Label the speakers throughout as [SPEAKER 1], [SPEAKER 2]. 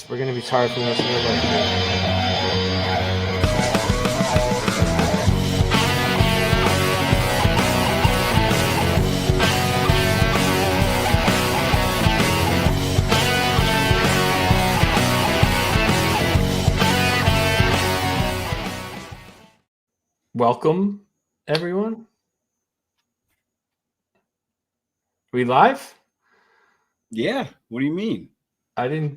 [SPEAKER 1] We're gonna be tired for the rest of our life. Welcome, everyone. We live?
[SPEAKER 2] Yeah. What do you mean?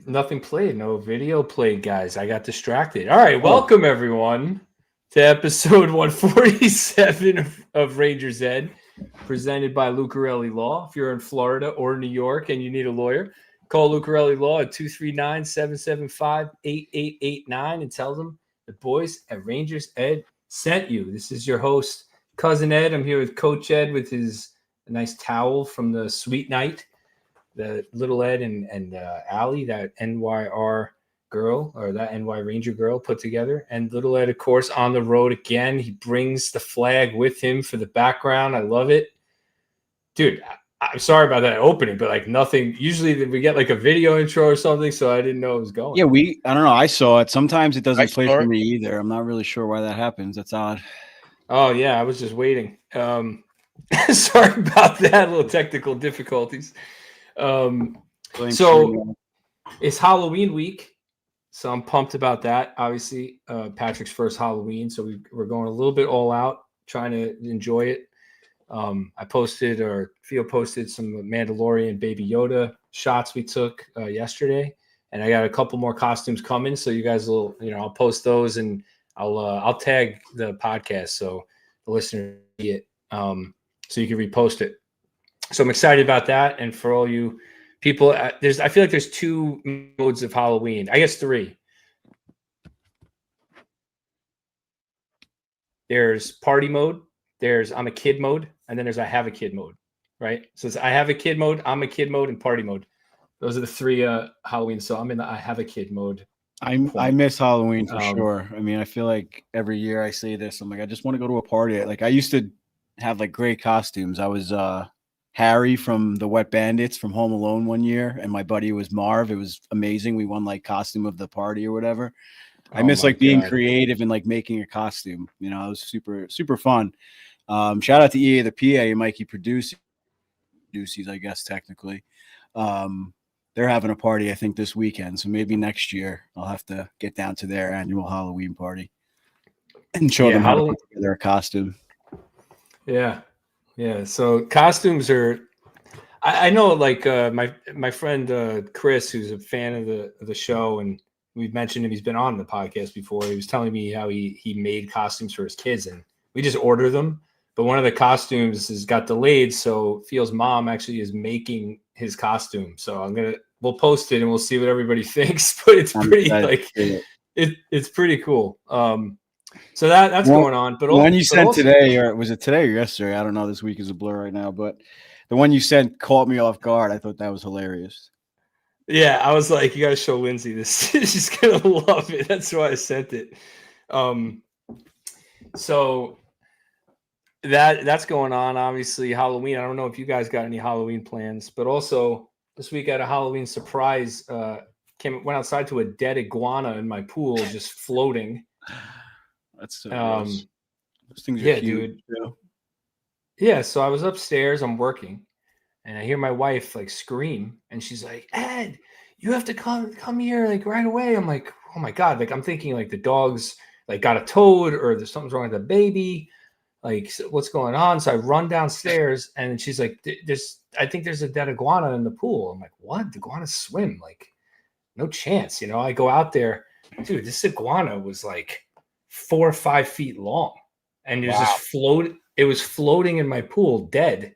[SPEAKER 1] Nothing played. No video played, guys. I got distracted. All right. Welcome, everyone, to episode 147 of Rangers Ed, presented by Lucarelli Law. If you're in Florida or New York and you need a lawyer, call Lucarelli Law at 239-775-8889 and tell them the boys at Rangers Ed sent you. This is your host, Cousin Ed. I'm here with Coach Ed with his nice towel from the Sweet Night. The little Ed and Allie, that NYR girl or that NY Ranger girl put together. And little Ed, of course, on the road again. He brings the flag with him for the background. I love it. Dude, I'm sorry about that opening, but like nothing. Usually we get like a video intro or something, so I didn't know it was going.
[SPEAKER 2] Yeah, I don't know. I saw it. Sometimes it doesn't play for me either. I'm not really sure why that happens. That's odd.
[SPEAKER 1] Oh, yeah, I was just waiting. Sorry about that. Little technical difficulties. So it's Halloween week, so I'm pumped about that. Obviously, Patrick's first Halloween, so we're going a little bit all out, trying to enjoy it. I posted, or Theo posted, some Mandalorian Baby Yoda shots we took yesterday, and I got a couple more costumes coming. So you guys will, I'll post those, and I'll tag the podcast so the listeners see it, so you can repost it. So I'm excited about that. And for all you people, I feel like there's two modes of Halloween. I guess three. There's party mode, there's I'm a kid mode, and then there's I have a kid mode, right? So it's I have a kid mode, I'm a kid mode, and party mode. Those are the three Halloween. So I'm in the I have a kid mode.
[SPEAKER 2] I miss Halloween for sure. I mean, I feel like every year I say this. I'm like, I just want to go to a party. Like I used to have like great costumes. I was Harry from the Wet Bandits from Home Alone one year, and my buddy was Marv. It was amazing. We won like costume of the party or whatever. I miss like being creative and like making a costume. It was super, super fun. Shout out to EA the PA, Mikey Produces, I guess technically. They're having a party, I think, this weekend. So maybe next year I'll have to get down to their annual Halloween party and show them how to put together a costume.
[SPEAKER 1] Yeah. Yeah, so costumes are. I know, like my friend Chris, who's a fan of the show, and we've mentioned him. He's been on the podcast before. He was telling me how he made costumes for his kids, and we just order them. But one of the costumes has got delayed, so Theo's mom actually is making his costume. So we'll post it and we'll see what everybody thinks. But it's pretty it's pretty cool. So that's going on. But
[SPEAKER 2] the one you sent today, or was it today or yesterday? I don't know. This week is a blur right now. But the one you sent caught me off guard. I thought that was hilarious.
[SPEAKER 1] Yeah, I was like, you got to show Lindsay this. She's going to love it. That's why I sent it. So that's going on. Obviously, Halloween. I don't know if you guys got any Halloween plans. But also, this week I had a Halloween surprise. Went outside to a dead iguana in my pool just floating.
[SPEAKER 2] That's so gross. Those things are
[SPEAKER 1] cute, dude. Yeah, so I was upstairs, I'm working, and I hear my wife like scream, and she's like, "Ed, you have to come here like right away." I'm like, "Oh my God." Like I'm thinking like the dog's like got a toad or there's something's wrong with the baby. Like what's going on? So I run downstairs and she's like, I think there's a dead iguana in the pool. I'm like, "What? The iguanas swim?" Like, no chance. I go out there, dude, this iguana was like 4 or 5 feet long, and it was just floating. It was floating in my pool, dead.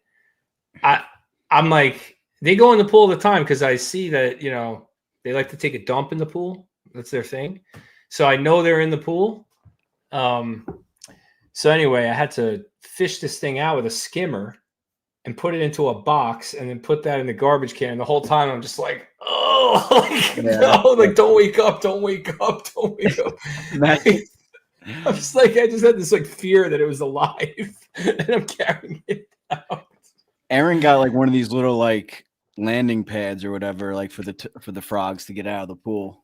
[SPEAKER 1] I'm like, they go in the pool all the time because I see that they like to take a dump in the pool. That's their thing. So I know they're in the pool. So anyway, I had to fish this thing out with a skimmer and put it into a box, and then put that in the garbage can. And the whole time I'm just like, oh, no, like don't wake up, don't wake up, don't wake up. I was like, I just had this like fear that it was alive, and I'm carrying it out.
[SPEAKER 2] Aaron got like one of these little like landing pads or whatever, like for the frogs to get out of the pool.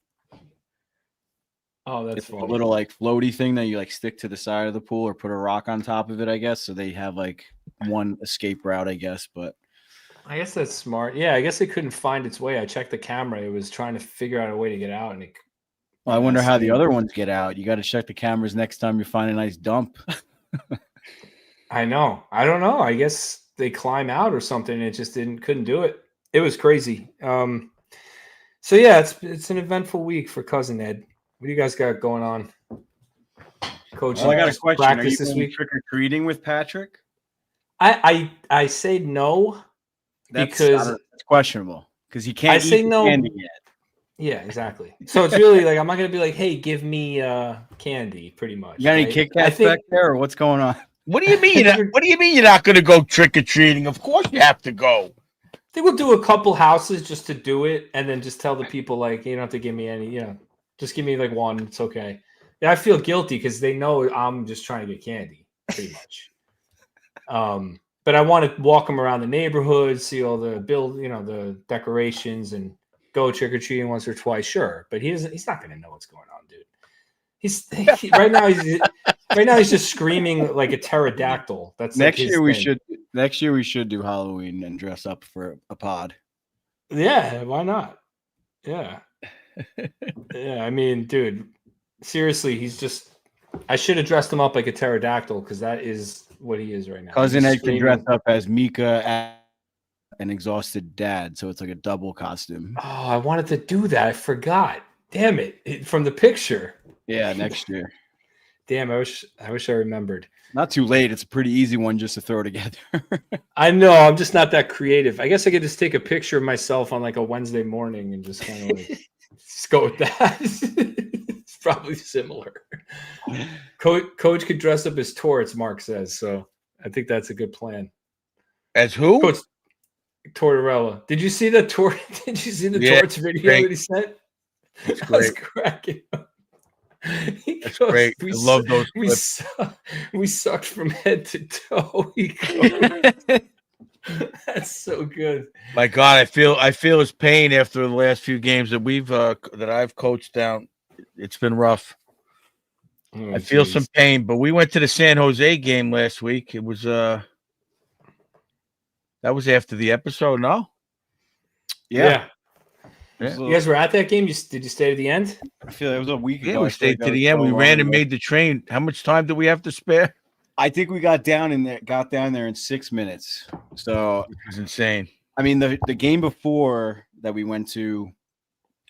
[SPEAKER 1] Oh, that's
[SPEAKER 2] It's
[SPEAKER 1] funny.
[SPEAKER 2] a little like floaty thing that you like stick to the side of the pool or put a rock on top of it, I guess. So they have like one escape route, I guess. But
[SPEAKER 1] I guess that's smart. Yeah, I guess it couldn't find its way. I checked the camera. It was trying to figure out a way to get out, and it.
[SPEAKER 2] I wonder how the other ones get out. You got to check the cameras next time you find a nice dump.
[SPEAKER 1] I know. I don't know. I guess they climb out or something. It just couldn't do it. It was crazy. So yeah, it's an eventful week for Cousin Ed. What do you guys got going on, Coach?
[SPEAKER 2] Well, I got a question. Are you
[SPEAKER 1] this
[SPEAKER 2] going
[SPEAKER 1] week?
[SPEAKER 2] trick or treating with Patrick?
[SPEAKER 1] I say no because
[SPEAKER 2] it's questionable because he can't.
[SPEAKER 1] I say
[SPEAKER 2] eat
[SPEAKER 1] no.
[SPEAKER 2] candy yet.
[SPEAKER 1] Yeah, exactly. So it's really like I'm not gonna be like, hey, give me candy, pretty much.
[SPEAKER 2] You got any Kit Kats back there, or what's going on?
[SPEAKER 3] What do you mean? What do you mean you're not going to go trick or treating? Of course you have to go.
[SPEAKER 1] I think we'll do a couple houses just to do it, and then just tell the people like, you don't have to give me any. Just give me like one. It's okay. Yeah, I feel guilty because they know I'm just trying to get candy, pretty much. But I want to walk them around the neighborhood, see all the the decorations, and go trick or treating once or twice. Sure, but he's not going to know what's going on, dude. Right now he's just screaming like a pterodactyl. That's
[SPEAKER 2] next
[SPEAKER 1] like
[SPEAKER 2] year we should. Next year we should do Halloween and dress up for a pod.
[SPEAKER 1] Yeah, why not? Yeah, yeah. I mean, dude, seriously, he's just. I should have dressed him up like a pterodactyl because that is what he is right now.
[SPEAKER 2] Cousin Ed can dress up as Mika, an exhausted dad, so it's like a double costume.
[SPEAKER 1] Oh, I wanted to do that. I forgot. Damn it! From the picture.
[SPEAKER 2] Yeah, next year.
[SPEAKER 1] Damn, I wish I remembered.
[SPEAKER 2] Not too late. It's a pretty easy one just to throw together.
[SPEAKER 1] I know. I'm just not that creative. I guess I could just take a picture of myself on like a Wednesday morning and just kind of like just go with that. It's probably similar. Coach could dress up as Torts, Mark says. So I think that's a good plan.
[SPEAKER 3] As who?
[SPEAKER 1] Coach Tortorella. Did you see the Torts video
[SPEAKER 3] great.
[SPEAKER 1] that he sent?
[SPEAKER 3] That's
[SPEAKER 1] I was
[SPEAKER 3] great.
[SPEAKER 1] cracking up.
[SPEAKER 3] That's great. I love those clips.
[SPEAKER 1] We sucked from head to toe. He goes, that's so good.
[SPEAKER 3] My God, I feel his pain after the last few games that I've coached down. It's been rough.
[SPEAKER 1] Oh,
[SPEAKER 3] I feel some pain, but we went to the San Jose game last week. It was that was after the episode, no?
[SPEAKER 1] Yeah. You guys were at that game? Did you stay to the end?
[SPEAKER 2] I feel it was a week ago.
[SPEAKER 3] Yeah, we stayed to the end. We ran and made the train. How much time do we have to spare?
[SPEAKER 2] I think we got down there in 6 minutes. So
[SPEAKER 3] it was insane.
[SPEAKER 2] I mean, the game before that we went to,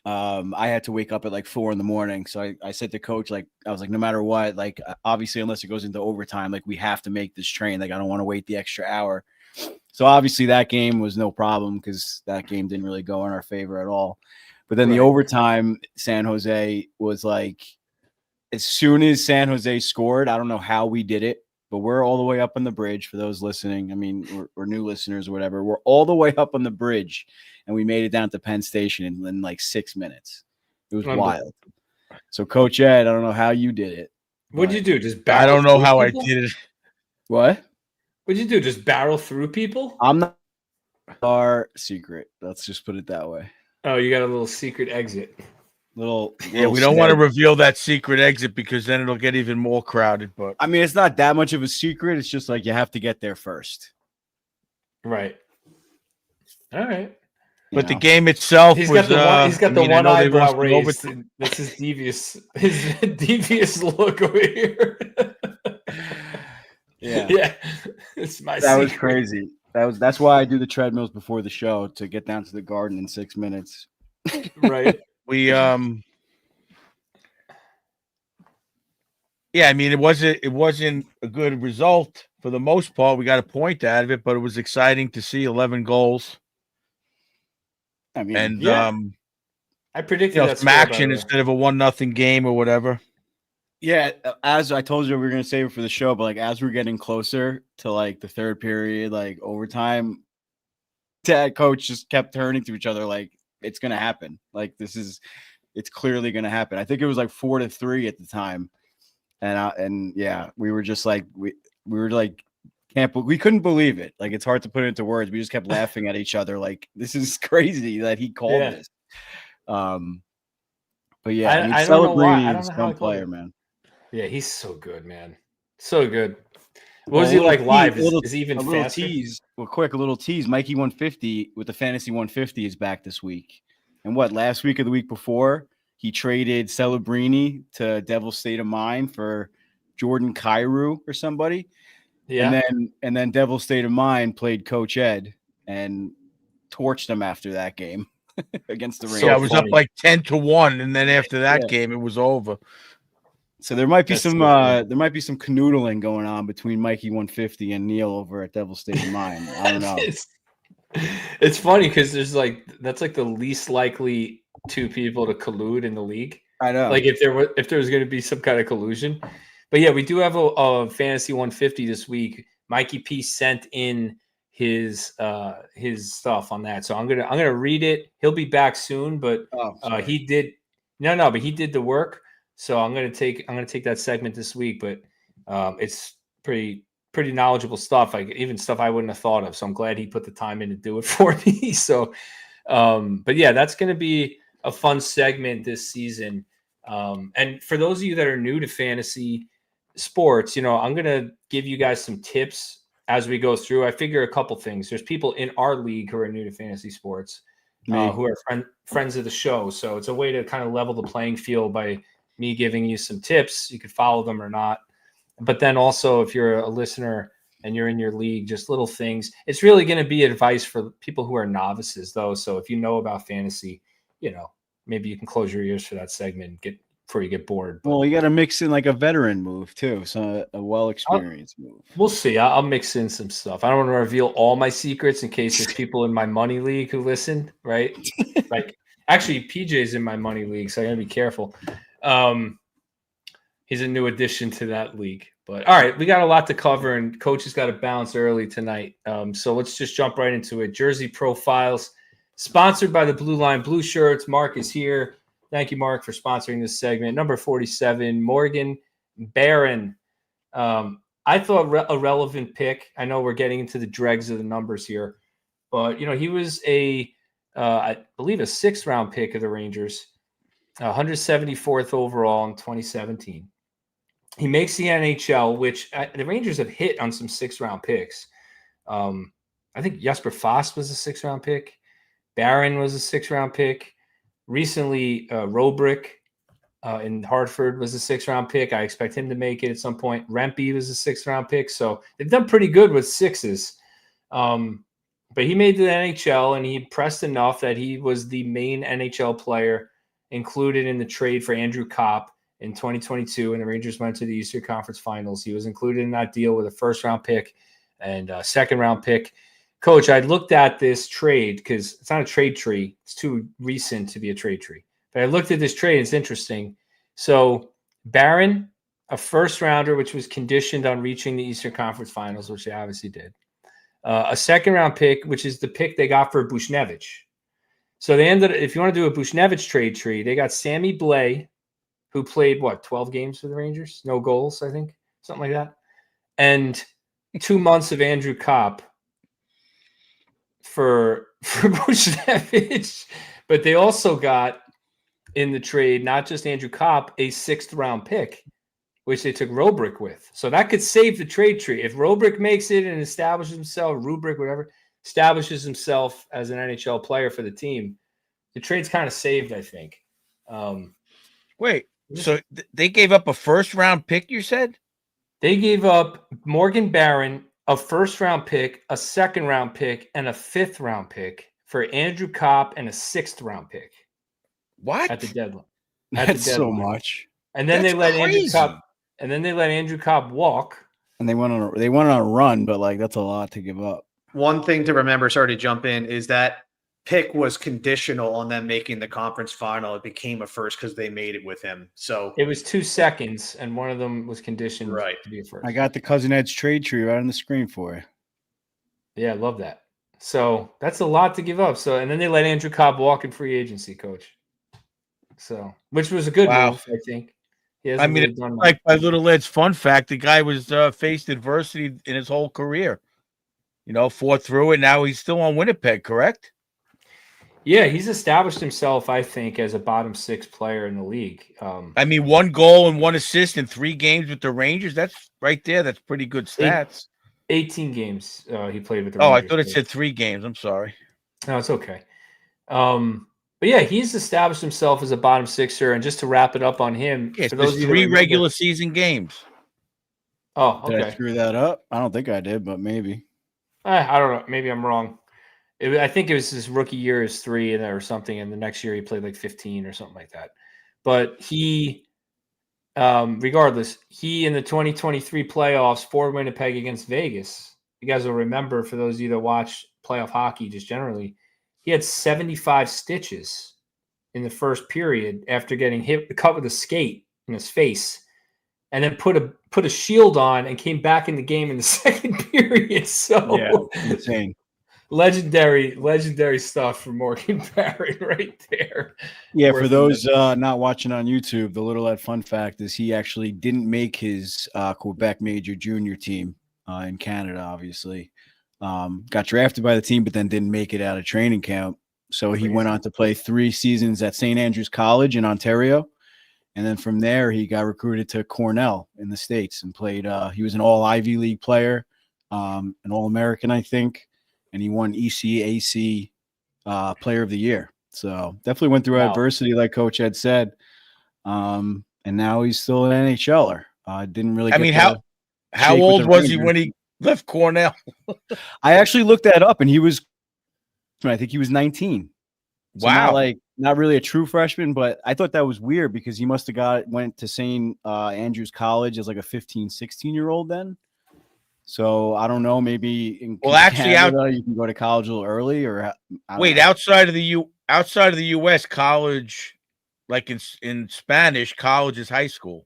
[SPEAKER 2] I had to wake up at like 4 a.m. So I said to Coach, like, I was like, no matter what, like, obviously, unless it goes into overtime, like, we have to make this train. Like, I don't want to wait the extra hour. So obviously that game was no problem because that game didn't really go in our favor at all. But then the overtime, San Jose was like, as soon as San Jose scored, I don't know how we did it, but we're all the way up on the bridge for those listening. I mean, we're new listeners or whatever. We're all the way up on the bridge, and we made it down to Penn Station in like 6 minutes. It was wild. So, Coach Ed, I don't know how you did it.
[SPEAKER 1] What'd you do? Just
[SPEAKER 3] I don't know how people? I did it.
[SPEAKER 2] What?
[SPEAKER 1] What'd you do? Just barrel through people?
[SPEAKER 2] I'm not our secret. Let's just put it that way.
[SPEAKER 1] Oh, you got a little secret exit.
[SPEAKER 3] We don't want to reveal that secret exit because then it'll get even more crowded. But
[SPEAKER 2] I mean, it's not that much of a secret. It's just like you have to get there first.
[SPEAKER 1] Right. All right.
[SPEAKER 3] But the game itself,
[SPEAKER 1] he's got the one eyebrow raised. That's his devious look over here. Yeah. It's my
[SPEAKER 2] that was crazy. That's why I do the treadmills before the show to get down to the garden in 6 minutes.
[SPEAKER 1] Right.
[SPEAKER 3] We I mean it wasn't a good result for the most part. We got a point out of it, but it was exciting to see 11 goals.
[SPEAKER 2] I mean,
[SPEAKER 3] and
[SPEAKER 1] I predicted
[SPEAKER 3] some action instead of a 1-0 game or whatever.
[SPEAKER 2] Yeah, as I told you, we were gonna save it for the show, but like as we're getting closer to like the third period, like overtime, dad, coach just kept turning to each other like it's gonna happen. Like it's clearly gonna happen. I think it was like 4-3 at the time, and yeah, we were just like we were like We couldn't believe it. Like, it's hard to put it into words. We just kept laughing at each other. Like, this is crazy that he called
[SPEAKER 1] Yeah.
[SPEAKER 2] this. But yeah, I mean,
[SPEAKER 1] I don't know why. I
[SPEAKER 2] Celebrini
[SPEAKER 1] don't
[SPEAKER 2] is
[SPEAKER 1] know how
[SPEAKER 2] some
[SPEAKER 1] he called
[SPEAKER 2] player,
[SPEAKER 1] it.
[SPEAKER 2] man.
[SPEAKER 1] Yeah, he's so good, man. So good. What was he like live? Is he even faster?
[SPEAKER 2] A little tease. Mikey 150 with the Fantasy 150 is back this week. And last week or the week before, he traded Celebrini to Devil's State of Mind for Jordan Cairo or somebody.
[SPEAKER 1] Yeah.
[SPEAKER 2] And then Devil's State of Mind played Coach Ed and torched him after that game against the Rangers.
[SPEAKER 3] Yeah, I was up like 10-1, and then after that game, it was over.
[SPEAKER 2] So there might be some canoodling going on between Mikey 150 and Neil over at Devil's State of Mind. I don't know.
[SPEAKER 1] It's funny because that's like the least likely two people to collude in the league.
[SPEAKER 2] I know.
[SPEAKER 1] Like if there was going to be some kind of collusion. But yeah, we do have a Fantasy 150 this week. Mikey P sent in his stuff on that, so I'm gonna read it. He'll be back soon, but he did but he did the work. So I'm gonna take that segment this week. But it's pretty knowledgeable stuff, like even stuff I wouldn't have thought of. So I'm glad he put the time in to do it for me. So, but yeah, that's gonna be a fun segment this season. And for those of you that are new to fantasy sports, I'm going to give you guys some tips as we go through. I figure a couple things. There's people in our league who are new to fantasy sports, who are friends of the show. So it's a way to kind of level the playing field by me giving you some tips. You could follow them or not. But then also, if you're a listener and you're in your league, just little things. It's really going to be advice for people who are novices, though. So if you know about fantasy, maybe you can close your ears for that segment before you get bored.
[SPEAKER 2] Well, you got to mix in like a veteran move too, so a well-experienced move.
[SPEAKER 1] We'll see. I'll mix in some stuff. I don't want to reveal all my secrets in case there's people in my money league who listen, right? Like, actually, PJ's in my money league, so I gotta be careful. He's a new addition to that league. But all right, we got a lot to cover, and Coach has got to bounce early tonight. So let's just jump right into it. Jersey Profiles, sponsored by the Blue Line Blue Shirts. Mark is here. Thank you, Mark, for sponsoring this segment. Number 47, Morgan Barron. I thought a relevant pick. I know we're getting into the dregs of the numbers here, but he was I believe a 6th-round pick of the Rangers, 174th overall in 2017. He makes the NHL, which the Rangers have hit on some 6th-round picks. I think Jesper Fast was a 6th-round pick. Barron was a 6th-round pick. Recently, Robrick in Hartford was a 6th-round pick. I expect him to make it at some point. Rempe was a 6th-round pick. So they've done pretty good with 6s. But he made the NHL, and he impressed enough that he was the main NHL player included in the trade for Andrew Kopp in 2022, and the Rangers went to the Eastern Conference Finals. He was included in that deal with a 1st-round pick and a 2nd-round pick. Coach, I looked at this trade because it's not a trade tree. It's too recent to be a trade tree. But I looked at this trade. It's interesting. So Barron, a 1st-rounder, which was conditioned on reaching the Eastern Conference Finals, which they obviously did. A 2nd-round pick, which is the pick they got for Buchnevich. So they ended, if you want to do a Buchnevich trade tree, they got Sammy Blais, who played, 12 games for the Rangers? No goals, I think. Something like that. And 2 months of Andrew Kopp for Buchnevich. But they also got in the trade, not just Andrew Kopp, a 6th-round pick, which they took Robrick with. So that could save the trade tree. If Robrick makes it and establishes himself, Rubrick, whatever, establishes himself as an NHL player for the team, the trade's kind of saved, I think.
[SPEAKER 3] Wait, so they gave up a 1st-round pick, you said?
[SPEAKER 1] They gave up Morgan Barron, a 1st-round pick, a 2nd-round pick, and a 5th-round pick for Andrew Kopp and a 6th-round pick.
[SPEAKER 3] What?
[SPEAKER 1] At the deadline.
[SPEAKER 2] That's so much.
[SPEAKER 1] And then they let Andrew Kopp walk.
[SPEAKER 2] And they went on a run, but that's a lot to give up.
[SPEAKER 4] One thing to remember, sorry to jump in, is that pick was conditional on them making the conference final. It became a 1st because they made it with him. So
[SPEAKER 1] it was 2 seconds, and one of them was conditioned to be a 1st.
[SPEAKER 2] I got the Cousin Ed's trade tree right on the screen for you.
[SPEAKER 1] Yeah, I love that. So that's a lot to give up. So, and then they let Andrew Kopp walk in free agency, Coach. So, which was a good move, I think. He
[SPEAKER 3] I
[SPEAKER 1] hasn't
[SPEAKER 3] mean,
[SPEAKER 1] really
[SPEAKER 3] it's
[SPEAKER 1] done
[SPEAKER 3] like my little Ed's fun fact, the guy was faced adversity in his whole career. Fought through it. Now he's still on Winnipeg, correct?
[SPEAKER 1] Yeah, he's established himself, I think, as a bottom 6 player in the league.
[SPEAKER 3] I mean, 1 goal and 1 assist in 3 games with the Rangers. That's right there. That's pretty good stats.
[SPEAKER 1] 18 games he played with the
[SPEAKER 3] Oh, I
[SPEAKER 1] Rangers.
[SPEAKER 3] thought it said 3 games. I'm sorry.
[SPEAKER 1] No, it's okay. But yeah, he's established himself as a bottom sixer. And just to wrap it up on him,
[SPEAKER 3] Yes,
[SPEAKER 1] for those of
[SPEAKER 3] there's
[SPEAKER 1] you that
[SPEAKER 3] 3
[SPEAKER 1] remember-
[SPEAKER 3] regular season games.
[SPEAKER 1] Oh,
[SPEAKER 2] Did I
[SPEAKER 1] okay.
[SPEAKER 2] screw that up? I don't think I did, but maybe.
[SPEAKER 1] I don't know. Maybe I'm wrong. I think it was his rookie year is 3 or something, and the next year he played like 15 or something like that. But he, regardless, he in the 2023 playoffs for Winnipeg against Vegas. You guys will remember, for those of you that watch playoff hockey, just generally, he had 75 stitches in the first period after getting cut with a skate in his face, and then put a shield on and came back in the game in the second period. So
[SPEAKER 2] Insane.
[SPEAKER 1] legendary stuff from Morgan Barron right there.
[SPEAKER 2] Yeah,
[SPEAKER 1] Worth
[SPEAKER 2] for
[SPEAKER 1] a
[SPEAKER 2] those not watching on YouTube, the Little Ed fun fact is he actually didn't make his Quebec Major Junior team in Canada, obviously. Got drafted by the team, but then didn't make it out of training camp. So he went on to play 3 seasons at St. Andrews College in Ontario. And then from there, he got recruited to Cornell in the States and played. He was an all Ivy League player, an All-American, I think. And he won ECAC Player of the Year. So definitely went through adversity, like Coach Ed said. And now he's still an NHLer. Didn't really.
[SPEAKER 3] I mean, how old was he when he left Cornell?
[SPEAKER 2] I actually looked that up, and I think he was 19. So
[SPEAKER 3] Wow.
[SPEAKER 2] Not really a true freshman, but I thought that was weird because he must have went to St. Andrews College as like a 15, 16-year-old then. So I don't know, maybe in Canada, you can go to college a little early, or
[SPEAKER 3] wait, outside of the US, college, like in Spanish, college is high school.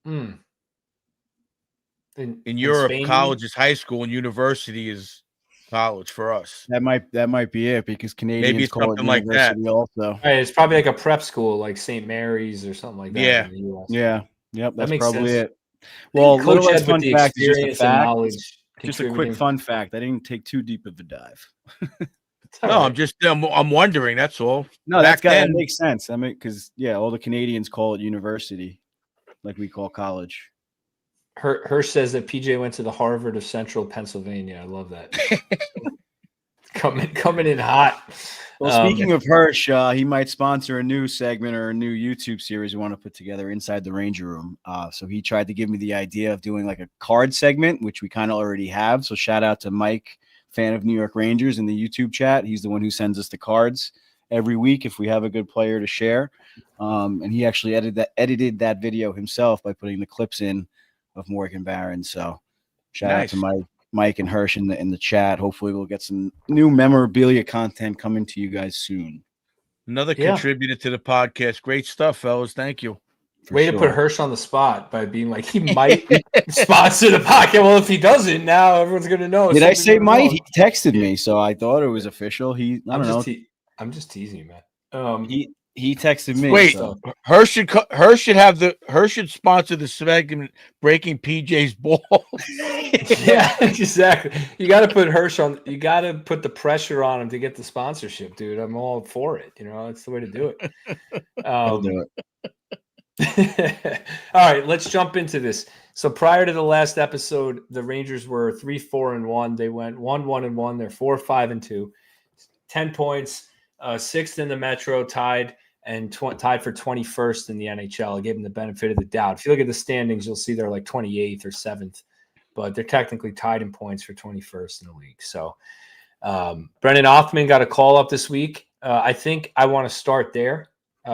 [SPEAKER 1] In
[SPEAKER 3] Europe,
[SPEAKER 1] Spain,
[SPEAKER 3] college is high school and university is college for us.
[SPEAKER 2] That might be it, because Canadians
[SPEAKER 3] Maybe it's
[SPEAKER 2] call it
[SPEAKER 3] something like that.
[SPEAKER 2] university also.
[SPEAKER 1] Right, it's probably like a prep school, like St. Mary's or something like that.
[SPEAKER 3] Yeah.
[SPEAKER 1] In the US.
[SPEAKER 2] Yeah. Yep. That's
[SPEAKER 1] makes
[SPEAKER 2] probably
[SPEAKER 1] sense.
[SPEAKER 2] it. Well,
[SPEAKER 1] Coach
[SPEAKER 2] Little
[SPEAKER 1] Ed
[SPEAKER 2] Ed's
[SPEAKER 1] with
[SPEAKER 2] fun
[SPEAKER 1] the
[SPEAKER 2] fact is just a
[SPEAKER 1] experience and
[SPEAKER 2] fact.
[SPEAKER 1] knowledge
[SPEAKER 2] Just a quick
[SPEAKER 1] contributing.
[SPEAKER 2] fun fact. I didn't take too deep of a dive.
[SPEAKER 3] No, I'm wondering. That's all.
[SPEAKER 2] No,
[SPEAKER 3] Back
[SPEAKER 2] that
[SPEAKER 3] then,
[SPEAKER 2] makes sense. I mean, because all the Canadians call it university, like we call college.
[SPEAKER 1] Hirsch says that PJ went to the Harvard of Central Pennsylvania. I love that. coming in hot.
[SPEAKER 2] Well, speaking of Hirsch, he might sponsor a new segment or a new YouTube series we want to put together inside the Ranger Room. So he tried to give me the idea of doing like a card segment, which we kind of already have. So shout out to Mike, fan of New York Rangers, in the YouTube chat. He's the one who sends us the cards every week if we have a good player to share. And he actually edited that video himself by putting the clips in of Morgan Barron. So shout out to Mike and Hirsch in the chat. Hopefully we'll get some new memorabilia content coming to you guys soon.
[SPEAKER 3] Another contributor to the podcast. Great stuff, fellas. Thank you.
[SPEAKER 1] Way to put Hirsch on the spot by being like, he might sponsor the podcast. Well, if he doesn't, now everyone's going to know.
[SPEAKER 2] Did I say might? He texted me, so I thought it was official. I'm
[SPEAKER 1] just teasing you, man.
[SPEAKER 2] He texted me.
[SPEAKER 3] Wait,
[SPEAKER 2] so.
[SPEAKER 3] Hirsch should sponsor the segment breaking PJ's ball.
[SPEAKER 1] Yeah, exactly. You got to put Hirsch on. You got to put the pressure on him to get the sponsorship, dude. I'm all for it. It's the way to do it.
[SPEAKER 2] He'll do
[SPEAKER 1] it. All right, let's jump into this. So prior to the last episode, the Rangers were 3-4-1. They went 1-1-1. They're 4-5-2, 10 points, 6th in the Metro, tied tied for 21st in the NHL. I gave them the benefit of the doubt. If you look at the standings, you'll see they're like 28th or 7th, but they're technically tied in points for 21st in the league. So Brennan Othmann got a call up this week. I think I want to start there.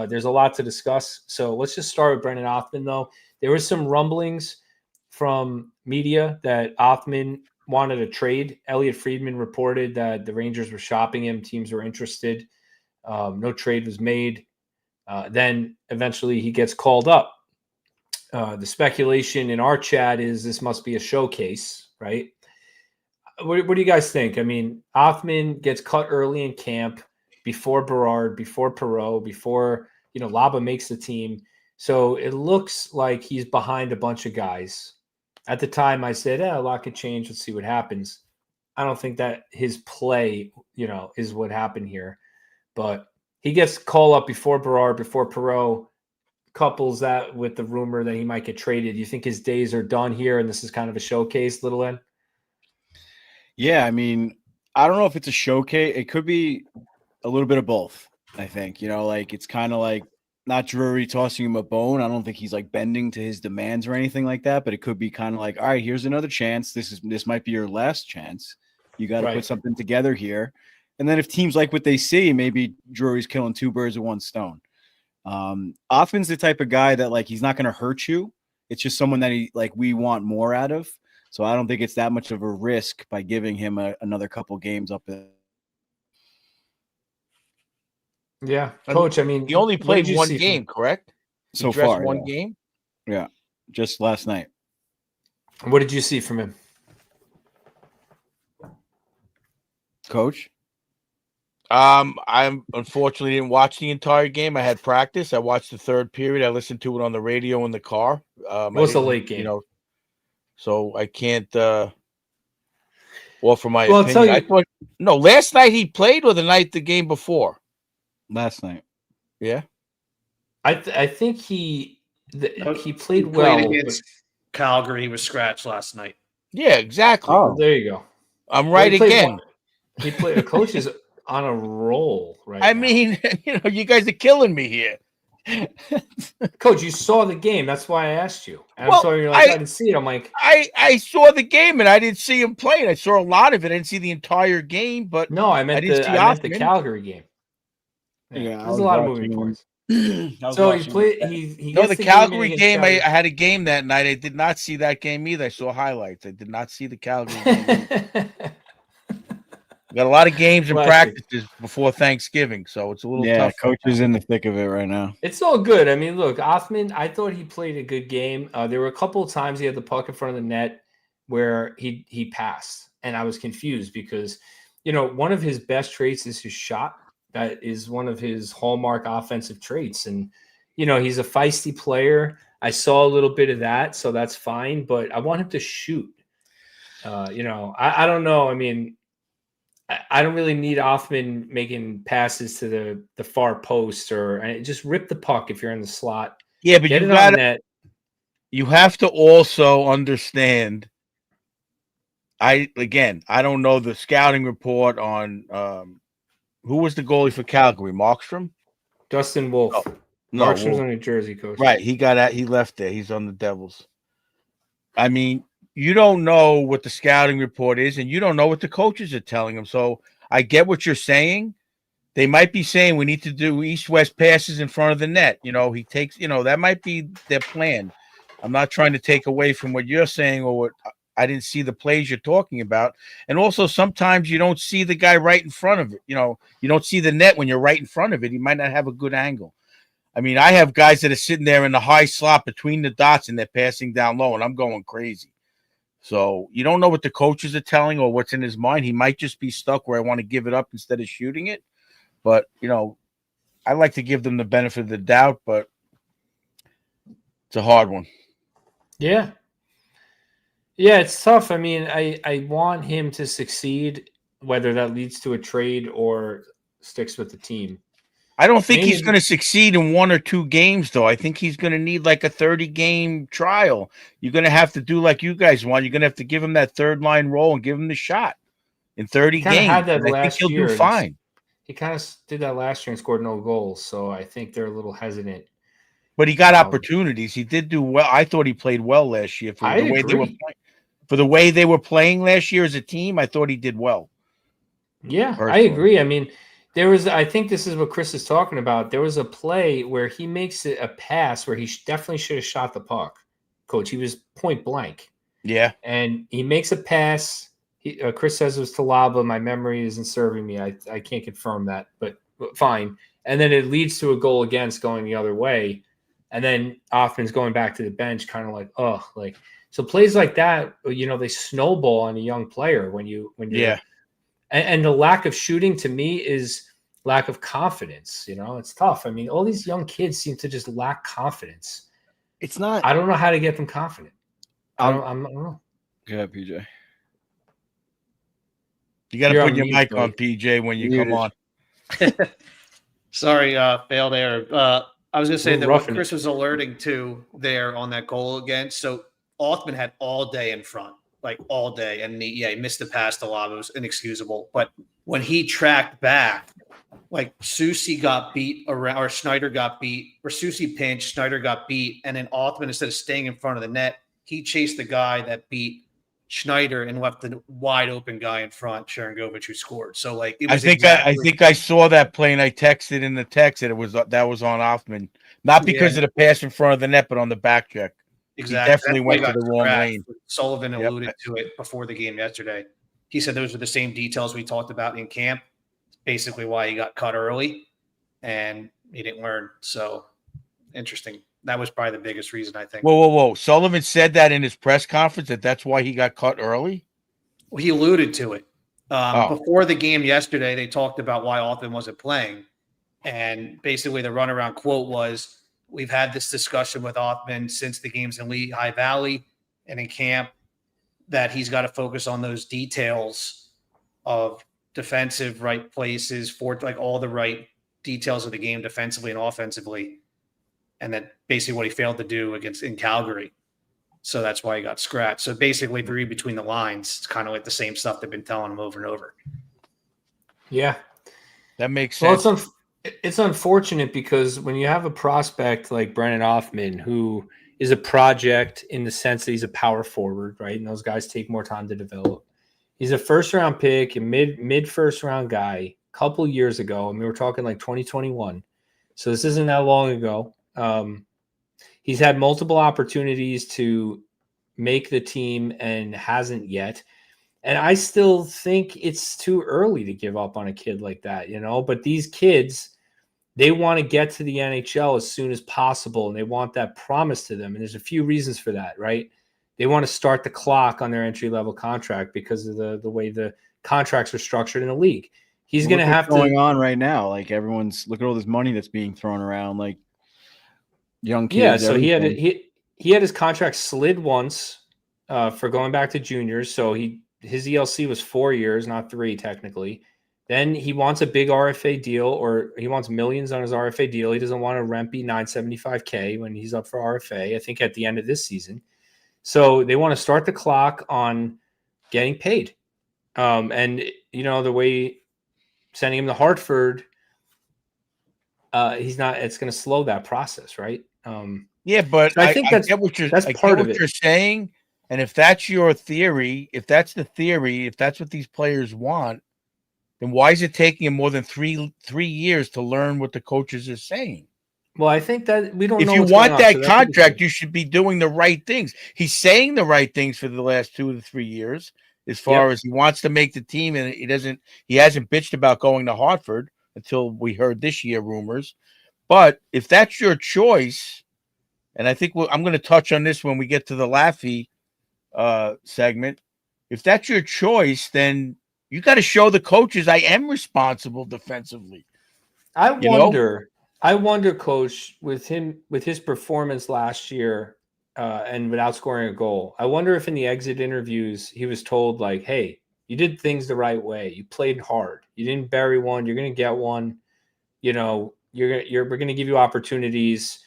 [SPEAKER 1] There's a lot to discuss. So let's just start with Brennan Othmann, though. There was some rumblings from media that Othmann wanted a trade. Elliot Friedman reported that the Rangers were shopping him. Teams were interested. No trade was made. Then eventually he gets called up. The speculation in our chat is this must be a showcase, right? What do you guys think? I mean, Othmann gets cut early in camp, before Berard, before Perreault, before Laba makes the team. So it looks like he's behind a bunch of guys. At the time, I said, a lot could change. Let's see what happens. I don't think that his play, is what happened here. But he gets called up before Berard, before Perreault, couples that with the rumor that he might get traded. You think his days are done here, and this is kind of a showcase, Little N?
[SPEAKER 2] Yeah, I mean, I don't know if it's a showcase. It could be a little bit of both, I think. Like it's kind of like not Drury tossing him a bone. I don't think he's like bending to his demands or anything like that, but it could be kind of like, all right, here's another chance. This might be your last chance. You got to put something together here. And then if teams like what they see, maybe Drury's killing two birds with one stone. Othman's the type of guy that like he's not going to hurt you. It's just someone that we want more out of. So I don't think it's that much of a risk by giving him another couple games up there.
[SPEAKER 1] Yeah, Coach. I mean,
[SPEAKER 3] he only played one game, correct?
[SPEAKER 2] So far,
[SPEAKER 3] one game.
[SPEAKER 2] Yeah, just last night.
[SPEAKER 1] What did you see from him,
[SPEAKER 2] Coach?
[SPEAKER 3] I unfortunately didn't watch the entire game. I had practice. I watched the third period. I listened to it on the radio in the car.
[SPEAKER 1] It was a late game,
[SPEAKER 3] so I can't offer my
[SPEAKER 1] opinion.
[SPEAKER 3] I'll tell you, last night he played, or the game before?
[SPEAKER 2] Last night.
[SPEAKER 3] Yeah.
[SPEAKER 1] I think he played well
[SPEAKER 4] against Calgary. He was scratched last night.
[SPEAKER 3] Yeah, exactly.
[SPEAKER 1] Oh, there you go.
[SPEAKER 3] I'm right again.
[SPEAKER 1] He played. A coach is on a roll right
[SPEAKER 3] now. I
[SPEAKER 1] now.
[SPEAKER 3] mean, you guys are killing me here.
[SPEAKER 1] Coach, you saw the game. That's why I asked you. And I'm sorry, you're like, I didn't see it. I'm like,
[SPEAKER 3] I saw the game and I didn't see him playing. I saw a lot of it. I didn't see the entire game, but
[SPEAKER 1] no, I meant the Calgary game.
[SPEAKER 2] Yeah,
[SPEAKER 1] there's a lot of moving parts. So he played. He
[SPEAKER 3] the Calgary game. I had a game that night. I did not see that game either. I saw highlights. I did not see the Calgary game. Got a lot of games and practices before Thanksgiving, so it's a little tough.
[SPEAKER 2] Coach is in the thick of it right now.
[SPEAKER 1] It's all good. I mean, look, Othman, I thought he played a good game. There were a couple of times he had the puck in front of the net where he passed, and I was confused because, one of his best traits is his shot. That is one of his hallmark offensive traits, and he's a feisty player. I saw a little bit of that, so that's fine. But I want him to shoot. I don't know. I mean, I don't really need Othman making passes to the far post or just rip the puck if you're in the slot.
[SPEAKER 3] Yeah, but you have to also understand. I don't know the scouting report on who was the goalie for Calgary, Markstrom?
[SPEAKER 1] Dustin Wolf.
[SPEAKER 3] No,
[SPEAKER 1] Markstrom's on New Jersey, Coach.
[SPEAKER 3] Right, he left there. He's on the Devils. I mean, you don't know what the scouting report is, and you don't know what the coaches are telling him. So I get what you're saying. They might be saying we need to do east-west passes in front of the net. He takes, that might be their plan. I'm not trying to take away from what you're saying or what I didn't see the plays you're talking about. And also sometimes you don't see the guy right in front of it. You don't see the net when you're right in front of it. He might not have a good angle. I mean, I have guys that are sitting there in the high slot between the dots and they're passing down low, and I'm going crazy. So you don't know what the coaches are telling or what's in his mind. He might just be stuck where I want to give it up instead of shooting it. But, I like to give them the benefit of the doubt, but it's a hard one.
[SPEAKER 1] Yeah. Yeah, it's tough. I mean, I want him to succeed, whether that leads to a trade or sticks with the team.
[SPEAKER 3] I don't think he's going to succeed in 1 or 2 games, though. I think he's going to need like a 30-game trial. You're going to have to do like you guys want. You're going to have to give him that third-line role and give him the shot in 30 games.
[SPEAKER 1] Had that
[SPEAKER 3] I think he'll do fine.
[SPEAKER 1] He kind of did that last year and scored no goals, so I think they're a little hesitant.
[SPEAKER 3] But he got opportunities. He did do well. I thought he played well last year for the way they were playing. For the way they were playing last year as a team, I thought he did well.
[SPEAKER 1] Yeah, I agree. I mean, I think this is what Chris is talking about. There was a play where he makes it a pass where he definitely should have shot the puck. Coach, he was point blank.
[SPEAKER 3] Yeah.
[SPEAKER 1] And he makes a pass. Chris says it was Talaba. My memory isn't serving me. I can't confirm that, but fine. And then it leads to a goal against going the other way. And then Othman's going back to the bench, kind of like, so plays like that, they snowball on a young player when you're. And the lack of shooting to me is lack of confidence. It's tough. I mean, all these young kids seem to just lack confidence.
[SPEAKER 2] It's not.
[SPEAKER 1] I don't know how to get them confident. I don't know.
[SPEAKER 2] Go ahead, PJ.
[SPEAKER 3] You got to
[SPEAKER 1] You're
[SPEAKER 3] put
[SPEAKER 1] on
[SPEAKER 3] your
[SPEAKER 1] mute,
[SPEAKER 3] mic
[SPEAKER 1] buddy.
[SPEAKER 3] on, PJ, when you
[SPEAKER 2] Muted.
[SPEAKER 3] come on.
[SPEAKER 4] Sorry, failed there. I was going to say
[SPEAKER 1] We're
[SPEAKER 4] that what
[SPEAKER 1] roughing
[SPEAKER 4] Chris was alerting to there on that goal again. So Othman had all day in front, like all day, and he missed the pass to Lava. It was inexcusable. But when he tracked back, like Susie got beat around, or Schneider got beat, or Susie pinched, Schneider got beat, and then Othman, instead of staying in front of the net, he chased the guy that beat Schneider and left the wide open guy in front, Sharangovich, who scored. So like it
[SPEAKER 3] I
[SPEAKER 4] was
[SPEAKER 3] think I saw that play, and I texted in the text that that was on Hoffman, not because of the pass in front of the net, but on the back check.
[SPEAKER 4] Exactly.
[SPEAKER 3] He definitely went to the wrong
[SPEAKER 4] scratched.
[SPEAKER 3] lane.
[SPEAKER 4] Sullivan
[SPEAKER 3] Yep.
[SPEAKER 4] alluded to it before the game yesterday. He said those are the same details we talked about in camp. Basically why he got cut early and he didn't learn. So interesting. That was probably the biggest reason, I think.
[SPEAKER 3] Whoa. Sullivan said that in his press conference that's why he got cut early?
[SPEAKER 4] Well, he alluded to it.
[SPEAKER 3] Oh.
[SPEAKER 4] Before the game yesterday, they talked about why Othman wasn't playing. And basically the runaround quote was, we've had this discussion with Othman since the games in Lehigh Valley and in camp that he's got to focus on those details of defensive right places for like all the right details of the game defensively and offensively. And that basically what he failed to do in Calgary. So that's why he got scratched. So basically, if you read between the lines, it's kind of like the same stuff they've been telling him over and over.
[SPEAKER 1] Yeah.
[SPEAKER 3] That makes sense.
[SPEAKER 1] Well, it's unfortunate because when you have a prospect like Brennan Othman, who is a project in the sense that he's a power forward, right? And those guys take more time to develop. He's a first-round pick, a mid first-round guy a couple years ago. And we were talking like 2021. So this isn't that long ago. He's had multiple opportunities to make the team and hasn't yet. And I still think it's too early to give up on a kid like that, but these kids, they want to get to the NHL as soon as possible. And they want that promise to them. And there's a few reasons for that, right? They want to start the clock on their entry-level contract because of the way the contracts are structured in the league. He's going to have
[SPEAKER 2] going on right now. Like everyone's look at all this money that's being thrown around. Like young kids.
[SPEAKER 1] Yeah, so he had his contract slid once for going back to juniors. So his ELC was 4 years, not 3 technically. Then he wants a big RFA deal, or he wants millions on his RFA deal. He doesn't want a rempy $975K when he's up for RFA, I think at the end of this season. So they want to start the clock on getting paid. And the way sending him to Hartford, it's going to slow that process, right?
[SPEAKER 3] Yeah, but
[SPEAKER 1] so I think
[SPEAKER 3] I get what you're saying. And if that's your theory, if that's what these players want, then why is it taking him more than three years to learn what the coaches are saying?
[SPEAKER 1] Well, I think that we don't know.
[SPEAKER 3] If you want that contract, you should be doing the right things. He's saying the right things for the last 2 to 3 years, as far as he wants to make the team, and he hasn't bitched about going to Hartford until we heard this year rumors. But if that's your choice, and I think I'm going to touch on this when we get to the Laffy segment. If that's your choice, then you got to show the coaches I am responsible defensively.
[SPEAKER 1] I wonder, Coach, with his performance last year and without scoring a goal, I wonder if in the exit interviews he was told like, "Hey, you did things the right way. You played hard. You didn't bury one. You're going to get one. We're going to give you opportunities.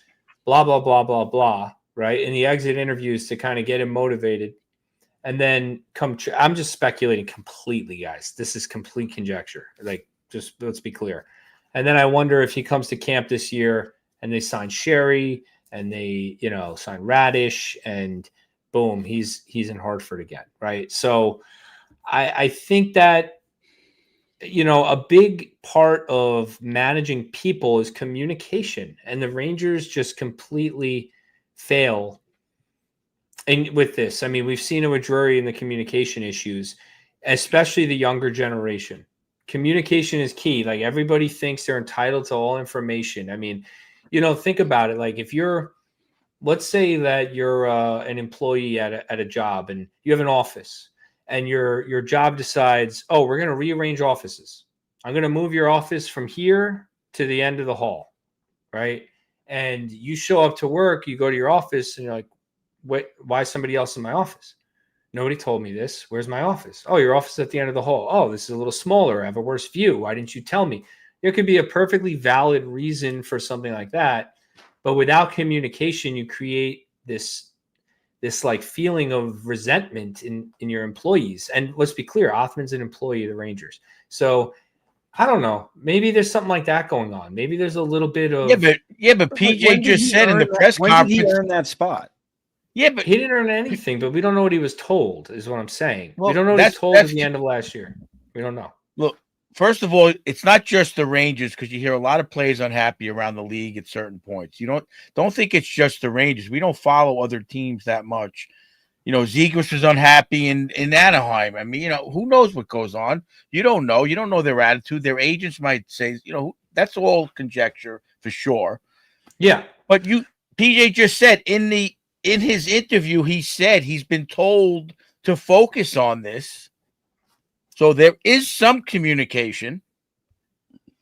[SPEAKER 1] Blah blah blah blah blah." Right in the exit interviews to kind of get him motivated, and then I'm just speculating completely, guys. This is complete conjecture. Like, just let's be clear. And then I wonder if he comes to camp this year and they sign Sherry and they, sign Radish, and boom, he's in Hartford again, right? So I think that, a big part of managing people is communication, and the Rangers just completely fail. And with this, I mean, we've seen it with Drury in the communication issues, especially the younger generation. Communication is key. Like, everybody thinks they're entitled to all information. I mean, think about it. Like, if let's say that you're an employee at a job and you have an office, and your job decides, oh, we're going to rearrange offices I'm going to move your office from here to the end of the hall, right? And you show up to work, you go to your office, and you're like, why is somebody else in my office? Nobody told me this. Where's my office? Oh, your office is at the end of the hall. Oh, this is a little smaller. I have a worse view. Why didn't you tell me? There could be a perfectly valid reason for something like that. But without communication, you create this like feeling of resentment in your employees. And let's be clear, Othman's an employee of the Rangers. So I don't know. Maybe there's something like that going on. Maybe there's a little bit of
[SPEAKER 3] but
[SPEAKER 2] When
[SPEAKER 3] PJ
[SPEAKER 2] did
[SPEAKER 3] just
[SPEAKER 2] he
[SPEAKER 3] said in
[SPEAKER 2] earn
[SPEAKER 3] the
[SPEAKER 2] that-
[SPEAKER 3] press
[SPEAKER 2] when did he
[SPEAKER 3] conference.
[SPEAKER 2] earn that spot?
[SPEAKER 3] Yeah, but
[SPEAKER 1] he didn't earn anything, but we don't know what he was told, is what I'm saying.
[SPEAKER 3] Well,
[SPEAKER 1] we don't know what he was
[SPEAKER 3] that's-
[SPEAKER 1] told at
[SPEAKER 3] that's
[SPEAKER 1] the
[SPEAKER 3] the-
[SPEAKER 1] end of last year. We don't know.
[SPEAKER 3] look, first of all, it's not just the Rangers because you hear a lot of players unhappy around the league at certain points. You don't think it's just the Rangers. We don't follow other teams that much. You know, Zegras was unhappy in Anaheim. I mean, you know, who knows what goes on? You don't know. You don't know their attitude. Their agents might say, you know, that's all conjecture for sure.
[SPEAKER 1] Yeah.
[SPEAKER 3] But PJ just said in his interview, he said he's been told to focus on this. So there is some communication.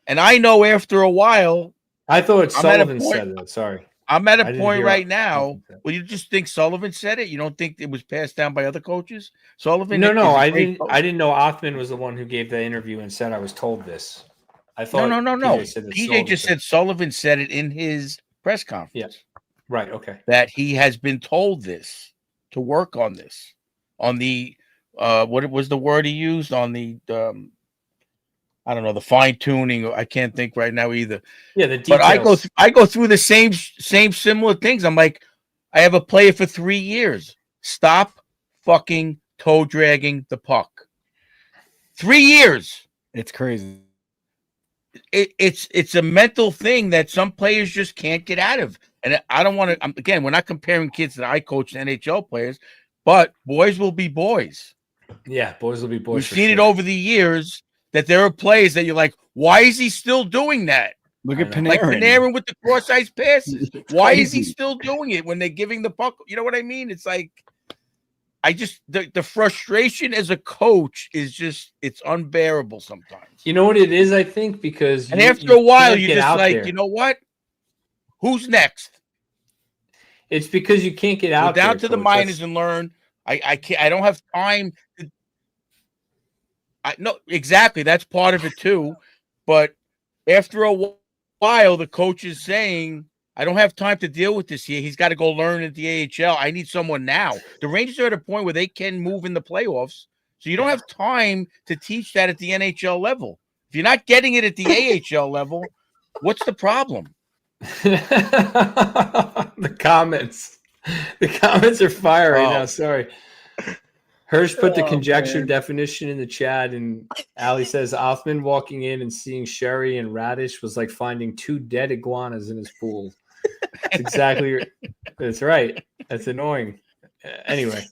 [SPEAKER 3] And I know after a while,
[SPEAKER 1] I thought
[SPEAKER 3] I'm at a
[SPEAKER 1] Sullivan
[SPEAKER 3] point-
[SPEAKER 1] said that. Sorry.
[SPEAKER 3] I'm at
[SPEAKER 1] I
[SPEAKER 3] a
[SPEAKER 1] didn't
[SPEAKER 3] point
[SPEAKER 1] hear
[SPEAKER 3] right
[SPEAKER 1] what
[SPEAKER 3] now.
[SPEAKER 1] Sullivan said.
[SPEAKER 3] Well, you just think Sullivan said it? You don't think it was passed down by other coaches? Sullivan?
[SPEAKER 1] No,
[SPEAKER 3] is a
[SPEAKER 1] I
[SPEAKER 3] great
[SPEAKER 1] didn't.
[SPEAKER 3] coach.
[SPEAKER 1] I didn't know Othman was the one who gave the interview and said I was told this. I
[SPEAKER 3] No,
[SPEAKER 1] thought
[SPEAKER 3] no.
[SPEAKER 1] PJ said that
[SPEAKER 3] PJ
[SPEAKER 1] Sullivan
[SPEAKER 3] just said Sullivan said it in his press conference.
[SPEAKER 1] Yeah. Right. Okay.
[SPEAKER 3] That he has been told this to work on this, on the what was the word he used, on the I don't know, the fine tuning. I can't think right now either.
[SPEAKER 1] Yeah. The details.
[SPEAKER 3] But I go through the same similar things. I'm like, I have a player for 3 years. Stop fucking toe dragging the puck. 3 years.
[SPEAKER 2] It's crazy.
[SPEAKER 3] It's a mental thing that some players just can't get out of. And I don't want to. Again, we're not comparing kids that I coach to NHL players, but boys will be boys.
[SPEAKER 1] Yeah. Boys will be boys.
[SPEAKER 3] We've
[SPEAKER 1] for
[SPEAKER 3] seen it
[SPEAKER 1] sure.
[SPEAKER 3] over the years that there are plays that you're like, why is he still doing that?
[SPEAKER 2] Look
[SPEAKER 1] I
[SPEAKER 2] at
[SPEAKER 1] know.
[SPEAKER 2] Panarin.
[SPEAKER 3] Like Panarin with the cross-ice passes.
[SPEAKER 2] It's
[SPEAKER 3] Why is he
[SPEAKER 2] crazy.
[SPEAKER 3] still doing it when they're giving the puck? You know what I mean? It's like, the frustration as a coach is just, it's unbearable sometimes.
[SPEAKER 1] You know what it is? I think because
[SPEAKER 3] And
[SPEAKER 1] you-
[SPEAKER 3] after
[SPEAKER 1] you
[SPEAKER 3] a while,
[SPEAKER 1] can't
[SPEAKER 3] you're
[SPEAKER 1] get
[SPEAKER 3] just
[SPEAKER 1] out
[SPEAKER 3] like,
[SPEAKER 1] there.
[SPEAKER 3] you know what? Who's next?
[SPEAKER 1] It's because you can't get
[SPEAKER 3] Go
[SPEAKER 1] out
[SPEAKER 3] down
[SPEAKER 1] there,
[SPEAKER 3] to the
[SPEAKER 1] Coach.
[SPEAKER 3] minors
[SPEAKER 1] That's-
[SPEAKER 3] and learn. I can't. I don't have time. No, exactly. That's part of it too. But after a while, the coach is saying, I don't have time to deal with this here. He's got to go learn at the AHL. I need someone now. The Rangers are at a point where they can move in the playoffs. So you don't have time to teach that at the NHL level. If you're not getting it at the AHL level, what's the problem?
[SPEAKER 1] The comments are fire right
[SPEAKER 3] Oh.
[SPEAKER 1] now. Sorry. Hirsch put the
[SPEAKER 2] Oh,
[SPEAKER 1] conjecture
[SPEAKER 2] man.
[SPEAKER 1] definition in the chat, and Ali says Othman walking in and seeing Sherry and Radish was like finding 2 dead iguanas in his pool. That's exactly. That's right. That's annoying. Anyway,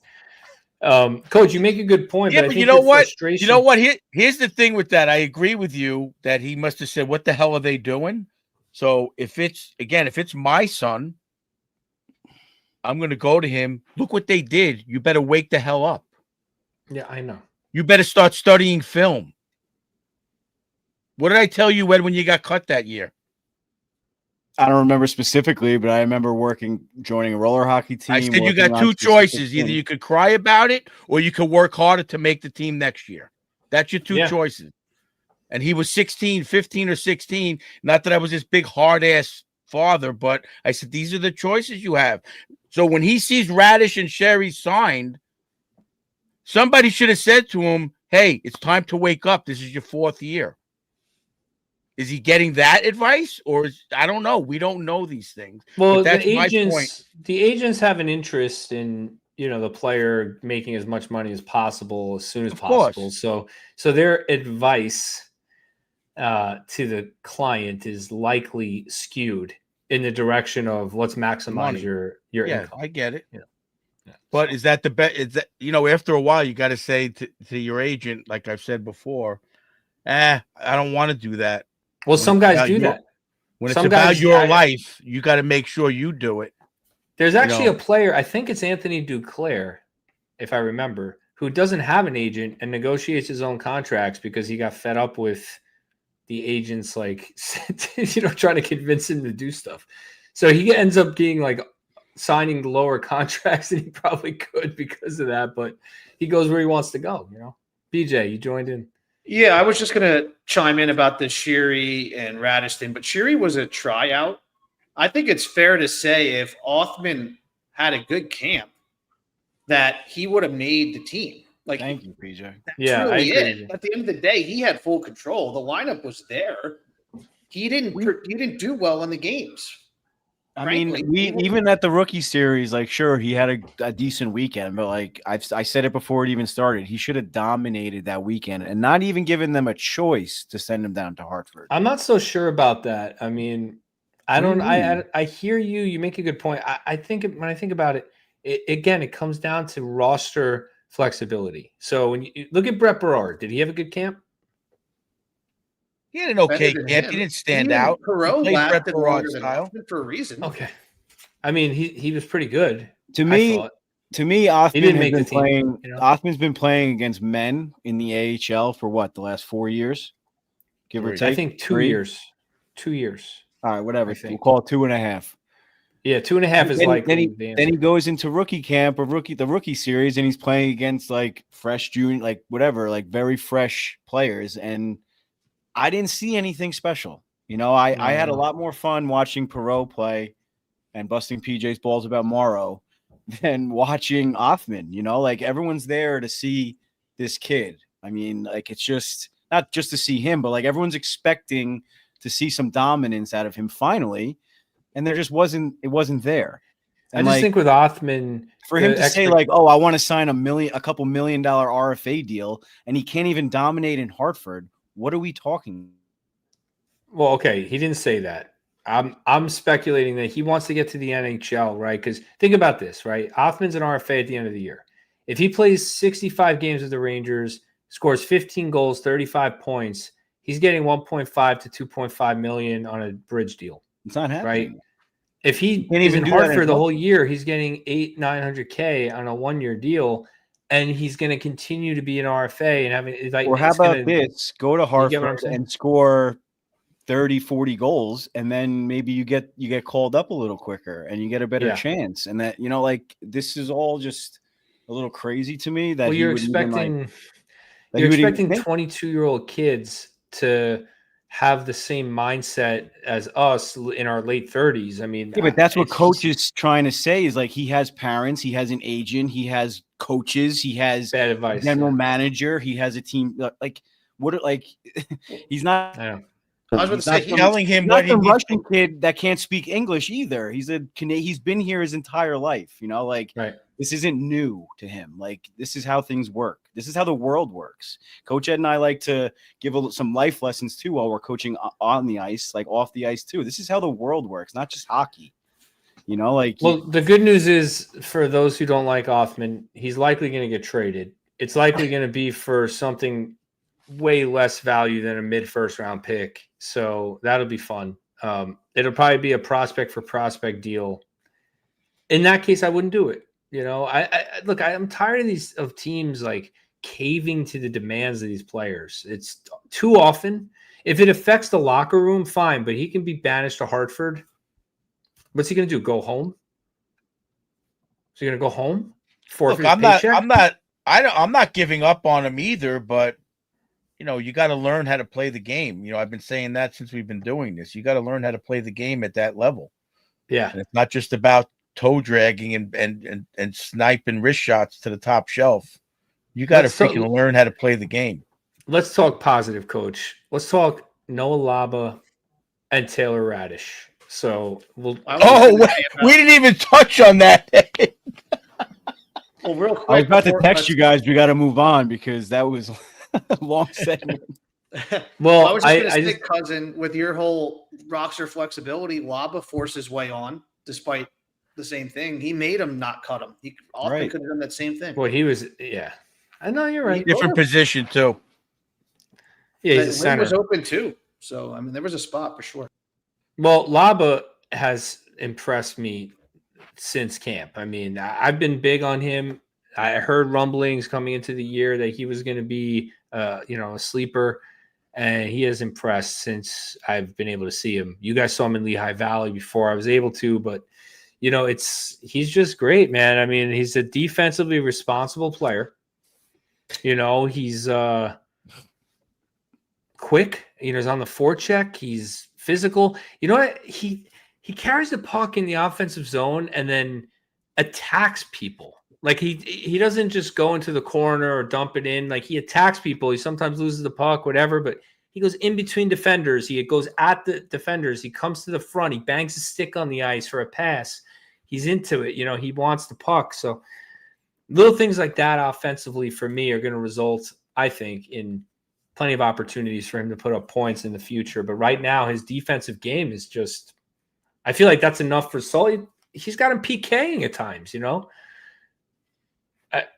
[SPEAKER 1] Coach, you make a good point.
[SPEAKER 3] Yeah,
[SPEAKER 1] but I
[SPEAKER 3] but
[SPEAKER 1] think
[SPEAKER 3] you know
[SPEAKER 1] your
[SPEAKER 3] what?
[SPEAKER 1] frustration-
[SPEAKER 3] You know what? Here's the thing with that. I agree with you that he must have said, "What the hell are they doing?" So if it's my son, I'm going to go to him. Look what they did. You better wake the hell up.
[SPEAKER 1] Yeah, I know.
[SPEAKER 3] You better start studying film. What did I tell you, Ed, when you got cut that year?
[SPEAKER 2] I don't remember specifically, but I remember joining a roller hockey team.
[SPEAKER 3] I said you
[SPEAKER 2] working
[SPEAKER 3] got
[SPEAKER 2] on
[SPEAKER 3] 2
[SPEAKER 2] specific
[SPEAKER 3] choices. Either
[SPEAKER 2] things.
[SPEAKER 3] you could cry about it or you could work harder to make the team next year. That's your 2
[SPEAKER 1] Yeah.
[SPEAKER 3] choices. And he was 15 or 16. Not that I was this big hard-ass father, but I said, these are the choices you have. So when he sees Radish and Sherry signed, somebody should have said to him, hey, it's time to wake up. This is your 4th year. Is he getting that advice? Or I don't know. We don't know these things.
[SPEAKER 1] Well,
[SPEAKER 3] that's
[SPEAKER 1] the
[SPEAKER 3] my point.
[SPEAKER 1] agents have an interest in the player making as much money as possible as soon as
[SPEAKER 3] Of course.
[SPEAKER 1] possible. So their advice to the client is likely skewed in the direction of let's maximize
[SPEAKER 3] Money.
[SPEAKER 1] your
[SPEAKER 3] Yeah,
[SPEAKER 1] income.
[SPEAKER 3] I get it.
[SPEAKER 1] Yeah.
[SPEAKER 3] But is that the best? Is that, after a while, you got to say to your agent, like I've said before, I don't want to do that.
[SPEAKER 1] Well, some guys
[SPEAKER 3] about
[SPEAKER 1] do
[SPEAKER 3] your-
[SPEAKER 1] that.
[SPEAKER 3] When it's
[SPEAKER 1] Some
[SPEAKER 3] about
[SPEAKER 1] guys-
[SPEAKER 3] your
[SPEAKER 1] I-
[SPEAKER 3] life, you got to make sure you do it.
[SPEAKER 1] There's actually
[SPEAKER 3] know.
[SPEAKER 1] a player, I think it's Anthony Duclair, if I remember, who doesn't have an agent and negotiates his own contracts because he got fed up with the agents like trying to convince him to do stuff. So he ends up being like signing lower contracts than he probably could because of that. But he goes where he wants to go. BJ, you joined in.
[SPEAKER 4] Yeah, I was just gonna chime in about the Shiri and Radish thing, but Shiri was a tryout. I think it's fair to say if Othman had a good camp, that he would have made the team. Like,
[SPEAKER 2] Thank you, PJ.
[SPEAKER 4] that's
[SPEAKER 1] Yeah, I
[SPEAKER 4] really
[SPEAKER 1] agree
[SPEAKER 4] it.
[SPEAKER 1] with you.
[SPEAKER 4] At the end of the day, he had full control. The lineup was there. He didn't do well in the games.
[SPEAKER 2] I mean,
[SPEAKER 4] Frankly,
[SPEAKER 2] even at the rookie series, like, sure, he had a decent weekend, but like I said it before it even started, he should have dominated that weekend and not even given them a choice to send him down to Hartford.
[SPEAKER 1] I'm not so sure about that. I mean, I
[SPEAKER 2] What do
[SPEAKER 1] don't.
[SPEAKER 2] you mean?
[SPEAKER 1] I hear you. You make a good point. I think when I think about it, again, it comes down to roster flexibility. So when you look at Brett Berard, did he have a good camp?
[SPEAKER 3] He had an okay
[SPEAKER 4] better than
[SPEAKER 3] camp.
[SPEAKER 4] him.
[SPEAKER 3] He didn't stand
[SPEAKER 4] Even
[SPEAKER 3] out. He
[SPEAKER 4] Perot
[SPEAKER 3] played Brett
[SPEAKER 4] lasted
[SPEAKER 3] Berard
[SPEAKER 4] longer than
[SPEAKER 3] style.
[SPEAKER 4] Othman for a reason.
[SPEAKER 1] Okay. I mean, he was pretty good.
[SPEAKER 2] To
[SPEAKER 1] I
[SPEAKER 2] me,
[SPEAKER 1] thought.
[SPEAKER 2] Othman
[SPEAKER 1] didn't
[SPEAKER 2] has
[SPEAKER 1] make
[SPEAKER 2] been
[SPEAKER 1] the team,
[SPEAKER 2] playing.
[SPEAKER 1] you know?
[SPEAKER 2] Othman's been playing against men in the AHL for what, the last 4 years, give or
[SPEAKER 3] Three.
[SPEAKER 2] take.
[SPEAKER 1] I think 2
[SPEAKER 2] 3?
[SPEAKER 1] years. 2 years.
[SPEAKER 2] All right, whatever.
[SPEAKER 1] I think.
[SPEAKER 2] We'll call it 2.5.
[SPEAKER 1] Yeah, 2.5 is
[SPEAKER 2] Then
[SPEAKER 1] likely.
[SPEAKER 2] then he goes into rookie camp or the rookie series, and he's playing against like fresh junior, like whatever, like very fresh players. And I didn't see anything special. I had a lot more fun watching Perot play and busting PJ's balls about Morrow than watching Othman. Like everyone's there to see this kid. I mean, like it's just not just to see him, but like everyone's expecting to see some dominance out of him finally. And there just wasn't there. And
[SPEAKER 1] I just think with Othman,
[SPEAKER 2] for him to say like, "Oh, I want to sign a couple $1 million RFA deal," and he can't even dominate in Hartford. What are we talking?
[SPEAKER 1] Well, okay, he didn't say that. I'm speculating that he wants to get to the NHL, right? Because think about this, right? Othman's an RFA at the end of the year. If he plays 65 games with the Rangers, scores 15 goals, 35 points, he's getting 1.5 to 2.5 million on a bridge deal.
[SPEAKER 2] It's not happening.
[SPEAKER 1] Right? If he
[SPEAKER 2] can't
[SPEAKER 1] is
[SPEAKER 2] even
[SPEAKER 1] in
[SPEAKER 2] do that
[SPEAKER 1] Hartford
[SPEAKER 2] in
[SPEAKER 1] the whole year, he's getting 900K on a 1-year deal, and he's going to continue to be an RFA and having like.
[SPEAKER 2] Or how about this? Go to
[SPEAKER 1] what I'm
[SPEAKER 2] Hartford
[SPEAKER 1] saying?
[SPEAKER 2] and score 30, 40 goals, and then maybe you get called up a little quicker and you get a better chance. And that, like this is all just a little crazy to me that
[SPEAKER 1] you're expecting 22-year-old kids to have the same mindset as us in our late 30s. I mean,
[SPEAKER 2] yeah, but that's what coach is trying to say is like he has parents, he has an agent, he has coaches, he has
[SPEAKER 1] bad advice,
[SPEAKER 2] general manager, he has a team. Like what? Like he's not.
[SPEAKER 1] I know.
[SPEAKER 4] I was going to say,
[SPEAKER 3] He's telling him
[SPEAKER 2] He's
[SPEAKER 3] what
[SPEAKER 2] not
[SPEAKER 3] he
[SPEAKER 2] some
[SPEAKER 3] needs.
[SPEAKER 2] Russian kid that can't speak English either. He's been here his entire life. Like
[SPEAKER 1] right.
[SPEAKER 2] This isn't new to him. Like this is how things work. This is how the world works. Coach Ed and I like to give some life lessons too while we're coaching on the ice, like off the ice too. This is how the world works, not just hockey. Like.
[SPEAKER 1] Well, the good news is for those who don't like Othman, he's likely going to get traded. It's likely going to be for something way less value than a mid-first round pick. So that'll be fun. It'll probably be a prospect for prospect deal. In that case, I wouldn't do it. Look, I'm tired of teams like caving to the demands of these players. It's too often. If it affects the locker room, fine, but he can be banished to Hartford. What's he going to do? Go home? Is he going to go home?
[SPEAKER 3] Look, I'm not giving up on him either, but you got to learn how to play the game. I've been saying that since we've been doing this. You got to learn how to play the game at that level.
[SPEAKER 1] Yeah.
[SPEAKER 3] And it's not just about toe dragging and sniping wrist shots to the top shelf. You got to freaking learn how to play the game.
[SPEAKER 1] Let's talk positive, Coach. Let's talk Noah Laba and Taylor Radish. So we
[SPEAKER 3] didn't even touch on that.
[SPEAKER 4] Well, real quick,
[SPEAKER 2] I was about to text you guys. We got to move on because that was a long segment.
[SPEAKER 4] Well, I was just going to say, cousin, with your whole roster flexibility, Laba forced his way on despite the same thing. He made him not cut him. He often could have done that same thing.
[SPEAKER 1] Well, he was, yeah. I know you're right.
[SPEAKER 3] Different position too.
[SPEAKER 1] Yeah, he's a center.
[SPEAKER 4] Was open too. So, I mean, there was a spot for sure.
[SPEAKER 1] Well, Laba has impressed me since camp. I mean, I've been big on him. I heard rumblings coming into the year that he was going to be, a sleeper. and he has impressed since I've been able to see him. You guys saw him in Lehigh Valley before I was able to, but he's just great, man. I mean, he's a defensively responsible player. He's quick. He's on the forecheck. He's physical. You know what? He carries the puck in the offensive zone and then attacks people. Like he doesn't just go into the corner or dump it in. Like he attacks people. He sometimes loses the puck, whatever, but he goes in between defenders. He goes at the defenders. He comes to the front. He bangs a stick on the ice for a pass. He's into it. He wants the puck. So little things like that offensively for me are going to result, I think, in plenty of opportunities for him to put up points in the future. But right now, his defensive game is just, I feel like that's enough for Sully. He's got him PKing at times,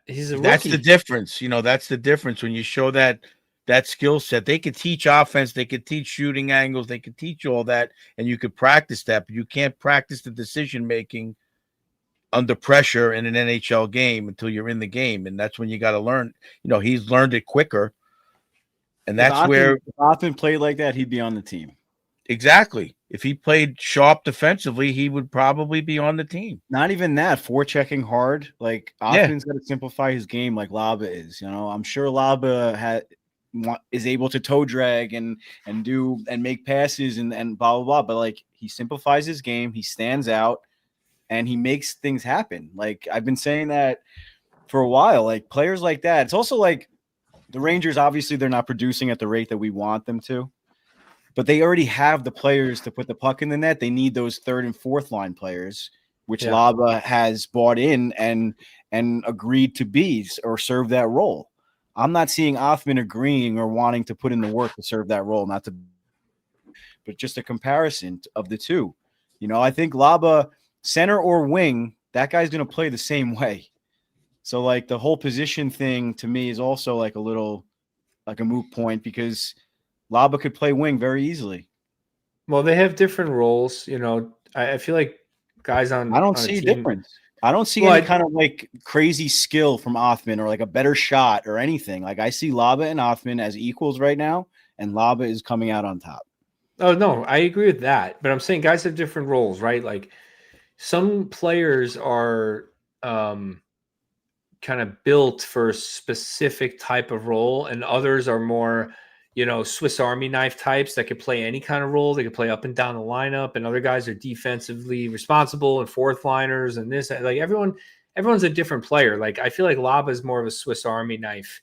[SPEAKER 1] He's a rookie.
[SPEAKER 3] That's the difference. That's the difference when you show that skill set. They could teach offense, they could teach shooting angles, they could teach all that, and you could practice that, but you can't practice the decision making under pressure in an NHL game until you're in the game, and that's when you got to learn. He's learned it quicker, and that's where
[SPEAKER 2] if Othmann played like that, he'd be on the team.
[SPEAKER 3] Exactly. If he played sharp defensively, he would probably be on the team.
[SPEAKER 2] Not even that, forechecking hard. Like Othmann's got to simplify his game like Laba is. I'm sure Laba is able to toe drag and do and make passes and blah blah blah. But like he simplifies his game, he stands out, and he makes things happen. Like I've been saying that for a while. Like players like that. It's also like the Rangers. Obviously, they're not producing at the rate that we want them to. But they already have the players to put the puck in the net. They need those third and fourth line players, which Laba has bought in and agreed to be or serve that role. I'm not seeing Othmann agreeing or wanting to put in the work to serve that role, but just a comparison of the two. I think Laba, center or wing, that guy's going to play the same way. So like the whole position thing to me is also like a little like a moot point because Laba could play wing very easily.
[SPEAKER 1] Well, they have different roles. I feel like guys on.
[SPEAKER 2] I don't see a difference. I don't see any kind of like crazy skill from Othmann or like a better shot or anything. Like I see Laba and Othmann as equals right now, and Laba is coming out on top.
[SPEAKER 1] Oh no, I agree with that. But I'm saying guys have different roles, right? Like some players are kind of built for a specific type of role, and others are more Swiss Army knife types that could play any kind of role. They could play up and down the lineup, and other guys are defensively responsible and fourth liners and this. Like everyone's a different player. Like I feel like Laba is more of a Swiss Army knife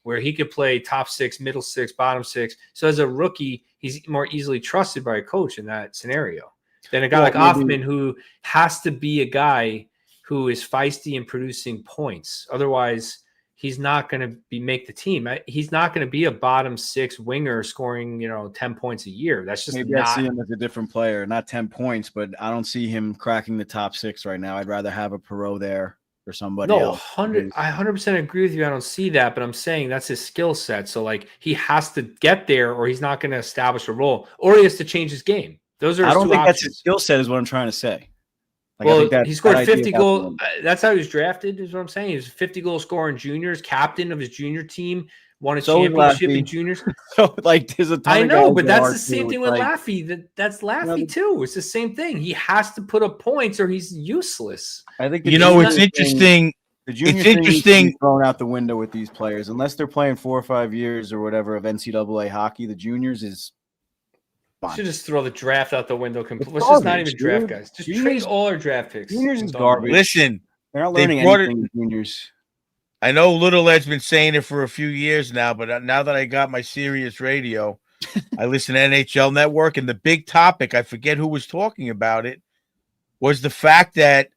[SPEAKER 1] where he could play top six, middle six, bottom six. So as a rookie, he's more easily trusted by a coach in that scenario than a guy like Othmann who has to be a guy who is feisty and producing points. Otherwise, he's not going to make the team. He's not going to be a bottom six winger scoring, 10 points a year. That's just
[SPEAKER 2] maybe I see him as a different player, not 10 points, but I don't see him cracking the top six right now. I'd rather have a Perreault there or somebody else.
[SPEAKER 1] I 100% agree with you. I don't see that, but I'm saying that's his skill set. So like he has to get there or he's not going to establish a role or he has to change his game. Those are
[SPEAKER 2] I don't think
[SPEAKER 1] options.
[SPEAKER 2] That's his skill set is what I'm trying to say.
[SPEAKER 1] Like, well, he scored 50 goals. That's how he was drafted, is what I'm saying. He was a 50-goal scorer in juniors, captain of his junior team, won a championship in juniors.
[SPEAKER 2] So, like, there's a ton
[SPEAKER 1] I
[SPEAKER 2] of
[SPEAKER 1] know,
[SPEAKER 2] guys
[SPEAKER 1] but that's the same thing with
[SPEAKER 2] like,
[SPEAKER 1] Laffy. That's Laffy, too. It's the same thing. He has to put up points or he's useless.
[SPEAKER 2] I think
[SPEAKER 3] it's interesting.
[SPEAKER 2] The junior thing thrown out the window with these players. Unless they're playing 4 or 5 years or whatever of NCAA hockey, the juniors is
[SPEAKER 1] should just throw the draft out the window completely. Let's just not even draft guys. Just trade all our draft picks.
[SPEAKER 2] Juniors is garbage.
[SPEAKER 3] Listen,
[SPEAKER 2] they're not learning anything with juniors.
[SPEAKER 3] I know Little Ed's been saying it for a few years now, but now that I got my Sirius radio, I listen to NHL Network, and the big topic, I forget who was talking about it, was the fact that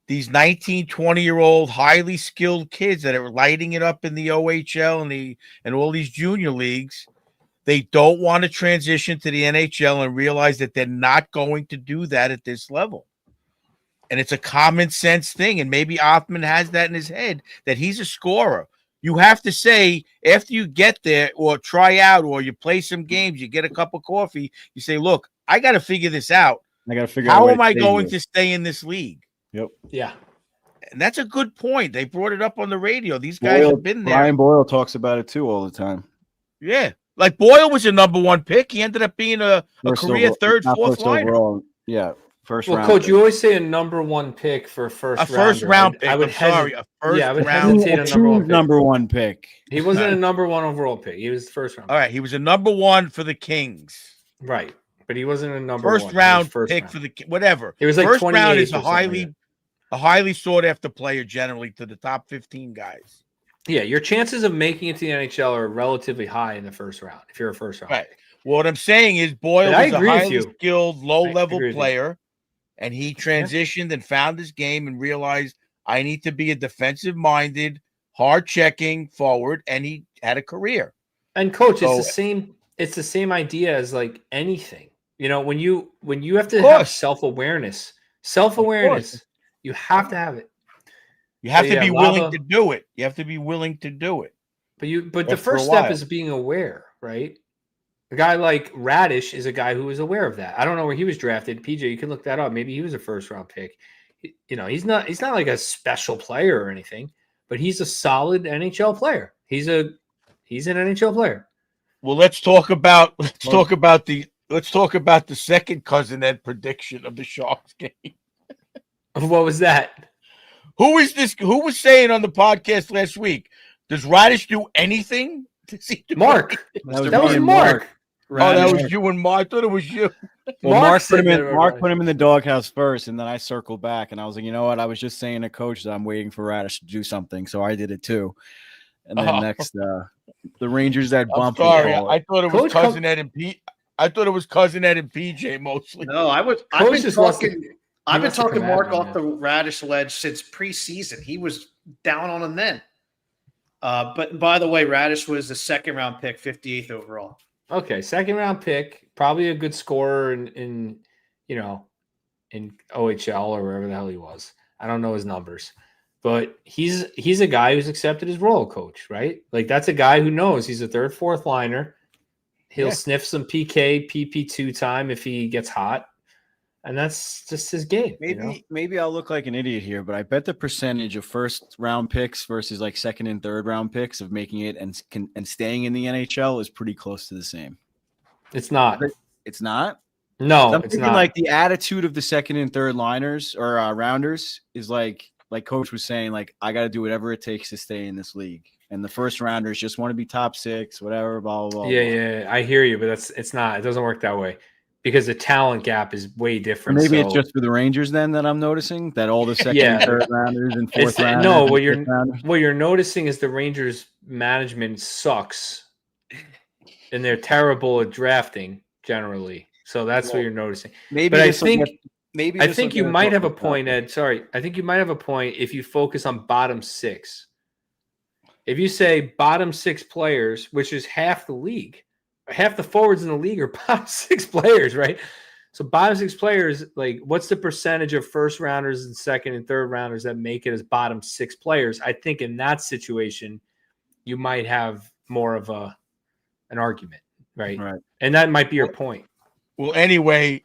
[SPEAKER 3] these 19, 20-year-old highly skilled kids that are lighting it up in the OHL and all these junior leagues, they don't want to transition to the NHL and realize that they're not going to do that at this level. And it's a common sense thing. And maybe Othmann has that in his head that he's a scorer. You have to say, after you get there or try out or you play some games, you get a cup of coffee, you say, look, I got to figure this out.
[SPEAKER 2] I got to figure out
[SPEAKER 3] how am I going to stay in this league?
[SPEAKER 2] Yep.
[SPEAKER 1] Yeah.
[SPEAKER 3] And that's a good point. They brought it up on the radio. These guys have been there.
[SPEAKER 2] Brian Boyle talks about it too all the time.
[SPEAKER 3] Yeah. Like Boyle was a number 1 pick. He ended up being a
[SPEAKER 2] First
[SPEAKER 3] career
[SPEAKER 2] overall-
[SPEAKER 3] third,
[SPEAKER 2] not
[SPEAKER 3] fourth
[SPEAKER 2] first
[SPEAKER 3] liner.
[SPEAKER 2] overall. Yeah, first
[SPEAKER 1] Well,
[SPEAKER 2] round.
[SPEAKER 1] coach,
[SPEAKER 2] pick.
[SPEAKER 1] you always say a number 1 pick for a first
[SPEAKER 3] A first
[SPEAKER 1] rounder.
[SPEAKER 3] round pick.
[SPEAKER 1] I would
[SPEAKER 3] I'm sorry,
[SPEAKER 1] hesitate.
[SPEAKER 3] a first
[SPEAKER 1] Yeah, I would
[SPEAKER 3] round
[SPEAKER 1] hesitate
[SPEAKER 2] a
[SPEAKER 1] on number 1 pick.
[SPEAKER 2] number 1 pick.
[SPEAKER 1] He wasn't a number 1 overall pick. He was the first round.
[SPEAKER 3] All right, he was a number 1 for the Kings.
[SPEAKER 1] Right. But he wasn't a number
[SPEAKER 3] First
[SPEAKER 1] 1.
[SPEAKER 3] round
[SPEAKER 1] First
[SPEAKER 3] pick
[SPEAKER 1] round.
[SPEAKER 3] for the whatever.
[SPEAKER 1] It was like
[SPEAKER 3] first round
[SPEAKER 1] 28th
[SPEAKER 3] is
[SPEAKER 1] or something like
[SPEAKER 3] a highly sought after player generally to the top 15 guys.
[SPEAKER 1] Yeah, your chances of making it to the NHL are relatively high in the first round if you're a first round.
[SPEAKER 3] Right. Well, what I'm saying is Boyle
[SPEAKER 1] But I
[SPEAKER 3] was a
[SPEAKER 1] agree with
[SPEAKER 3] highly
[SPEAKER 1] you.
[SPEAKER 3] skilled, low-level
[SPEAKER 1] agree with you.
[SPEAKER 3] player, and he transitioned and found his game and realized I need to be a defensive-minded, hard-checking forward, and he had a career.
[SPEAKER 1] And coach,
[SPEAKER 3] So-
[SPEAKER 1] it's the same idea as like anything. You know, when you have to
[SPEAKER 3] Of
[SPEAKER 1] have
[SPEAKER 3] course.
[SPEAKER 1] self-awareness, you have to have it.
[SPEAKER 3] You have
[SPEAKER 1] So,
[SPEAKER 3] to
[SPEAKER 1] yeah,
[SPEAKER 3] be willing
[SPEAKER 1] Lava-
[SPEAKER 3] to do it. You have to be willing to do it.
[SPEAKER 1] But the
[SPEAKER 3] After a
[SPEAKER 1] first step
[SPEAKER 3] while.
[SPEAKER 1] is being aware, right? A guy like Radish is a guy who was aware of that. I don't know where he was drafted. PJ, you can look that up. Maybe he was a first round pick. You know, he's not like a special player or anything, but he's a solid NHL player. He's an NHL player.
[SPEAKER 3] Well, let's talk about the second cousin Ed prediction of the Sharks game.
[SPEAKER 1] What was that?
[SPEAKER 3] Who is this? Who was saying on the podcast last week? Does Radish do anything? Does he do
[SPEAKER 1] Mark.
[SPEAKER 3] anything?
[SPEAKER 1] That was
[SPEAKER 2] me and
[SPEAKER 1] Mark.
[SPEAKER 3] Oh, that
[SPEAKER 4] Radish.
[SPEAKER 3] was you and Mark. I thought it was you.
[SPEAKER 2] Well,
[SPEAKER 1] Mark
[SPEAKER 2] Mark
[SPEAKER 1] said
[SPEAKER 2] put him
[SPEAKER 1] that
[SPEAKER 2] in.
[SPEAKER 1] about
[SPEAKER 2] Mark
[SPEAKER 1] Radish.
[SPEAKER 2] put him in the doghouse first, and then I circled back, and I was like, you know what? I was just saying to coach that I'm waiting for Radish to do something, so I did it too. And then
[SPEAKER 3] Oh.
[SPEAKER 2] next, the Rangers that
[SPEAKER 3] I'm
[SPEAKER 2] bump.
[SPEAKER 3] sorry. I thought it was
[SPEAKER 1] Coach,
[SPEAKER 3] cousin Ed and Pete. I thought it was cousin Ed and PJ mostly.
[SPEAKER 4] No, I've been
[SPEAKER 1] Coach just wants to-
[SPEAKER 4] talking. I've been
[SPEAKER 1] wants to
[SPEAKER 4] talking
[SPEAKER 1] come at
[SPEAKER 4] Mark
[SPEAKER 1] me,
[SPEAKER 4] off
[SPEAKER 1] man.
[SPEAKER 4] the Radish ledge since preseason. He was down on him then. But by the way, Radish was the second round pick, 58th overall.
[SPEAKER 1] Okay, second round pick, probably a good scorer in OHL or wherever the hell he was. I don't know his numbers, but he's a guy who's accepted his role, coach, right? Like that's a guy who knows he's a third, fourth liner. He'll
[SPEAKER 3] Yeah.
[SPEAKER 1] sniff some PK, PP2 time if he gets hot, and that's just his game.
[SPEAKER 2] Maybe I'll look like an idiot here, but I bet the percentage of first round picks versus like second and third round picks of making it and staying in the NHL is pretty close to the same.
[SPEAKER 1] It's not.
[SPEAKER 2] It's not.
[SPEAKER 1] No,
[SPEAKER 2] I'm
[SPEAKER 1] it's
[SPEAKER 2] thinking
[SPEAKER 1] not.
[SPEAKER 2] like the attitude of the second and third liners or rounders is like coach was saying, like, I got to do whatever it takes to stay in this league. And the first rounders just want to be top six, whatever, blah, blah, blah.
[SPEAKER 1] Yeah, I hear you, but it's not. It doesn't work that way because the talent gap is way
[SPEAKER 2] Or
[SPEAKER 1] different.
[SPEAKER 2] maybe it's
[SPEAKER 1] so-
[SPEAKER 2] just for the Rangers then that I'm noticing that all the second
[SPEAKER 1] Yeah.
[SPEAKER 2] and third rounders and fourth
[SPEAKER 1] It's-
[SPEAKER 2] rounders.
[SPEAKER 1] no,
[SPEAKER 2] and
[SPEAKER 1] what you're-
[SPEAKER 2] fifth rounders-
[SPEAKER 1] what you're noticing is the Rangers management sucks and they're terrible at drafting generally. So that's what you're noticing.
[SPEAKER 2] maybe
[SPEAKER 1] But I
[SPEAKER 2] this will
[SPEAKER 1] think
[SPEAKER 2] get- maybe
[SPEAKER 1] I
[SPEAKER 2] this will
[SPEAKER 1] think
[SPEAKER 2] get
[SPEAKER 1] you
[SPEAKER 2] us
[SPEAKER 1] might have a
[SPEAKER 2] talking about
[SPEAKER 1] point,
[SPEAKER 2] it.
[SPEAKER 1] Ed. Sorry. I think you might have a point if you focus on bottom six. If you say bottom six players, which is half the league, half the forwards in the league are bottom six players, right? So bottom six players, like what's the percentage of first rounders and second and third rounders that make it as bottom six players? I think in that situation, you might have more of an argument, right?
[SPEAKER 2] Right.
[SPEAKER 1] And that might be your point.
[SPEAKER 3] Well, anyway,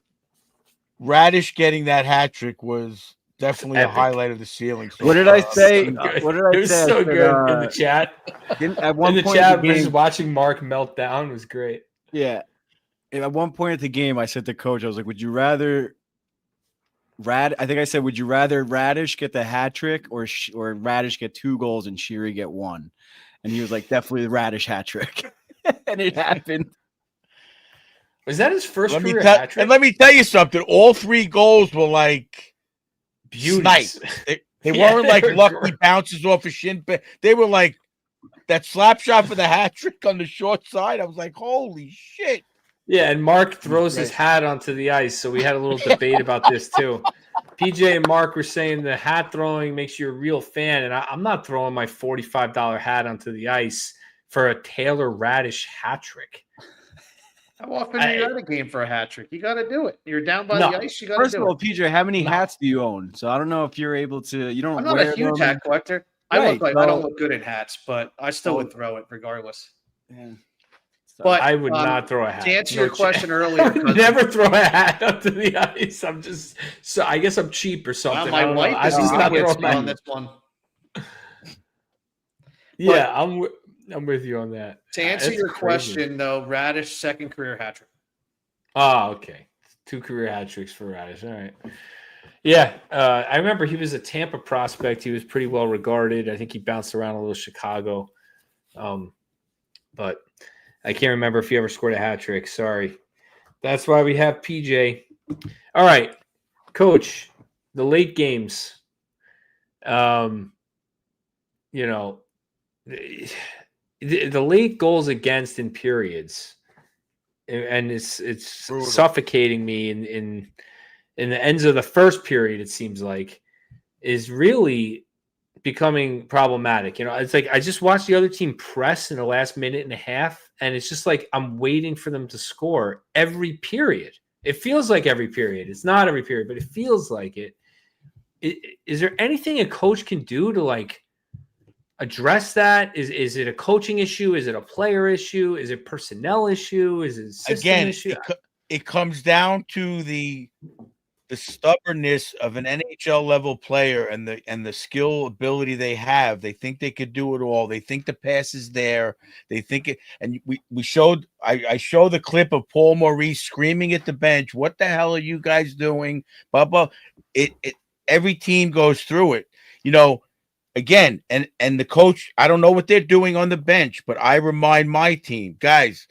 [SPEAKER 3] Radish getting that hat trick was definitely a
[SPEAKER 1] Epic.
[SPEAKER 3] highlight of the ceiling. so
[SPEAKER 2] What did I
[SPEAKER 3] far.
[SPEAKER 2] say?
[SPEAKER 1] So good.
[SPEAKER 2] What did I
[SPEAKER 1] It was
[SPEAKER 2] say? I
[SPEAKER 1] so
[SPEAKER 2] said,
[SPEAKER 1] good in the chat.
[SPEAKER 2] At one
[SPEAKER 1] In the
[SPEAKER 2] point
[SPEAKER 1] chat,
[SPEAKER 2] in the
[SPEAKER 1] just
[SPEAKER 2] game,
[SPEAKER 1] watching Mark melt down was great.
[SPEAKER 2] yeah. And at one point at the game, I said to coach, I was like, would you rather I think I said, would you rather Radish get the hat trick or Radish get 2 goals and Sheary get 1? And he was like, definitely the Radish hat trick. And it happened.
[SPEAKER 1] Was that his first
[SPEAKER 3] Let me
[SPEAKER 1] career
[SPEAKER 3] tell,
[SPEAKER 1] hat trick?
[SPEAKER 3] and let me tell you something. All 3 goals were like
[SPEAKER 1] Beauties.
[SPEAKER 3] sniped. They
[SPEAKER 1] Yeah,
[SPEAKER 3] weren't
[SPEAKER 1] they
[SPEAKER 3] like
[SPEAKER 1] were
[SPEAKER 3] lucky
[SPEAKER 1] great.
[SPEAKER 3] bounces off a shin. They were like that slap shot for the hat trick on the short side. I was like, holy shit.
[SPEAKER 1] Yeah, and Mark throws his
[SPEAKER 3] Great.
[SPEAKER 1] hat onto the ice, so we had a little debate about this too. PJ and Mark were saying the hat throwing makes you a real fan, and I'm not throwing my $45 hat onto the ice for a Taylor Radish hat trick.
[SPEAKER 4] How often are you at a game for a hat trick? You got to do it. You're down by
[SPEAKER 1] No.
[SPEAKER 4] the ice. You got to
[SPEAKER 2] First of
[SPEAKER 4] do
[SPEAKER 2] all,
[SPEAKER 4] it.
[SPEAKER 2] PJ, how many
[SPEAKER 1] No.
[SPEAKER 2] hats do you own? So I don't know if you're able to. You don't.
[SPEAKER 4] I'm not
[SPEAKER 2] wear
[SPEAKER 4] a huge
[SPEAKER 2] them.
[SPEAKER 4] hat collector. I
[SPEAKER 2] Right,
[SPEAKER 4] look like I don't
[SPEAKER 2] so-
[SPEAKER 4] look good in hats, but I still
[SPEAKER 2] So-
[SPEAKER 4] would throw it regardless.
[SPEAKER 2] Yeah. So-
[SPEAKER 4] But
[SPEAKER 1] I would
[SPEAKER 4] um,
[SPEAKER 1] not throw a hat.
[SPEAKER 4] To answer
[SPEAKER 1] No
[SPEAKER 4] your
[SPEAKER 1] chance.
[SPEAKER 4] question
[SPEAKER 1] I
[SPEAKER 4] earlier,
[SPEAKER 1] would
[SPEAKER 4] cousin,
[SPEAKER 1] never throw a hat onto the ice. I'm just so. I guess I'm cheap or
[SPEAKER 4] well,
[SPEAKER 1] something.
[SPEAKER 4] my
[SPEAKER 1] I don't know.
[SPEAKER 4] wife
[SPEAKER 1] I'm
[SPEAKER 4] is
[SPEAKER 1] just not
[SPEAKER 4] with
[SPEAKER 1] throwing
[SPEAKER 4] me
[SPEAKER 1] my
[SPEAKER 4] on this one.
[SPEAKER 1] Yeah, I'm. I'm with you on that.
[SPEAKER 4] To answer
[SPEAKER 1] That's
[SPEAKER 4] your
[SPEAKER 1] crazy.
[SPEAKER 4] question, though, Radish second career hat trick.
[SPEAKER 1] Oh, okay. 2 career hat tricks for Radish. All right. Yeah, I remember he was a Tampa prospect. He was pretty well regarded. I think he bounced around a little Chicago, but I can't remember if he ever scored a hat trick. Sorry. That's why we have PJ. All right, Coach. The late games. You know, the late goals against in periods, and it's
[SPEAKER 3] Brutal.
[SPEAKER 1] suffocating me in the ends of the first period. It seems like is really becoming problematic. You know, it's like I just watched the other team press in the last minute and a half, and it's just like I'm waiting for them to score every period. It feels like every period. It's not every period, but it feels like it. Is there anything a coach can do to like address that? Is it a coaching issue? Is it a player issue? Is it personnel issue? Is it a system issue?
[SPEAKER 3] It comes down to the stubbornness of an NHL level player and the skill ability they have. They think they could do it all. They think the pass is there. They think it. And we showed. I show the clip of Paul Maurice screaming at the bench. What the hell are you guys doing? Blah blah. Every team goes through it. You know. Again, and the coach, I don't know what they're doing on the bench, but I remind my team, guys,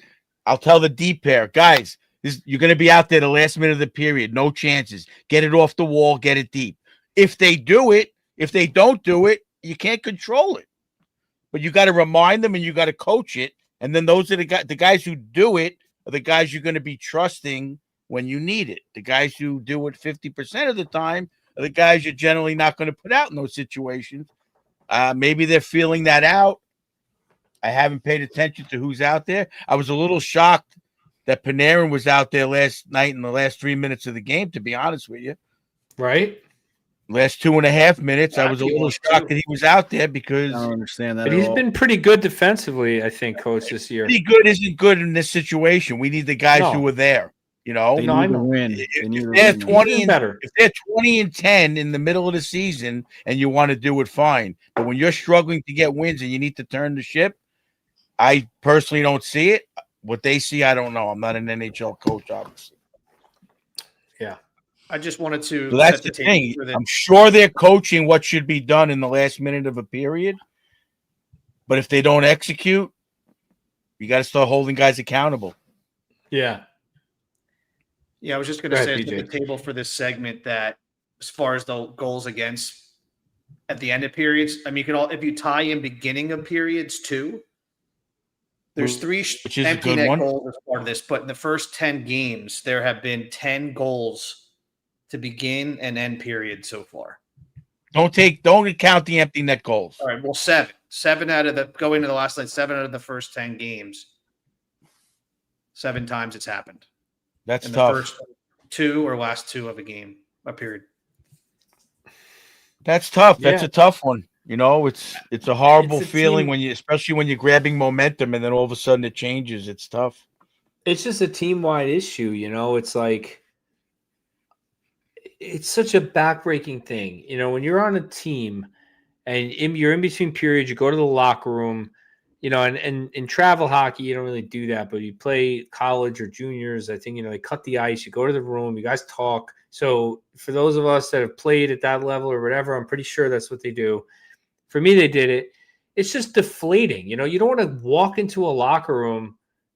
[SPEAKER 3] I'll tell the deep pair, guys, you're going to be out there the last minute of the period. No chances. Get it off the wall. Get it deep. If they do it, if they don't do it, you can't control it. But you got to remind them and you got to coach it. And then those are the guys who do it are the guys you're going to be trusting when you need it. The guys who do it 50% of the time are the guys you're generally not going to put out in those situations. Maybe they're feeling that out. I haven't paid attention to who's out there. I was a little shocked that Panarin was out there last night in the last 3 minutes of the game, to be honest with you.
[SPEAKER 1] Right?
[SPEAKER 3] Last 2.5 minutes,
[SPEAKER 4] Yeah,
[SPEAKER 3] I was a
[SPEAKER 4] he
[SPEAKER 3] little
[SPEAKER 4] was
[SPEAKER 3] shocked
[SPEAKER 4] too.
[SPEAKER 3] that he was out there
[SPEAKER 2] I
[SPEAKER 3] because
[SPEAKER 2] don't understand that.
[SPEAKER 1] But
[SPEAKER 2] at
[SPEAKER 1] he's
[SPEAKER 2] all.
[SPEAKER 1] been pretty good defensively, I think, Coach, this year.
[SPEAKER 3] pretty good isn't good in this situation. We need the guys
[SPEAKER 1] No.
[SPEAKER 3] who are there. You know,
[SPEAKER 2] They
[SPEAKER 1] No, I
[SPEAKER 2] need to
[SPEAKER 1] know.
[SPEAKER 2] win.
[SPEAKER 3] If
[SPEAKER 2] They need to
[SPEAKER 3] they're
[SPEAKER 2] win.
[SPEAKER 3] 20
[SPEAKER 1] Even
[SPEAKER 3] and
[SPEAKER 1] better.
[SPEAKER 3] if they're 20-10 in the middle of the season and you want to do it, fine. But when you're struggling to get wins and you need to turn the ship, I personally don't see it. What they see, I don't know. I'm not an NHL coach, obviously.
[SPEAKER 4] I just wanted to
[SPEAKER 3] So that's
[SPEAKER 4] set
[SPEAKER 3] the
[SPEAKER 4] table
[SPEAKER 3] thing.
[SPEAKER 4] for the
[SPEAKER 3] I'm sure they're coaching what should be done in the last minute of a period. But if they don't execute, you got to start holding guys accountable.
[SPEAKER 1] Yeah.
[SPEAKER 4] Yeah, I was just going
[SPEAKER 1] Go
[SPEAKER 4] to
[SPEAKER 1] ahead,
[SPEAKER 4] say at
[SPEAKER 1] PJ.
[SPEAKER 4] the table for this segment that as far as the goals against at the end of periods, I mean, you can all if you tie in beginning of periods too. There's three
[SPEAKER 3] Which is a
[SPEAKER 4] empty
[SPEAKER 3] good
[SPEAKER 4] net
[SPEAKER 3] one.
[SPEAKER 4] goals as part of this, but in the first 10 games, there have been 10 goals to begin and end period so far.
[SPEAKER 3] Don't count the empty net goals.
[SPEAKER 4] All right, well, seven out of the going to the last night, 7 out of the first 10 games. 7 times it's happened.
[SPEAKER 3] That's
[SPEAKER 4] In
[SPEAKER 3] tough.
[SPEAKER 4] the first 2 or last 2 of a period.
[SPEAKER 3] That's tough. That's
[SPEAKER 1] Yeah.
[SPEAKER 3] a tough one. You know, it's a horrible
[SPEAKER 1] It's a
[SPEAKER 3] feeling
[SPEAKER 1] team-
[SPEAKER 3] especially when you're grabbing momentum and then all of a sudden it changes. It's tough.
[SPEAKER 1] It's just a team-wide issue, you know. It's like it's such a backbreaking thing, you know. When you're on a team and you're in between periods, you go to the locker room, you know. And in travel hockey, you don't really do that, but you play college or juniors. I think they cut the ice. You go to the room, you guys talk. So for those of us that have played at that level or whatever, I'm pretty sure that's what they do. For me, they did it. It's just deflating, you know. You don't want to walk into a locker room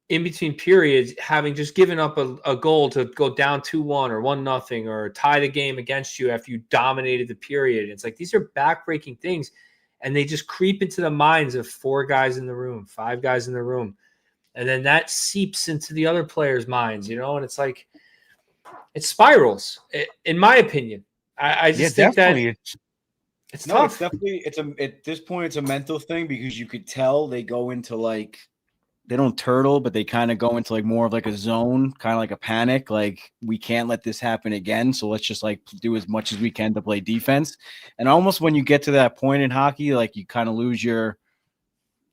[SPEAKER 1] in between periods, having just given up a goal to go down 2-1 or 1-0 or tie the game against you after you dominated the period. It's like these are backbreaking things, and they just creep into the minds of 4 guys in the room, 5 guys in the room, and then that seeps into the other players' minds, you know. And it's like it spirals, in my opinion. I just think that
[SPEAKER 3] definitely.
[SPEAKER 1] it's
[SPEAKER 2] No,
[SPEAKER 1] tough.
[SPEAKER 2] it's definitely at this point it's a mental thing because you could tell they go into like they don't turtle, but they kind of go into like more of like a zone, kind of like a panic. Like we can't let this happen again, so let's just like do as much as we can to play defense. And almost when you get to that point in hockey, like you kind of lose your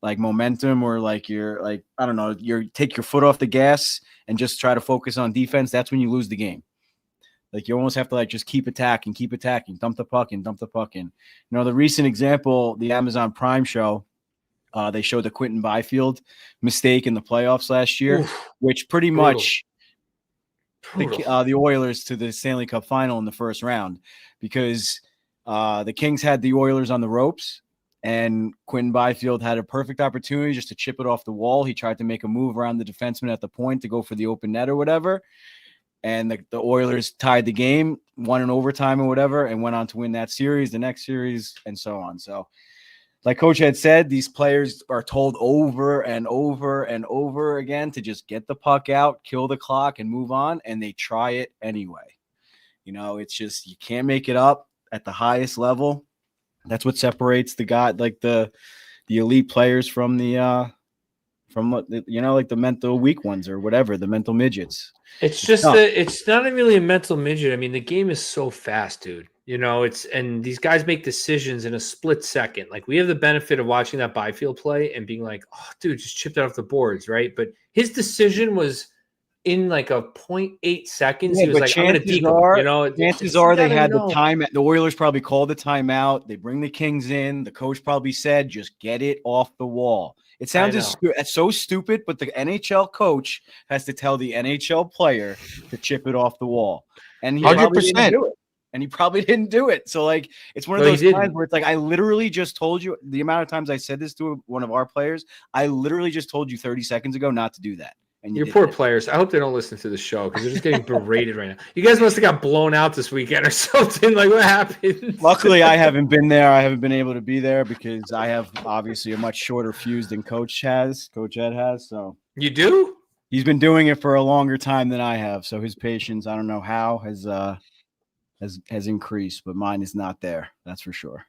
[SPEAKER 2] like momentum or like you're like I don't know, you take your foot off the gas and just try to focus on defense. That's when you lose the game. Like you almost have to like just keep attacking, dump the puck in. You know, the recent example, the Amazon Prime show, They showed the Quentin Byfield mistake in the playoffs last year,
[SPEAKER 1] Oof,
[SPEAKER 2] which pretty
[SPEAKER 1] brutal.
[SPEAKER 2] much
[SPEAKER 1] brutal.
[SPEAKER 2] the Oilers to the Stanley Cup final in the first round, because the Kings had the Oilers on the ropes, and Quentin Byfield had a perfect opportunity just to chip it off the wall. He tried to make a move around the defenseman at the point to go for the open net or whatever. And the Oilers tied the game, won in overtime or whatever, and went on to win that series, the next series, and so on. So, like Coach had said, these players are told over and over and over again to just get the puck out, kill the clock, and move on, and they try it anyway. You know, it's just you can't make it up at the highest level. That's what separates the guy, like the elite players from the like the mental weak ones or whatever, the mental midgets.
[SPEAKER 1] It's just
[SPEAKER 2] tough.
[SPEAKER 1] it's not really a mental midget. I mean, the game is so fast, dude. You know, and these guys make decisions in a split second. Like, we have the benefit of watching that Byfield play and being like, oh, dude, just chipped it off the boards, right? But his decision was in like a 0.8 seconds.
[SPEAKER 2] Yeah,
[SPEAKER 1] he was
[SPEAKER 2] but
[SPEAKER 1] like, I'm gonna
[SPEAKER 2] chances
[SPEAKER 1] deke him.
[SPEAKER 2] are-
[SPEAKER 1] You know,
[SPEAKER 2] Chances
[SPEAKER 1] you
[SPEAKER 2] are they
[SPEAKER 1] gotta
[SPEAKER 2] had
[SPEAKER 1] know.
[SPEAKER 2] the time. The Oilers probably called the timeout. They bring the Kings in. The coach probably said, just get it off the wall. It sounds it's so stupid, but the NHL coach has to tell the NHL player to chip it off the wall. And he probably didn't
[SPEAKER 3] 100%.
[SPEAKER 2] do it. And he probably didn't do it. So, like, it's one of
[SPEAKER 1] No, he
[SPEAKER 2] those times
[SPEAKER 1] didn't.
[SPEAKER 2] where it's like, I literally just told you the amount of times I said this to one of our players. I literally just told you 30 seconds ago not to do that. And you
[SPEAKER 1] Your
[SPEAKER 2] did
[SPEAKER 1] poor
[SPEAKER 2] it.
[SPEAKER 1] players. I hope they don't listen to the show because they're just getting berated right now. You guys must have got blown out this weekend or something. Like, what happened?
[SPEAKER 2] Luckily, I haven't been there. I haven't been able to be there because I have obviously a much shorter fuse than Coach Ed has. So
[SPEAKER 1] You do?
[SPEAKER 2] he's been doing it for a longer time than I have. So his patience, I don't know how, has increased, but mine is not there. That's for sure.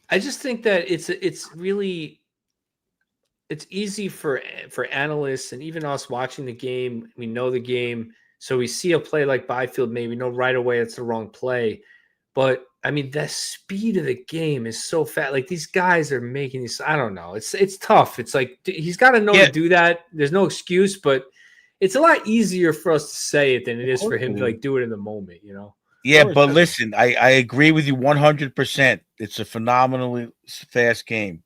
[SPEAKER 1] I just think that it's easy for analysts and even us watching the game. We know the game, so we see a play like Byfield, maybe know right away it's the wrong play. But I mean, the speed of the game is so fast. Like, these guys are making these. I don't know. It's tough. It's like he's got to know to do that. There's no excuse, but it's a lot easier for us to say it than it is for him to like do it in the moment. You know.
[SPEAKER 3] Yeah, but listen, I agree with you 100%. It's a phenomenally fast game.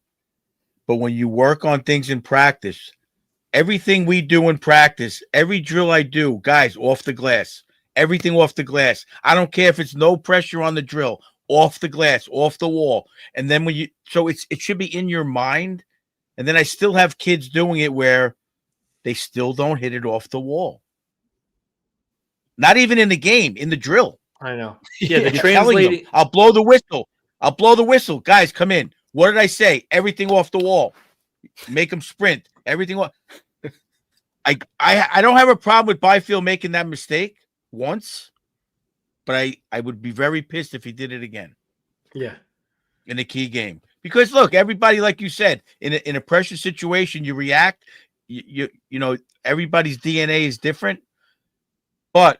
[SPEAKER 3] But when you work on things in practice, everything we do in practice, every drill I do, guys, off the glass, everything off the glass. I don't care if it's no pressure on the drill, off the glass, off the wall. And then it should be in your mind. And then I still have kids doing it where they still don't hit it off the wall. Not even in the game, in the drill.
[SPEAKER 1] I know. Yeah, the
[SPEAKER 3] You're telling them,
[SPEAKER 1] translating.
[SPEAKER 3] I'll blow the whistle. I'll blow the whistle. Guys, come in. What did I say? Everything off the wall. Make them sprint. Everything off. I don't have a problem with Byfield making that mistake once, but I would be very pissed if he did it again.
[SPEAKER 1] Yeah.
[SPEAKER 3] In a key game. Because look, everybody, like you said, in a pressure situation, you react. You know, everybody's DNA is different. But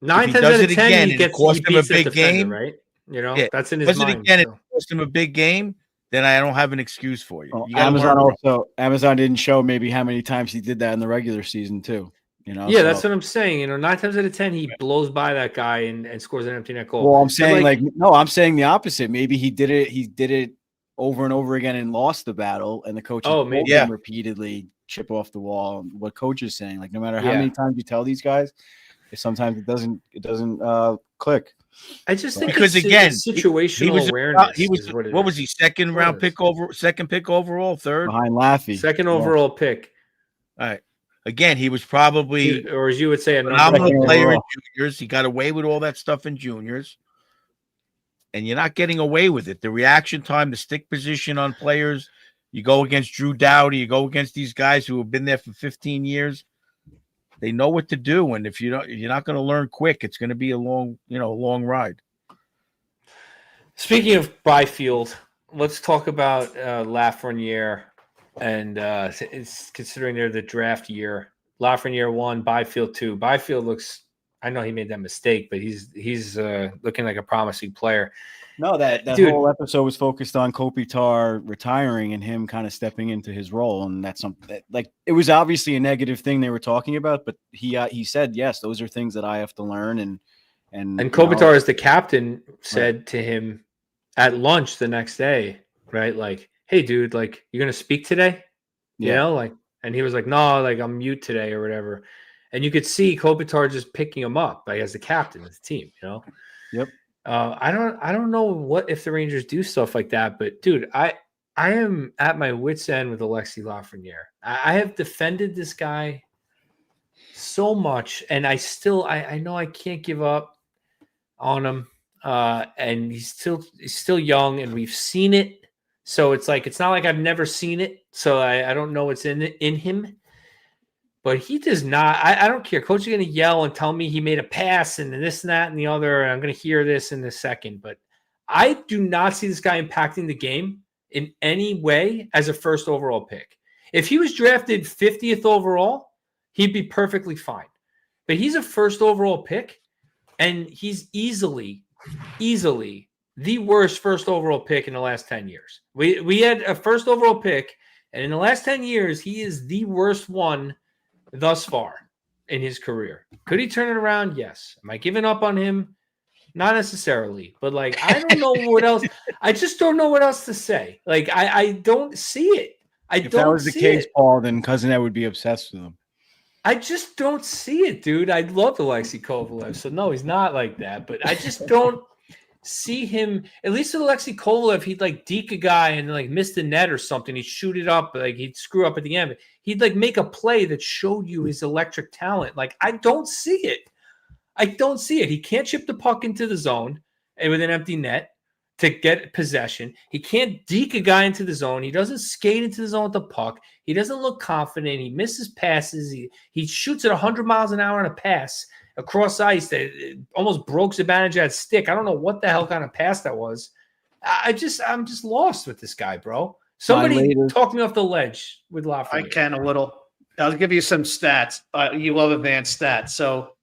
[SPEAKER 1] 9
[SPEAKER 3] he
[SPEAKER 1] times
[SPEAKER 3] does
[SPEAKER 1] out
[SPEAKER 3] it
[SPEAKER 1] of 10,
[SPEAKER 3] again
[SPEAKER 1] he
[SPEAKER 3] and it
[SPEAKER 1] gets
[SPEAKER 3] costs
[SPEAKER 1] he
[SPEAKER 3] him a
[SPEAKER 1] beats that
[SPEAKER 3] big
[SPEAKER 1] defender,
[SPEAKER 3] game,
[SPEAKER 1] right? You know,
[SPEAKER 3] yeah,
[SPEAKER 1] that's in his
[SPEAKER 3] does it
[SPEAKER 1] mind.
[SPEAKER 3] again,
[SPEAKER 1] So.
[SPEAKER 3] it cost him a big game, then I don't have an excuse for you.
[SPEAKER 2] Well,
[SPEAKER 3] You gotta learn.
[SPEAKER 2] Amazon didn't show maybe how many times he did that in the regular season too. You know,
[SPEAKER 1] Yeah, that's what I'm saying. You know, 9 times out of 10, he blows by that guy and scores an empty net goal.
[SPEAKER 2] Well, I'm saying I'm saying the opposite. Maybe he did it over and over again and lost the battle, and the coach told him repeatedly chip off the wall. What coach is saying, like, no matter how many times you tell these guys, sometimes it doesn't click.
[SPEAKER 1] I just think
[SPEAKER 3] because
[SPEAKER 1] it's
[SPEAKER 3] again,
[SPEAKER 1] situational awareness.
[SPEAKER 3] He was what was he? Second pick overall, third
[SPEAKER 2] behind Laffy,
[SPEAKER 1] second overall pick.
[SPEAKER 3] All right. Again, he was probably,
[SPEAKER 1] or as you would say, a
[SPEAKER 3] phenomenal player in juniors. He got away with all that stuff in juniors, and you're not getting away with it. The reaction time, the stick position on players. You go against Drew Doughty. You go against these guys who have been there for 15 years. They know what to do, and if you're not going to learn quick, it's going to be a long ride.
[SPEAKER 1] Speaking of Byfield, let's talk about Lafreniere, and it's considering they're the draft year. Lafreniere 1, Byfield 2. Byfield looks. I know he made that mistake, but he's looking like a promising player.
[SPEAKER 2] No, that whole episode was focused on Kopitar retiring and him kind of stepping into his role, and that's something that, like, it was obviously a negative thing they were talking about, but he said yes, those are things that I have to learn, and
[SPEAKER 1] Kopitar, as the captain, said to him at lunch the next day, right? Like, hey, dude, like, you gonna speak today? You
[SPEAKER 2] Yeah.
[SPEAKER 1] know, like, and he was like, no, like, I'm mute today or whatever. And you could see Kopitar just picking him up, like, as the captain of the team. You know.
[SPEAKER 2] Yep.
[SPEAKER 1] I don't know what if the Rangers do stuff like that, but dude, I am at my wits end with Alexi Lafreniere. I have defended this guy so much, and I know I can't give up on him. And he's still young, and we've seen it. So it's like it's not like I've never seen it. So I don't know what's in him. But he does not. I don't care. Coach is going to yell and tell me he made a pass and this and that and the other. And I'm going to hear this in a second. But I do not see this guy impacting the game in any way as a first overall pick. If he was drafted 50th overall, he'd be perfectly fine. But he's a first overall pick, and he's easily the worst first overall pick in the last 10 years. We had a first overall pick, and in the last 10 years, he is the worst one thus far in his career. Could he turn it around? Yes. Am I giving up on him? Not necessarily, but like, I don't know what else. I just don't know what else to say. Like, I don't see it.
[SPEAKER 2] If that was the case, Paul, then Cousin Ed would be obsessed with him.
[SPEAKER 1] I just don't see it, dude. I love Alexei Kovalev. So no, he's not like that, but I just don't see him. At least with Alexei Kovalev, he'd like deke a guy and like miss the net or something. He'd shoot it up, like he'd screw up at the end. He'd like make a play that showed you his electric talent. Like, I don't see it. I don't see it. He can't chip the puck into the zone with an empty net to get possession. He can't deke a guy into the zone. He doesn't skate into the zone with the puck. He doesn't look confident. He misses passes. He shoots at 100 miles an hour on a pass across ice that almost broke Zibanejad's stick. I don't know what the hell kind of pass that was. I'm just lost with this guy, bro. Somebody talk me off the ledge with Lafreniere.
[SPEAKER 4] I can a little. I'll give you some stats. You love advanced stats. So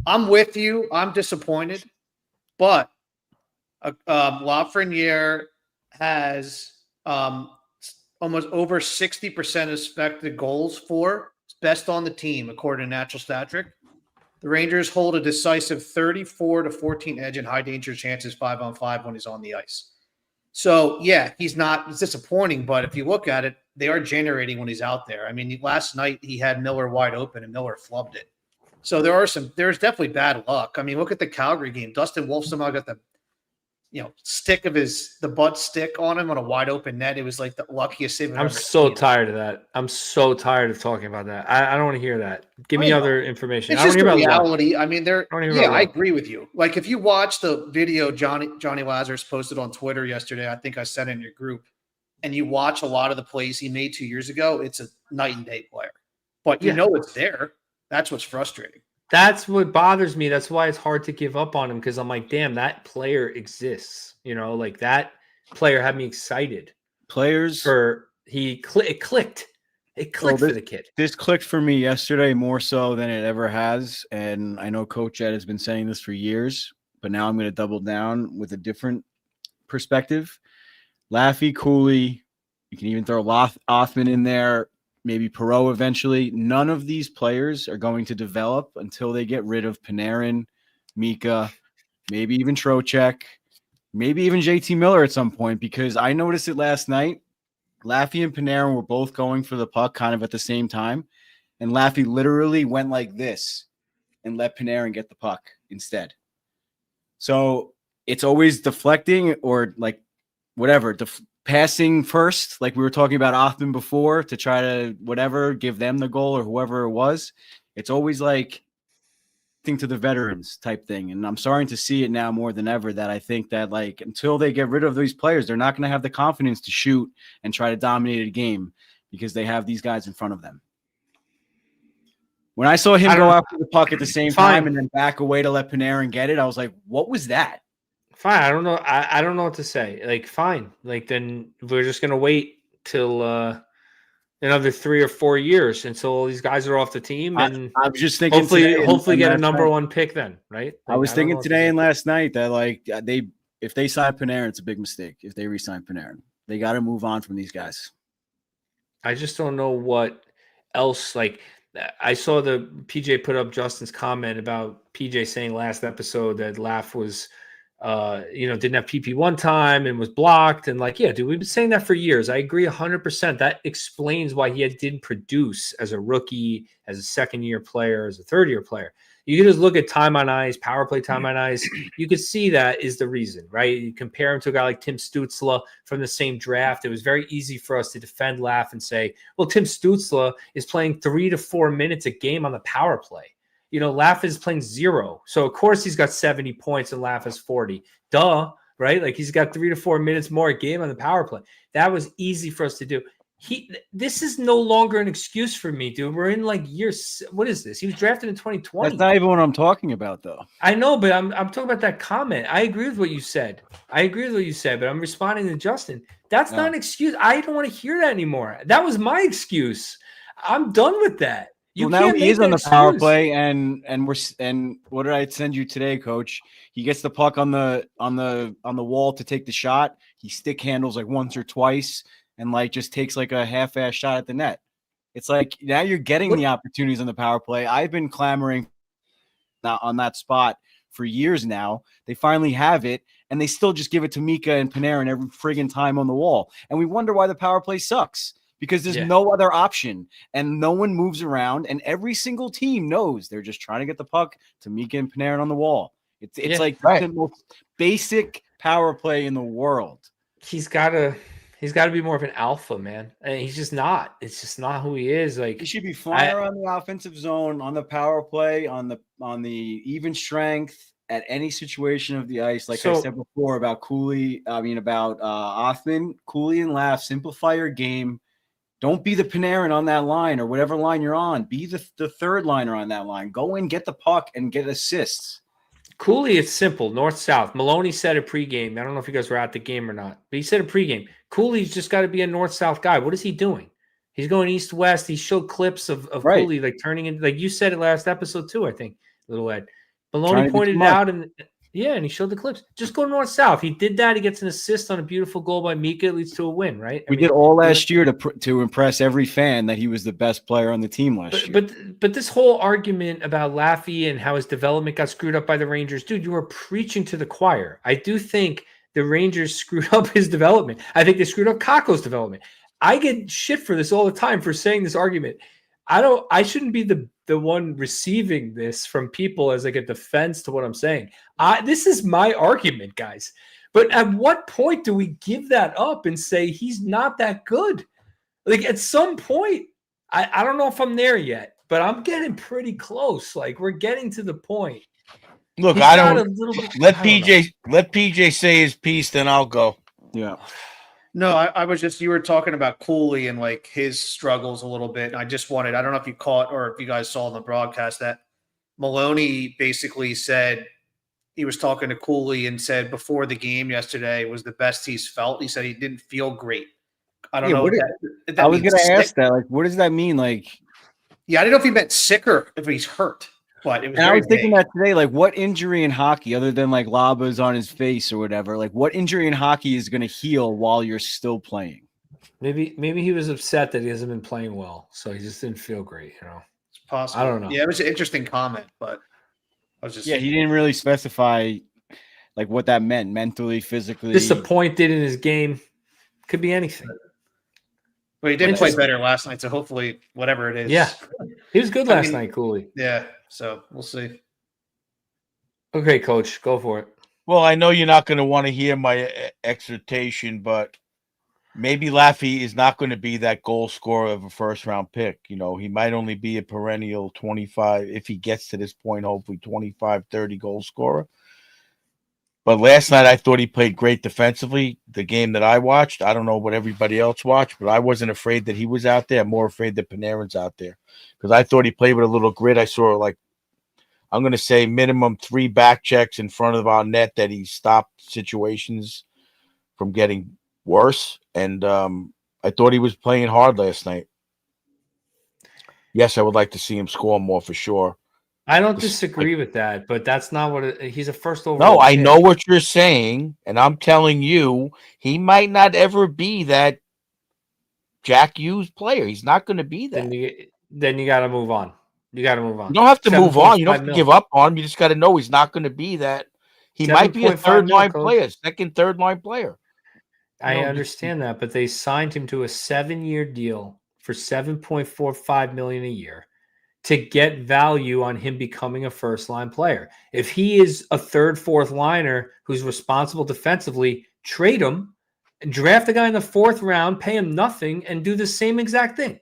[SPEAKER 4] I'm with you. I'm disappointed. But Lafreniere has almost over 60% expected goals for. Best on the team, according to Natural Stat Trick. The Rangers hold a decisive 34-14 edge in high danger chances 5-on-5 when he's on the ice. So, yeah, it's disappointing, but if you look at it, they are generating when he's out there. I mean, last night he had Miller wide open and Miller flubbed it. So there's definitely bad luck. I mean, look at the Calgary game. Dustin Wolf somehow got the stick of the butt stick on him on a wide open net. It was like the luckiest save.
[SPEAKER 1] I'm so tired of that. I'm so tired of talking about that. I don't want to hear that. Give me other information.
[SPEAKER 4] It's just a reality. I mean, I agree with you. Like, if you watch the video Johnny Lazarus posted on Twitter yesterday, I think I sent it in your group, and you watch a lot of the plays he made 2 years ago, it's a night and day player. But you know it's there. That's what's frustrating. That's
[SPEAKER 1] what bothers me. That's why it's hard to give up on him, because I'm like, damn, that player exists. Like that player had me excited. It clicked. It clicked for the kid.
[SPEAKER 2] This clicked for me yesterday more so than it ever has. And I know Coach Ed has been saying this for years, but now I'm going to double down with a different perspective. Laffy, Cooley, you can even throw Othman in there. Maybe Perreault eventually. None of these players are going to develop until they get rid of Panarin, Mika, maybe even Trocheck, maybe even JT Miller at some point, because I noticed it last night. Laffy and Panarin were both going for the puck kind of at the same time, and Laffy literally went like this and let Panarin get the puck instead. So it's always deflecting or like whatever, passing first, like we were talking about Othman before, to try to give them the goal or whoever it was. It's always like thing to the veterans type thing. And I'm starting to see it now more than ever, that I think that like until they get rid of these players, they're not going to have the confidence to shoot and try to dominate a game because they have these guys in front of them. When I saw him go after the puck at the same time and then back away to let Panarin get it, I was like, what was that?
[SPEAKER 1] Fine. I don't know. I don't know what to say. Like, fine. Like, then we're just going to wait till another 3 or 4 years until all these guys are off the team. And
[SPEAKER 2] I was just thinking
[SPEAKER 1] hopefully get a number one pick then, right?
[SPEAKER 2] Like, I was thinking today and last night that like if they sign Panarin, it's a big mistake. If they re-sign Panarin, they got to move on from these guys.
[SPEAKER 1] I just don't know what else. Like, I saw the PJ put up Justin's comment about PJ saying last episode that Laff was didn't have PP one time and was blocked. And like, yeah, dude, we've been saying that for years. I agree 100%. That explains why he didn't produce as a rookie, as a second-year player, as a third-year player. You can just look at time on ice, power play time on ice. You could see that is the reason, right? You compare him to a guy like Tim Stützle from the same draft. It was very easy for us to defend Laugh and say, well, Tim Stützle is playing 3 to 4 minutes a game on the power play. Laugh is playing 0. So, of course, he's got 70 points and Laugh has 40. Duh, right? Like, he's got 3 to 4 minutes more a game on the power play. That was easy for us to do. This is no longer an excuse for me, dude. We're in like years. What is this? He was drafted in 2020.
[SPEAKER 2] That's not even what I'm talking about, though.
[SPEAKER 1] I know, but I'm talking about that comment. I agree with what you said. But I'm responding to Justin. That's not an excuse. I don't want to hear that anymore. That was my excuse. I'm done with that.
[SPEAKER 2] Now he is on the power play, and what did I send you today, Coach? He gets the puck on the wall to take the shot. He stick handles like once or twice, and like just takes like a half-ass shot at the net. It's like now you're getting the opportunities on the power play. I've been clamoring on that spot for years now. They finally have it, and they still just give it to Mika and Panarin every friggin' time on the wall, and we wonder why the power play sucks. Because there's no other option and no one moves around, and every single team knows they're just trying to get the puck to Mika and Panarin on the wall. It's like the most basic power play in the world.
[SPEAKER 1] He's got to be more of an alpha, man. And he's just not. It's just not who he is. Like,
[SPEAKER 2] he should be flying around the offensive zone, on the power play, on the even strength at any situation of the ice. Like I said before about Othman, Cooley and Laugh, simplify your game. Don't be the Panarin on that line or whatever line you're on. Be the third liner on that line. Go in, get the puck, and get assists.
[SPEAKER 1] Cooley, it's simple. North-south. Maloney said it pregame. I don't know if you guys were at the game or not, but he said it pregame. Cooley's just got to be a north-south guy. What is he doing? He's going east-west. He showed clips of Cooley like turning in. Like you said it last episode too, I think, Little Ed. Maloney pointed it out, and he showed the clips. Just go north-south. He did that. He gets an assist on a beautiful goal by Mika. It leads to a win, right?
[SPEAKER 2] We did all last year to impress every fan that he was the best player on the team last year.
[SPEAKER 1] But this whole argument about Laffy and how his development got screwed up by the Rangers, dude, you are preaching to the choir. I do think the Rangers screwed up his development. I think they screwed up Kakko's development. I get shit for this all the time for saying this argument. I shouldn't be the one receiving this from people as like a defense to what I'm saying. This is my argument, guys. But at what point do we give that up and say he's not that good? Like at some point, I don't know if I'm there yet, but I'm getting pretty close. Like we're getting to the point.
[SPEAKER 3] Look, let PJ say his piece, then I'll go.
[SPEAKER 2] Yeah.
[SPEAKER 4] No, I was just, you were talking about Cooley and like his struggles a little bit. And I just wanted, I don't know if you caught or if you guys saw in the broadcast that Maloney basically said, he was talking to Cooley and said before the game yesterday was the best he's felt. He said he didn't feel great. I don't know.
[SPEAKER 2] I was going to ask that. Like, what does that mean? Like,
[SPEAKER 4] yeah, I didn't know if he meant sick or if he's hurt. But it was
[SPEAKER 2] and I was thinking that today, like what injury in hockey, other than like Laba's on his face or whatever, like what injury in hockey is going to heal while you're still playing?
[SPEAKER 1] Maybe he was upset that he hasn't been playing well, so he just didn't feel great.
[SPEAKER 4] It's possible.
[SPEAKER 1] I don't know.
[SPEAKER 4] Yeah, it was an interesting comment, but I was just
[SPEAKER 2] he didn't really specify like what that meant mentally, physically.
[SPEAKER 1] Disappointed in his game, could be anything.
[SPEAKER 4] Well, he did play better last night, so hopefully whatever it is.
[SPEAKER 1] Yeah, he was good last night, Cooley.
[SPEAKER 4] Yeah, so we'll see.
[SPEAKER 1] Okay, Coach, go for it.
[SPEAKER 3] Well, I know you're not going to want to hear my exhortation, but maybe Laffy is not going to be that goal scorer of a first-round pick. You know, he might only be a perennial 25, if he gets to this point, hopefully 25, 30 goal scorer. But last night, I thought he played great defensively. The game that I watched, I don't know what everybody else watched, but I wasn't afraid that he was out there. I'm more afraid that Panarin's out there because I thought he played with a little grit. I saw, like, I'm going to say minimum 3 back checks in front of our net that he stopped situations from getting worse. And I thought he was playing hard last night. Yes, I would like to see him score more for sure.
[SPEAKER 1] I don't disagree with that, but that's not what he's a first overall.
[SPEAKER 3] No, I know what you're saying, and I'm telling you, he might not ever be that Jack Hughes player. He's not going to be that.
[SPEAKER 1] Then you got to move on. You got to move on.
[SPEAKER 3] You don't have to move on. You don't have to give up on him. You just got to know he's not going to be that. He might be a
[SPEAKER 1] 7.5
[SPEAKER 3] third
[SPEAKER 1] mil,
[SPEAKER 3] line
[SPEAKER 1] coach.
[SPEAKER 3] player, second, third line player.
[SPEAKER 1] I
[SPEAKER 3] No,
[SPEAKER 1] understand that, but they signed him to a 7-year deal for $7.45 million a year to get value on him becoming a first line player. If he is a third, fourth liner who's responsible defensively, trade him, draft a guy in the 4th round, pay him nothing, and do the same exact thing.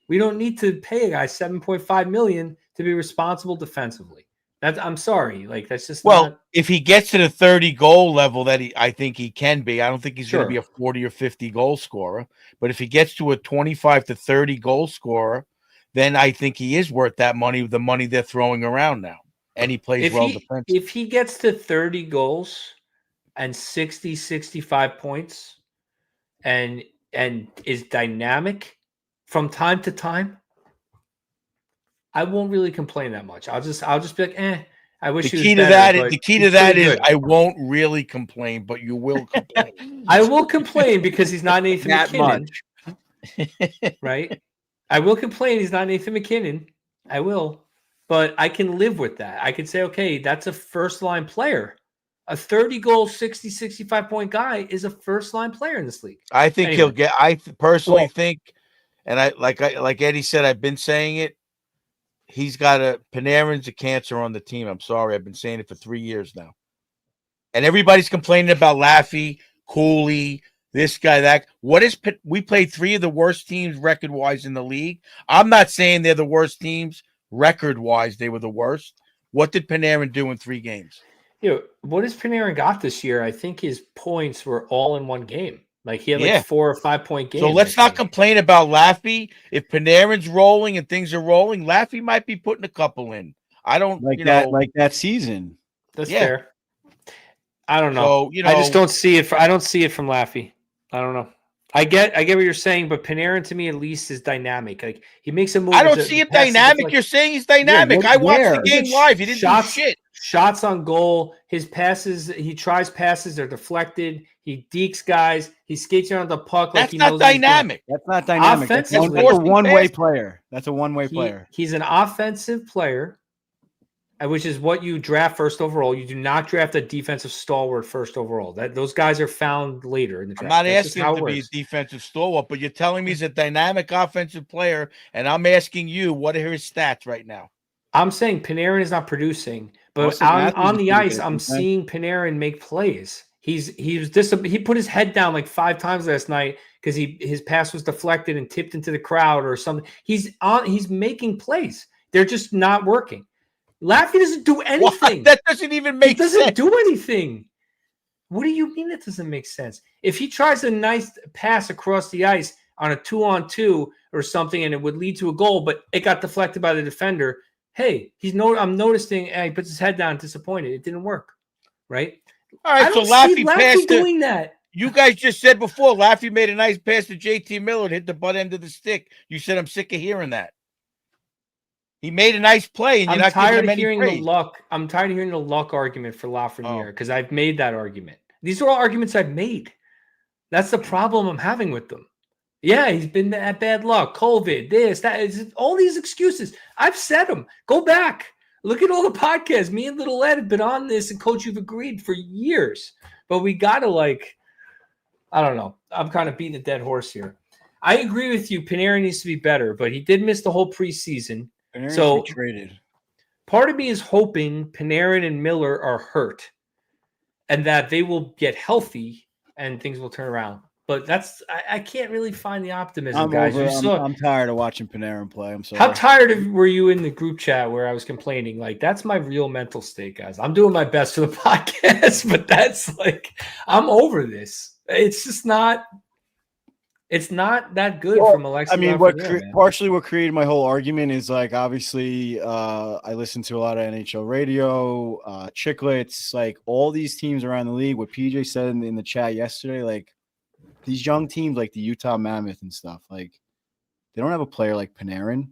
[SPEAKER 1] We don't need to pay a guy $7.5 million to be responsible defensively. I'm sorry, like that's just
[SPEAKER 3] well,
[SPEAKER 1] not.
[SPEAKER 3] if he gets to the 30 goal level that I think he can be, I don't think he's going
[SPEAKER 1] Sure.
[SPEAKER 3] to be a 40 or 50 goal scorer. But if he gets to a 25 to 30 goal scorer, then I think he is worth that money, the money they're throwing around now. And he plays defensively.
[SPEAKER 1] If he gets to 30 goals and 60, 65 points and is dynamic from time to time, I won't really complain that much. I'll just be like, I wish
[SPEAKER 3] The
[SPEAKER 1] he was
[SPEAKER 3] key to
[SPEAKER 1] better,
[SPEAKER 3] that,
[SPEAKER 1] but
[SPEAKER 3] the key
[SPEAKER 1] he's
[SPEAKER 3] to that
[SPEAKER 1] pretty
[SPEAKER 3] is
[SPEAKER 1] good.
[SPEAKER 3] I won't really complain, but you will complain.
[SPEAKER 1] I will complain because he's not Nathan
[SPEAKER 2] That
[SPEAKER 1] McKinnon,
[SPEAKER 2] much.
[SPEAKER 1] right? I will complain he's not Nathan McKinnon. I will, but I can live with that. I can say, okay, that's a first line player. A 30 goal, 60, 65 point guy is a first line player in this league.
[SPEAKER 3] I think
[SPEAKER 1] Anyway.
[SPEAKER 3] he'll get. I personally think, and like Eddie said, I've been saying it. He's got Panarin's a cancer on the team. I'm sorry, I've been saying it for 3 years now, and everybody's complaining about Laffy, Cooley, this guy, that. We played 3 of the worst teams record wise in the league. I'm not saying they're the worst teams record wise. They were the worst. What did Panarin do in 3 games?
[SPEAKER 1] What has Panarin got this year? I think his points were all in one game. Like he had
[SPEAKER 3] Yeah.
[SPEAKER 1] 4 or 5 point games.
[SPEAKER 3] So let's not complain about Laffy. If Panarin's rolling and things are rolling, Laffy might be putting a couple in. I don't
[SPEAKER 2] Like that season.
[SPEAKER 1] That's
[SPEAKER 3] Yeah.
[SPEAKER 1] fair. I don't know.
[SPEAKER 3] So,
[SPEAKER 1] I just don't see it. I don't see it from Laffy. I don't know. I get what you're saying, but Panarin to me at least is dynamic. Like he makes a move.
[SPEAKER 3] I don't see it dynamic. You're saying he's dynamic. I watched the game live. He didn't do shit.
[SPEAKER 1] Shots on goal. His passes. He tries passes. They're deflected. He dekes guys. He skates around the puck.
[SPEAKER 3] That's not dynamic.
[SPEAKER 2] That's not dynamic. That's a
[SPEAKER 1] Offensively,
[SPEAKER 2] one-way player. That's a one-way player.
[SPEAKER 1] He's an offensive player, which is what you draft first overall. You do not draft a defensive stalwart first overall. Those guys are found later in the draft.
[SPEAKER 3] I'm not asking him to be a defensive stalwart, but you're telling me he's a dynamic offensive player, and I'm asking you, what are his stats right now?
[SPEAKER 1] I'm saying Panarin is not producing, but on the ice, I'm seeing Panarin make plays. He put his head down like 5 times last night because his pass was deflected and tipped into the crowd or something. He's making plays. They're just not working. Laffy doesn't do anything.
[SPEAKER 3] What? That doesn't even make sense.
[SPEAKER 1] He doesn't do anything. What do you mean it doesn't make sense? If he tries a nice pass across the ice on a 2-on-2 or something and it would lead to a goal, but it got deflected by the defender, hey, I'm noticing he puts his head down disappointed. It didn't work, right?
[SPEAKER 3] All right, so Laffy passed
[SPEAKER 1] doing that.
[SPEAKER 3] You guys just said before, Laffy made a nice pass to JT Miller and hit the butt end of the stick. You said I'm sick of hearing that. He made a nice play, and you're not giving him any praise.
[SPEAKER 1] I'm tired of hearing the luck argument for Lafreniere because I've made that argument. These are all arguments I've made. That's the problem I'm having with them. Yeah, he's been at bad luck, COVID, this, that, all these excuses. I've said them. Go back. Look at all the podcasts. Me and Little Ed have been on this, and Coach, you've agreed for years. But we got to, I don't know. I'm kind of beating a dead horse here. I agree with you. Panarin needs to be better, but he did miss the whole preseason. So
[SPEAKER 2] traded.
[SPEAKER 1] Part of me is hoping Panarin and Miller are hurt and that they will get healthy and things will turn around. But I can't really find the optimism, guys.
[SPEAKER 2] I'm tired of watching Panarin play. I'm sorry.
[SPEAKER 1] How tired were you in the group chat where I was complaining? That's my real mental state, guys. I'm doing my best for the podcast, but that's I'm over this. It's just not. It's not that good from Alexis.
[SPEAKER 2] I mean, partially what created my whole argument is obviously I listen to a lot of NHL radio, Chicklets, all these teams around the league. What PJ said in the chat yesterday, these young teams like the Utah Mammoth and stuff, they don't have a player like Panarin.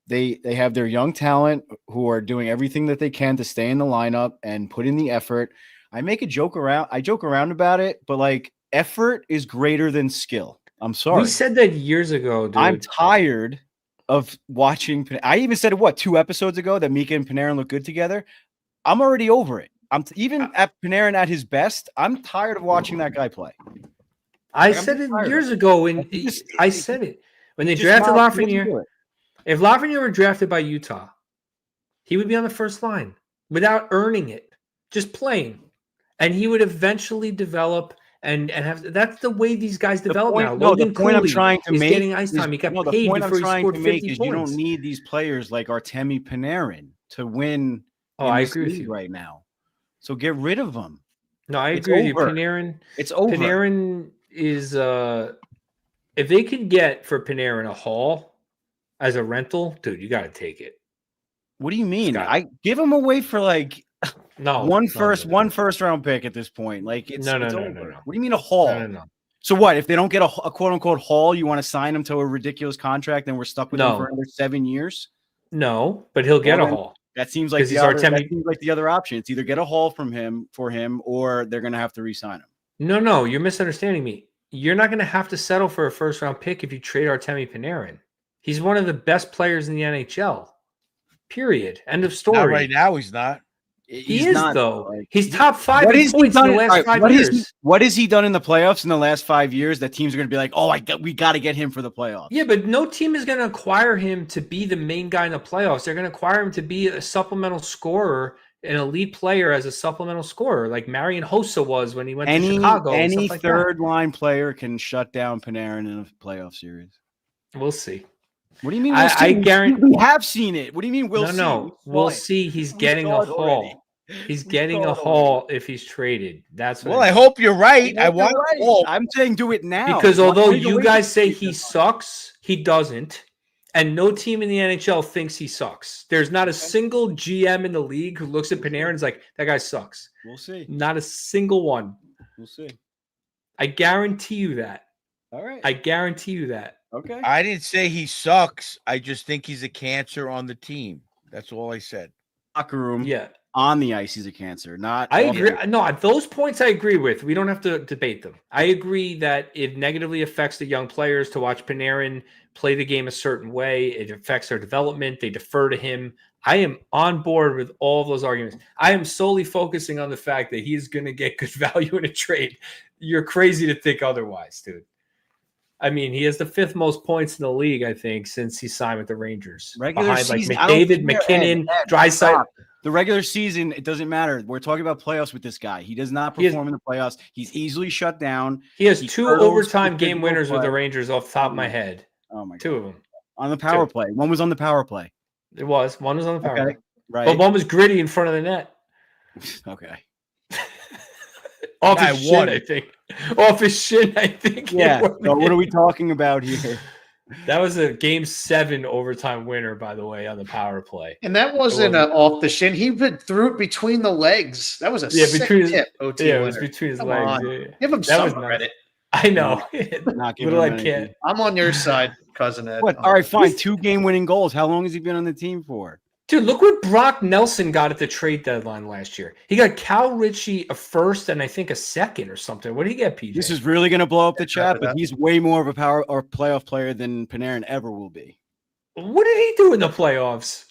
[SPEAKER 2] They have their young talent who are doing everything that they can to stay in the lineup and put in the effort. I joke around about it, but effort is greater than skill. I'm sorry.
[SPEAKER 1] We said that years ago, dude.
[SPEAKER 2] I'm tired of watching. I even said it, 2 episodes ago that Mika and Panarin look good together. I'm already over it. Even at Panarin at his best, I'm tired of watching that guy play.
[SPEAKER 1] I
[SPEAKER 2] Like, I'm
[SPEAKER 1] said
[SPEAKER 2] just
[SPEAKER 1] it
[SPEAKER 2] tired of
[SPEAKER 1] years
[SPEAKER 2] it.
[SPEAKER 1] ago when
[SPEAKER 2] Like, he just-
[SPEAKER 1] I said it when they
[SPEAKER 2] Just
[SPEAKER 1] drafted
[SPEAKER 2] not- he doesn't
[SPEAKER 1] Lafreniere.
[SPEAKER 2] do it.
[SPEAKER 1] If Lafreniere were drafted by Utah, he would be on the first line without earning it, just playing, and he would eventually develop and have. That's the way these guys develop now.
[SPEAKER 2] The
[SPEAKER 1] Logan
[SPEAKER 2] point I'm
[SPEAKER 1] Cooley
[SPEAKER 2] trying to
[SPEAKER 1] is
[SPEAKER 2] make
[SPEAKER 1] getting ice time. He got
[SPEAKER 2] the
[SPEAKER 1] paid
[SPEAKER 2] point I'm
[SPEAKER 1] before he
[SPEAKER 2] trying
[SPEAKER 1] scored
[SPEAKER 2] to
[SPEAKER 1] 50
[SPEAKER 2] make is
[SPEAKER 1] points.
[SPEAKER 2] you don't need these players like Artemi Panarin to win.
[SPEAKER 1] Oh,
[SPEAKER 2] in
[SPEAKER 1] I
[SPEAKER 2] this
[SPEAKER 1] agree with
[SPEAKER 2] league
[SPEAKER 1] you.
[SPEAKER 2] right now. So get rid of them.
[SPEAKER 1] No, I
[SPEAKER 2] It's
[SPEAKER 1] agree with you.
[SPEAKER 2] over.
[SPEAKER 1] Panarin.
[SPEAKER 2] It's over.
[SPEAKER 1] Panarin is if they could get for Panarin a haul as a rental, dude, you got to take it.
[SPEAKER 2] What do you mean?
[SPEAKER 1] Scott.
[SPEAKER 2] I give them away for like
[SPEAKER 1] No,
[SPEAKER 2] one
[SPEAKER 1] no,
[SPEAKER 2] first round pick at this point. Like it's
[SPEAKER 1] No.
[SPEAKER 2] over.
[SPEAKER 1] No.
[SPEAKER 2] What do you mean a haul?
[SPEAKER 1] No.
[SPEAKER 2] So what if they don't get a quote unquote haul? You want to sign them to a ridiculous contract, and we're stuck with them
[SPEAKER 1] No.
[SPEAKER 2] for another 7 years?
[SPEAKER 1] No, but he'll get
[SPEAKER 2] Well,
[SPEAKER 1] a
[SPEAKER 2] then-
[SPEAKER 1] haul.
[SPEAKER 2] That seems like
[SPEAKER 1] 'Cause
[SPEAKER 2] the
[SPEAKER 1] he's
[SPEAKER 2] other,
[SPEAKER 1] Artemi-
[SPEAKER 2] that seems like the other option. It's either get a haul from him for him, or they're going to have to re-sign him.
[SPEAKER 1] No, you're misunderstanding me. You're not going to have to settle for a first round pick if you trade Artemi Panarin. He's one of the best players in the NHL. Period. End of story.
[SPEAKER 3] Not right now. He's not.
[SPEAKER 1] He is
[SPEAKER 2] not,
[SPEAKER 1] though.
[SPEAKER 2] like-
[SPEAKER 1] He's top 5
[SPEAKER 2] What
[SPEAKER 1] in
[SPEAKER 2] has he
[SPEAKER 1] points in
[SPEAKER 2] done?
[SPEAKER 1] the last
[SPEAKER 2] all right,
[SPEAKER 1] 5
[SPEAKER 2] what has
[SPEAKER 1] years.
[SPEAKER 2] what has he done in the playoffs in the last 5 years that teams are going to be like, oh, we got to get him for the playoffs?
[SPEAKER 1] Yeah, but no team is going to acquire him to be the main guy in the playoffs. They're going to acquire him to be a supplemental scorer, an elite player as a supplemental scorer, like Marian Hossa was when he went to Chicago. and
[SPEAKER 2] Any
[SPEAKER 1] stuff like
[SPEAKER 2] third line player can shut down Panarin in a playoff series.
[SPEAKER 1] that. We'll see.
[SPEAKER 2] What do you mean?
[SPEAKER 1] I
[SPEAKER 2] We'll see?
[SPEAKER 1] guarantee-
[SPEAKER 2] We have seen it. What do you mean? We'll see.
[SPEAKER 1] No.
[SPEAKER 2] We
[SPEAKER 1] We'll
[SPEAKER 2] saw it.
[SPEAKER 1] see. He's
[SPEAKER 2] We
[SPEAKER 1] getting
[SPEAKER 2] saw
[SPEAKER 1] a
[SPEAKER 2] it already.
[SPEAKER 1] haul. He's
[SPEAKER 2] We
[SPEAKER 1] getting
[SPEAKER 2] saw
[SPEAKER 1] a
[SPEAKER 2] it
[SPEAKER 1] haul if he's traded. That's what
[SPEAKER 3] Well,
[SPEAKER 1] I
[SPEAKER 3] I
[SPEAKER 1] mean.
[SPEAKER 3] hope you're right. I
[SPEAKER 2] You're
[SPEAKER 3] want.
[SPEAKER 2] right.
[SPEAKER 3] Oh,
[SPEAKER 2] I'm saying do it now.
[SPEAKER 1] Because
[SPEAKER 2] Why
[SPEAKER 1] although
[SPEAKER 2] don't
[SPEAKER 1] you
[SPEAKER 2] wait
[SPEAKER 1] guys
[SPEAKER 2] till
[SPEAKER 1] say
[SPEAKER 2] the
[SPEAKER 1] he
[SPEAKER 2] season?
[SPEAKER 1] sucks, he doesn't. And no team in the NHL thinks he sucks. There's not a single GM in the league who looks at Panarin and is like, that guy sucks.
[SPEAKER 2] We'll see.
[SPEAKER 1] Not a single one.
[SPEAKER 2] We'll see.
[SPEAKER 1] I guarantee you that.
[SPEAKER 2] All right.
[SPEAKER 1] I guarantee you that.
[SPEAKER 2] Okay.
[SPEAKER 3] I didn't say he sucks. I just think he's a cancer on the team. That's all I said.
[SPEAKER 2] Locker room.
[SPEAKER 1] Yeah.
[SPEAKER 2] On the ice, he's a cancer. Not.
[SPEAKER 1] I
[SPEAKER 2] off
[SPEAKER 1] agree.
[SPEAKER 2] the-
[SPEAKER 1] No, those points I agree with. We don't have to debate them. I agree that it negatively affects the young players to watch Panarin play the game a certain way. It affects their development. They defer to him. I am on board with all of those arguments. I am solely focusing on the fact that he's going to get good value in a trade. You're crazy to think otherwise, dude. I mean, he has the 5th most points in the league, I think, since he signed with the Rangers.
[SPEAKER 2] Regular
[SPEAKER 1] Behind like
[SPEAKER 2] season, I don't
[SPEAKER 1] McDavid,
[SPEAKER 2] care,
[SPEAKER 1] McKinnon,
[SPEAKER 2] Ed,
[SPEAKER 1] Draisaitl.
[SPEAKER 2] stop. The regular season, it doesn't matter. We're talking about playoffs with this guy. He does not
[SPEAKER 1] He is-
[SPEAKER 2] perform in the playoffs. He's easily shut down.
[SPEAKER 1] He has
[SPEAKER 2] He
[SPEAKER 1] 2
[SPEAKER 2] hurdles
[SPEAKER 1] overtime
[SPEAKER 2] the
[SPEAKER 1] game
[SPEAKER 2] physical
[SPEAKER 1] winners with
[SPEAKER 2] play.
[SPEAKER 1] the Rangers off the top of my head.
[SPEAKER 2] Oh my god!
[SPEAKER 1] 2 of them.
[SPEAKER 2] On the power
[SPEAKER 1] Two.
[SPEAKER 2] play. One was on the power play.
[SPEAKER 1] It was. One was on the power
[SPEAKER 2] Okay.
[SPEAKER 1] play.
[SPEAKER 2] Right.
[SPEAKER 1] But one was gritty in front of the net.
[SPEAKER 2] Okay.
[SPEAKER 1] Off
[SPEAKER 3] Guy
[SPEAKER 1] his shin,
[SPEAKER 3] won.
[SPEAKER 1] I think. Off his shin, I think.
[SPEAKER 2] Yeah. So what are we talking about here?
[SPEAKER 1] That was a game 7 overtime winner, by the way, on the power play.
[SPEAKER 4] And that wasn't off the shin. He threw it between the legs. That was a
[SPEAKER 1] Yeah,
[SPEAKER 4] sick
[SPEAKER 1] between his-
[SPEAKER 4] tip. OT
[SPEAKER 1] Yeah, it was
[SPEAKER 4] winner.
[SPEAKER 1] between his
[SPEAKER 4] Come
[SPEAKER 1] legs.
[SPEAKER 4] on.
[SPEAKER 1] Yeah, yeah.
[SPEAKER 4] Give him
[SPEAKER 1] That
[SPEAKER 4] some
[SPEAKER 1] was nice.
[SPEAKER 4] credit.
[SPEAKER 1] I know.
[SPEAKER 2] Not giving
[SPEAKER 1] Little I
[SPEAKER 2] him anything.
[SPEAKER 1] can't.
[SPEAKER 4] I'm on your side, cousin Ed.
[SPEAKER 2] What? All right, fine. 2 game-winning goals. How long has he been on the team for?
[SPEAKER 1] Dude, look what Brock Nelson got at the trade deadline last year. He got Cal Ritchie a 1st and I think a 2nd or something. What did he get, PJ?
[SPEAKER 2] This is really going to blow up the chat,
[SPEAKER 4] after
[SPEAKER 2] but
[SPEAKER 4] that.
[SPEAKER 2] he's way more of a power or playoff player than Panarin ever will be.
[SPEAKER 1] What did he do in the playoffs?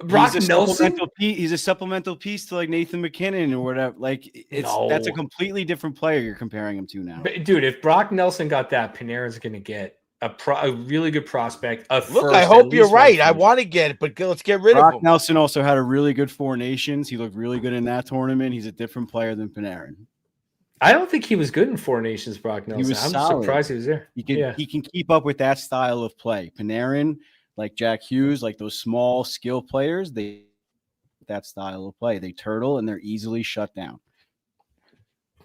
[SPEAKER 1] Brock
[SPEAKER 2] he's a
[SPEAKER 1] Nelson?
[SPEAKER 2] He's a supplemental piece to like Nathan McKinnon or whatever. Like that's a
[SPEAKER 1] No.
[SPEAKER 2] completely different player you're comparing him to now.
[SPEAKER 1] But, dude, if Brock Nelson got that, Panarin's going to get a really good prospect.
[SPEAKER 3] Look,
[SPEAKER 1] First,
[SPEAKER 3] I
[SPEAKER 1] at
[SPEAKER 3] hope you're
[SPEAKER 1] least one
[SPEAKER 3] right. I
[SPEAKER 1] first.
[SPEAKER 3] want to get it, but let's get rid of
[SPEAKER 2] Brock
[SPEAKER 3] him.
[SPEAKER 2] Nelson also had a really good 4 Nations. He looked really good in that tournament. He's a different player than Panarin.
[SPEAKER 1] I don't think he was good in 4 Nations, Brock Nelson.
[SPEAKER 2] was
[SPEAKER 1] I'm
[SPEAKER 2] solid.
[SPEAKER 1] surprised he was there.
[SPEAKER 2] He can keep up with that style of play. Panarin, like Jack Hughes, like those small skill players, that style of play. They turtle and they're easily shut down.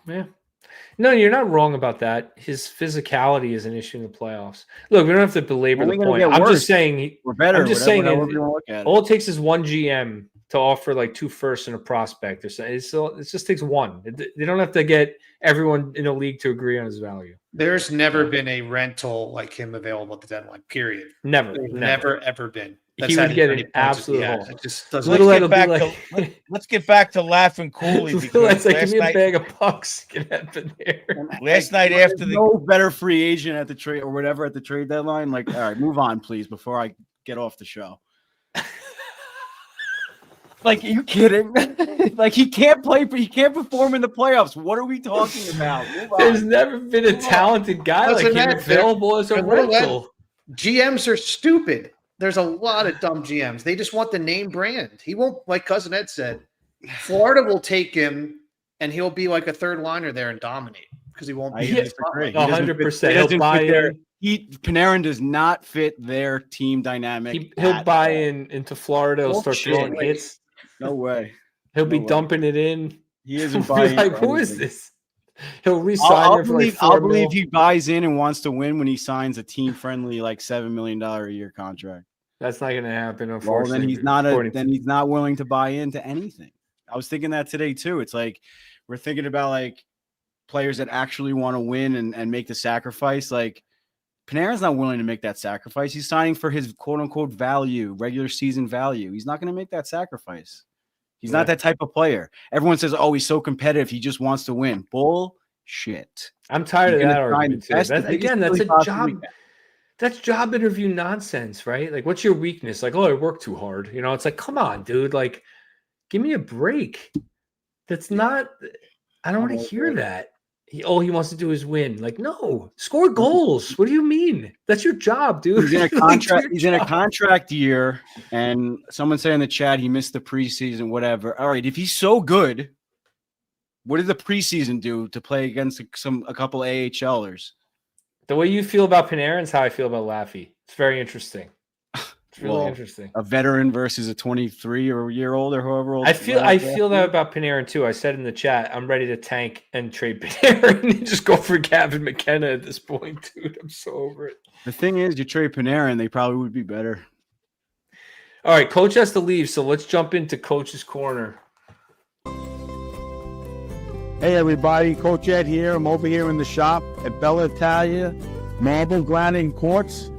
[SPEAKER 1] Yeah. No, you're not wrong about that. His physicality is an issue in the playoffs. Look, we don't have to belabor
[SPEAKER 2] Only
[SPEAKER 1] the
[SPEAKER 2] gonna
[SPEAKER 1] point.
[SPEAKER 2] get
[SPEAKER 1] I'm
[SPEAKER 2] worse.
[SPEAKER 1] just saying
[SPEAKER 2] We're better.
[SPEAKER 1] I'm just
[SPEAKER 2] whatever-
[SPEAKER 1] saying
[SPEAKER 2] however
[SPEAKER 1] it-
[SPEAKER 2] you wanna look at it.
[SPEAKER 1] all it takes is one GM to offer like 2 firsts and a prospect or something. It just takes one. They don't have to get everyone in the league to agree on his value.
[SPEAKER 4] There's never been a rental like him available at the deadline, period.
[SPEAKER 1] Never.
[SPEAKER 4] There's never, ever been.
[SPEAKER 1] He would
[SPEAKER 4] as
[SPEAKER 1] get
[SPEAKER 4] many
[SPEAKER 1] an
[SPEAKER 4] points as he
[SPEAKER 1] absolute
[SPEAKER 4] has.
[SPEAKER 1] haul.
[SPEAKER 4] It just doesn't.
[SPEAKER 1] Little
[SPEAKER 3] Let's
[SPEAKER 1] Ed
[SPEAKER 3] get
[SPEAKER 1] will be
[SPEAKER 3] back
[SPEAKER 1] like,
[SPEAKER 3] Let's get back to laughing Cooley
[SPEAKER 1] Little
[SPEAKER 3] because
[SPEAKER 1] Ed's like, give
[SPEAKER 3] last
[SPEAKER 1] me a
[SPEAKER 3] night,
[SPEAKER 1] bag of pucks. Get that in there.
[SPEAKER 3] last night
[SPEAKER 2] There's
[SPEAKER 3] after the
[SPEAKER 2] no better free agent at the trade or whatever at the trade deadline. Like, all right, move on, please, before I get off the show. Like, are you kidding? Like, he can't play, but he can't perform in the playoffs. What are we talking about? Move on.
[SPEAKER 1] There's never been a talented guy
[SPEAKER 4] Listen,
[SPEAKER 1] like him
[SPEAKER 4] Ed,
[SPEAKER 1] available as a
[SPEAKER 4] they're little
[SPEAKER 1] rental.
[SPEAKER 4] GMs are stupid. There's a lot of dumb GMs. They just want the name brand. He won't, like Cousin Ed said, Florida will take him and he'll be like a third liner there and dominate because he won't be.
[SPEAKER 2] I disagree. He doesn't fit-
[SPEAKER 1] 100%.
[SPEAKER 2] he
[SPEAKER 1] He'll
[SPEAKER 2] doesn't
[SPEAKER 1] buy
[SPEAKER 2] fit their-
[SPEAKER 1] in.
[SPEAKER 2] Panarin does not fit their team dynamic.
[SPEAKER 1] He'll
[SPEAKER 2] at
[SPEAKER 1] buy
[SPEAKER 2] all.
[SPEAKER 1] into Florida. He'll start
[SPEAKER 2] Bullshit.
[SPEAKER 1] throwing hits.
[SPEAKER 2] No way.
[SPEAKER 1] He'll be
[SPEAKER 2] No way.
[SPEAKER 1] dumping it in.
[SPEAKER 2] He isn't
[SPEAKER 1] We'll be
[SPEAKER 2] buying.
[SPEAKER 1] like,
[SPEAKER 2] for
[SPEAKER 1] who is
[SPEAKER 2] anything.
[SPEAKER 1] this? He'll resign
[SPEAKER 2] I'll
[SPEAKER 1] her for like
[SPEAKER 2] believe,
[SPEAKER 1] 4
[SPEAKER 2] I'll believe
[SPEAKER 1] mil.
[SPEAKER 2] he buys in and wants to win when he signs a team-friendly, like $7 million a year contract.
[SPEAKER 1] That's not going to happen.
[SPEAKER 2] Well,
[SPEAKER 1] Unfortunately,
[SPEAKER 2] then he's not
[SPEAKER 1] according
[SPEAKER 2] then
[SPEAKER 1] to-
[SPEAKER 2] he's not willing to buy into anything. I was thinking that today too. It's like we're thinking about like players that actually want to win and make the sacrifice. Like Panarin's not willing to make that sacrifice. He's signing for his quote unquote value, regular season value. He's not going to make that sacrifice. He's
[SPEAKER 1] Yeah.
[SPEAKER 2] not that type of player. Everyone says, "Oh, he's so competitive. He just wants to win." Bullshit.
[SPEAKER 1] I'm tired of
[SPEAKER 2] He's
[SPEAKER 1] that
[SPEAKER 2] gonna try and
[SPEAKER 1] argument too.
[SPEAKER 2] invest the
[SPEAKER 1] That's,
[SPEAKER 2] biggest
[SPEAKER 1] again, that's
[SPEAKER 2] deal he
[SPEAKER 1] a
[SPEAKER 2] possibly
[SPEAKER 1] job.
[SPEAKER 2] can.
[SPEAKER 1] That's job interview nonsense, right? Like, what's your weakness? Like, oh, I work too hard. You know, it's like, come on, dude. Like, give me a break. That's not. I don't want to hear that. He wants to do his win. Like, no, score goals. What do you mean? That's your job, dude.
[SPEAKER 2] He's in a
[SPEAKER 1] Like, do
[SPEAKER 2] contract.
[SPEAKER 1] your
[SPEAKER 2] He's in a
[SPEAKER 1] job.
[SPEAKER 2] contract year, and someone said in the chat he missed the preseason. Whatever. All right, if he's so good, what did the preseason do to play against a couple AHLers?
[SPEAKER 1] The way you feel about Panarin is how I feel about Laffy. It's very interesting. It's really
[SPEAKER 2] Well,
[SPEAKER 1] interesting.
[SPEAKER 2] A veteran versus a 23 or year old or however old.
[SPEAKER 1] I feel that about Panarin too. I said in the chat, I'm ready to tank and trade Panarin and just go for Gavin McKenna at this point, dude. I'm so over it.
[SPEAKER 2] The thing is, you trade Panarin, they probably would be better.
[SPEAKER 1] All right, Coach has to leave, so let's jump into Coach's Corner.
[SPEAKER 5] Hey everybody, Coach Ed here. I'm over here in the shop at Bella Italia, Marble Granite and Quartz,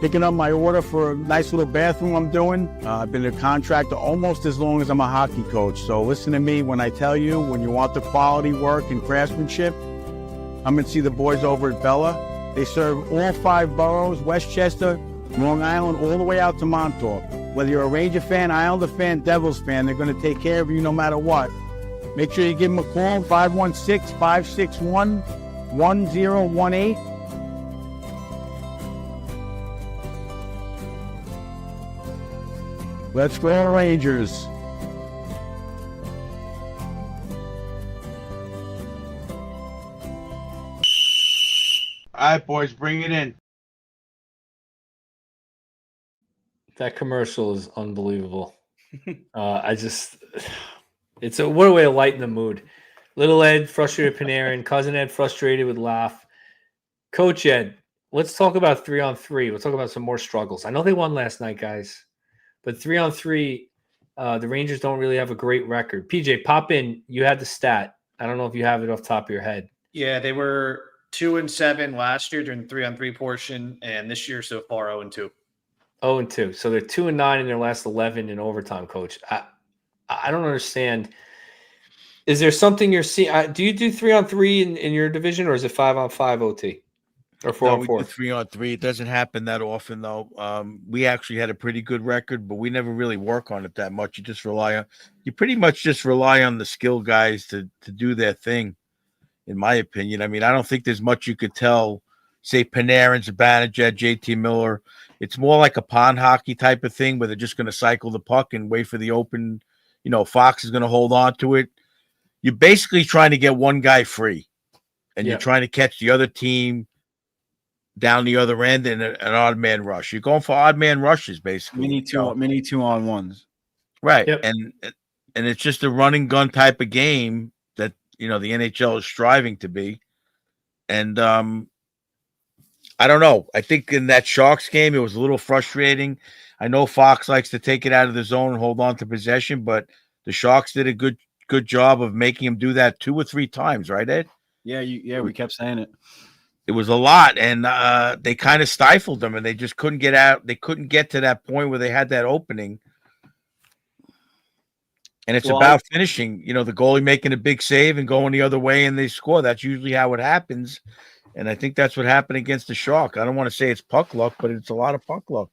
[SPEAKER 5] picking up my order for a nice little bathroom I'm doing. I've been a contractor almost as long as I'm a hockey coach. So listen to me when I tell you, when you want the quality work and craftsmanship, come and see the boys over at Bella. They serve all 5 boroughs, Westchester, Long Island, all the way out to Montauk. Whether you're a Ranger fan, Islander fan, Devils fan, they're going to take care of you no matter what. Make sure you give them a call, 516-561-1018. Let's go Rangers.
[SPEAKER 3] All right, boys, bring it in.
[SPEAKER 1] That commercial is unbelievable. It's what a way to lighten the mood. Little Ed frustrated Panarin, Cousin Ed frustrated with Laugh. Coach Ed, let's talk about 3-on-3. We'll talk about some more struggles. I know they won last night, guys, but 3-on-3, the Rangers don't really have a great record. PJ, pop in. You had the stat. I don't know if you have it off the top of your head.
[SPEAKER 4] Yeah, they were 2-7 last year during the 3-on-3 portion, and this year so far 0-2.
[SPEAKER 1] 0-2. So they're 2-9 in their last 11 in overtime, Coach. I don't understand. Is there something you're seeing? Do you do 3-on-3 in your division, or is it 5-on-5 OT or 4-on-4?
[SPEAKER 3] 3-on-3. It doesn't happen that often, though. We actually had a pretty good record, but we never really work on it that much. You pretty much just rely on the skill guys to do their thing, in my opinion. I mean, I don't think there's much you could tell, say, Panarin, Zibanejad, JT Miller. It's more like a pond hockey type of thing where they're just going to cycle the puck and wait for the open. You know, Fox is going to hold on to it. You're basically trying to get one guy free, and you're trying to catch the other team down the other end in an odd man rush. You're going for odd man rushes, basically.
[SPEAKER 2] Mini 2-on-1s.
[SPEAKER 3] Right.
[SPEAKER 1] Yep.
[SPEAKER 3] And it's just a run and gun type of game that, you know, the NHL is striving to be. And I don't know. I think in that Sharks game, it was a little frustrating. I know Fox likes to take it out of the zone and hold on to possession, but the Sharks did a good job of making him do that 2 or 3 times, right, Ed?
[SPEAKER 2] Yeah, we kept saying it.
[SPEAKER 3] It was a lot, and they kind of stifled them, and they just couldn't get out. They couldn't get to that point where they had that opening. And it's about finishing, you know, the goalie making a big save and going the other way, and they score. That's usually how it happens. And I think that's what happened against the Shark. I don't want to say it's puck luck, but it's a lot of puck luck.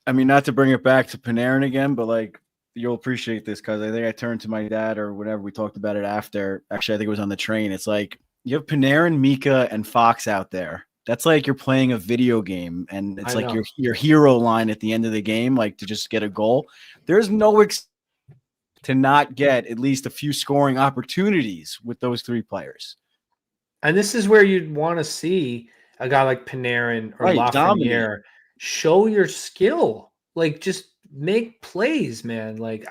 [SPEAKER 2] I mean, not to bring it back to Panarin again, but like you'll appreciate this because I think I turned to my dad or whatever. We talked about it after. Actually, I think it was on the train. It's like you have Panarin, Mika, and Fox out there. That's like you're playing a video game, and it's
[SPEAKER 1] I
[SPEAKER 2] like
[SPEAKER 1] know.
[SPEAKER 2] your hero line at the end of the game, like to just get a goal. There's no to not get at least a few scoring opportunities with those three players.
[SPEAKER 1] And this is where you'd want to see a guy like Panarin or
[SPEAKER 2] Right,
[SPEAKER 1] Lafreniere
[SPEAKER 2] dominate.
[SPEAKER 1] show your skill. Like, just make plays, man. Like,